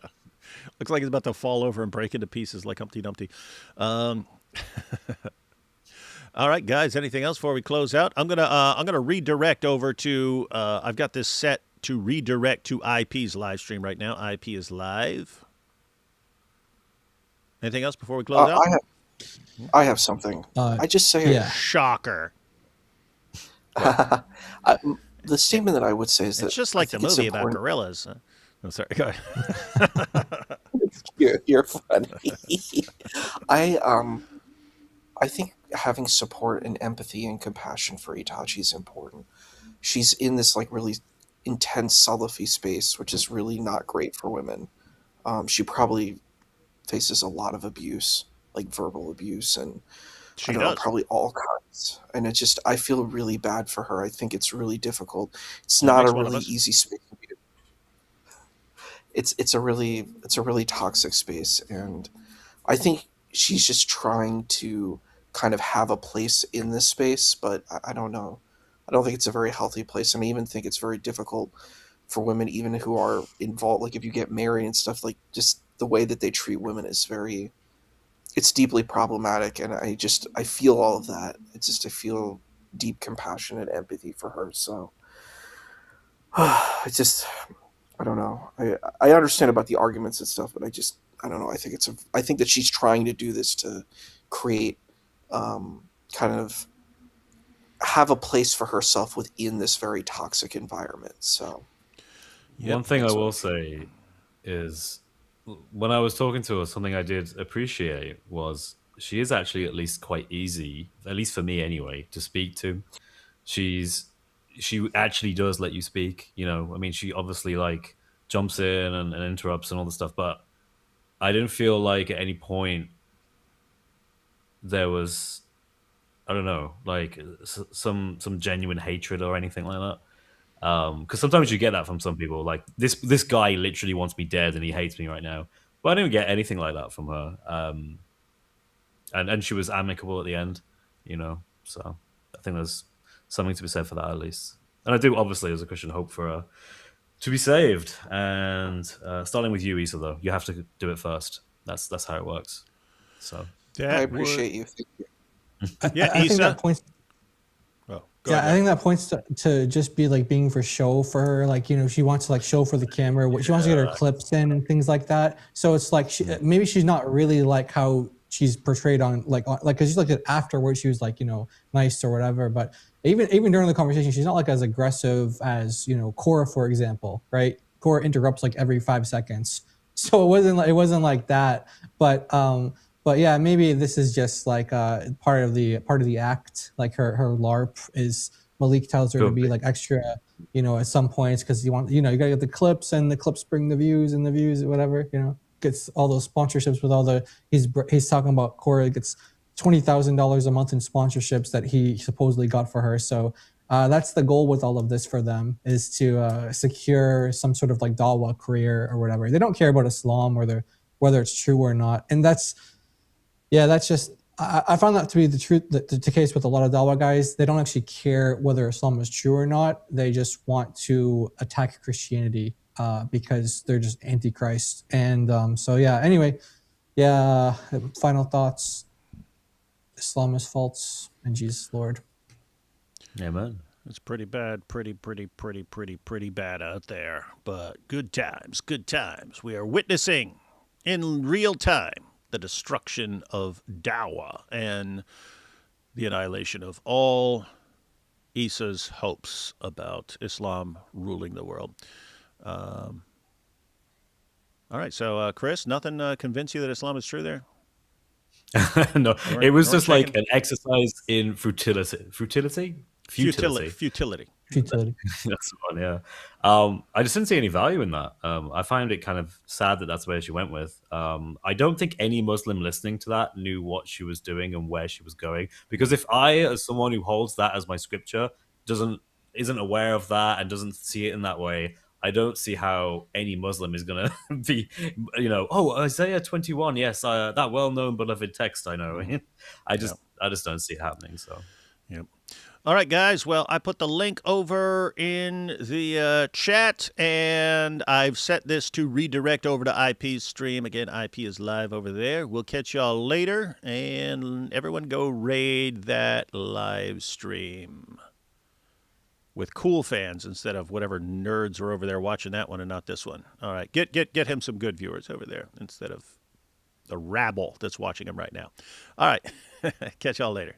looks like he's about to fall over and break into pieces like Humpty Dumpty. All right, guys. Anything else before we close out? I'm gonna redirect over to. I've got this set to redirect to IP's live stream right now. IP is live. Anything else before we close out? I have something. I just say shocker. The statement that I would say is that it's just like the movie about gorillas. I'm sorry. Go ahead. You're funny. I think having support and empathy and compassion for Itachi is important. She's in this like really intense Salafi space, which is really not great for women. She probably faces a lot of abuse, like verbal abuse, and she probably all kinds. And I feel really bad for her. I think it's really difficult. It's not a really easy space to be. It's a really toxic space, and I think she's just trying to kind of have a place in this space, but I don't know. I don't think it's a very healthy place, and I even think it's very difficult for women, even who are involved. Like if you get married and stuff, like just the way that they treat women is it's deeply problematic, and I feel all of that. I feel deep compassion and empathy for her. So I don't know. I understand about the arguments and stuff, but I don't know. I think that she's trying to do this to create kind of have a place for herself within this very toxic environment. So one thing I will say is, when I was talking to her, something I did appreciate was she is actually at least quite easy, at least for me anyway, to speak to. She actually does let you speak. I mean, she obviously like jumps in and interrupts and all the stuff, but I didn't feel like at any point there was, I don't know, like some genuine hatred or anything like that. Because sometimes you get that from some people. Like this guy literally wants me dead and he hates me right now. But I didn't get anything like that from her. And she was amicable at the end, So I think there's something to be said for that at least. And I do obviously, as a Christian, hope for her to be saved. And starting with you, Issa, though, you have to do it first. That's how it works. So I appreciate you. Thank you. Yeah, I think Issa. that points. I think that points to just be like being for show for her. Like, she wants to like show for the camera. She wants to get her clips in and things like that. So it's like maybe she's not really like how she's portrayed on like because she's like afterwards she was like nice or whatever. But even during the conversation, she's not like as aggressive as Cora, for example, right? Cora interrupts like every 5 seconds. So it wasn't like that. But yeah, maybe this is just like part of the act. Like her LARP is Malik tells her to be like extra, at some points because you gotta get the clips and the clips bring the views and the views whatever. Gets all those sponsorships with all the he's talking about Cora gets $20,000 a month in sponsorships that he supposedly got for her. So that's the goal with all of this for them is to secure some sort of like Dawah career or whatever. They don't care about Islam or whether it's true or not, and that's just I found that to be the truth. The case with a lot of Dawah guys, they don't actually care whether Islam is true or not. They just want to attack Christianity because they're just antichrist. And so yeah. Anyway, yeah. Final thoughts. Islam is false and Jesus Lord. Amen. It's pretty bad, pretty bad out there. But good times. We are witnessing in real time the destruction of Dawah and the annihilation of all Issa's hopes about Islam ruling the world. All right, so Chris, nothing convinced you that Islam is true there? No, it was just like an exercise in futility. Futility. Futility. That's the one, yeah. I just didn't see any value in that. I found it kind of sad that that's where she went with. I don't think any Muslim listening to that knew what she was doing and where she was going. Because if I, as someone who holds that as my scripture, isn't aware of that and doesn't see it in that way, I don't see how any Muslim is going to be, Isaiah 21, yes, that well-known beloved text, I know. I just don't see it happening, so. Yep. All right, guys. Well, I put the link over in the chat, and I've set this to redirect over to IP's stream. Again, IP is live over there. We'll catch y'all later, and everyone go raid that live stream with cool fans instead of whatever nerds are over there watching that one and not this one. All right, get him some good viewers over there instead of the rabble that's watching him right now. All right, catch y'all later.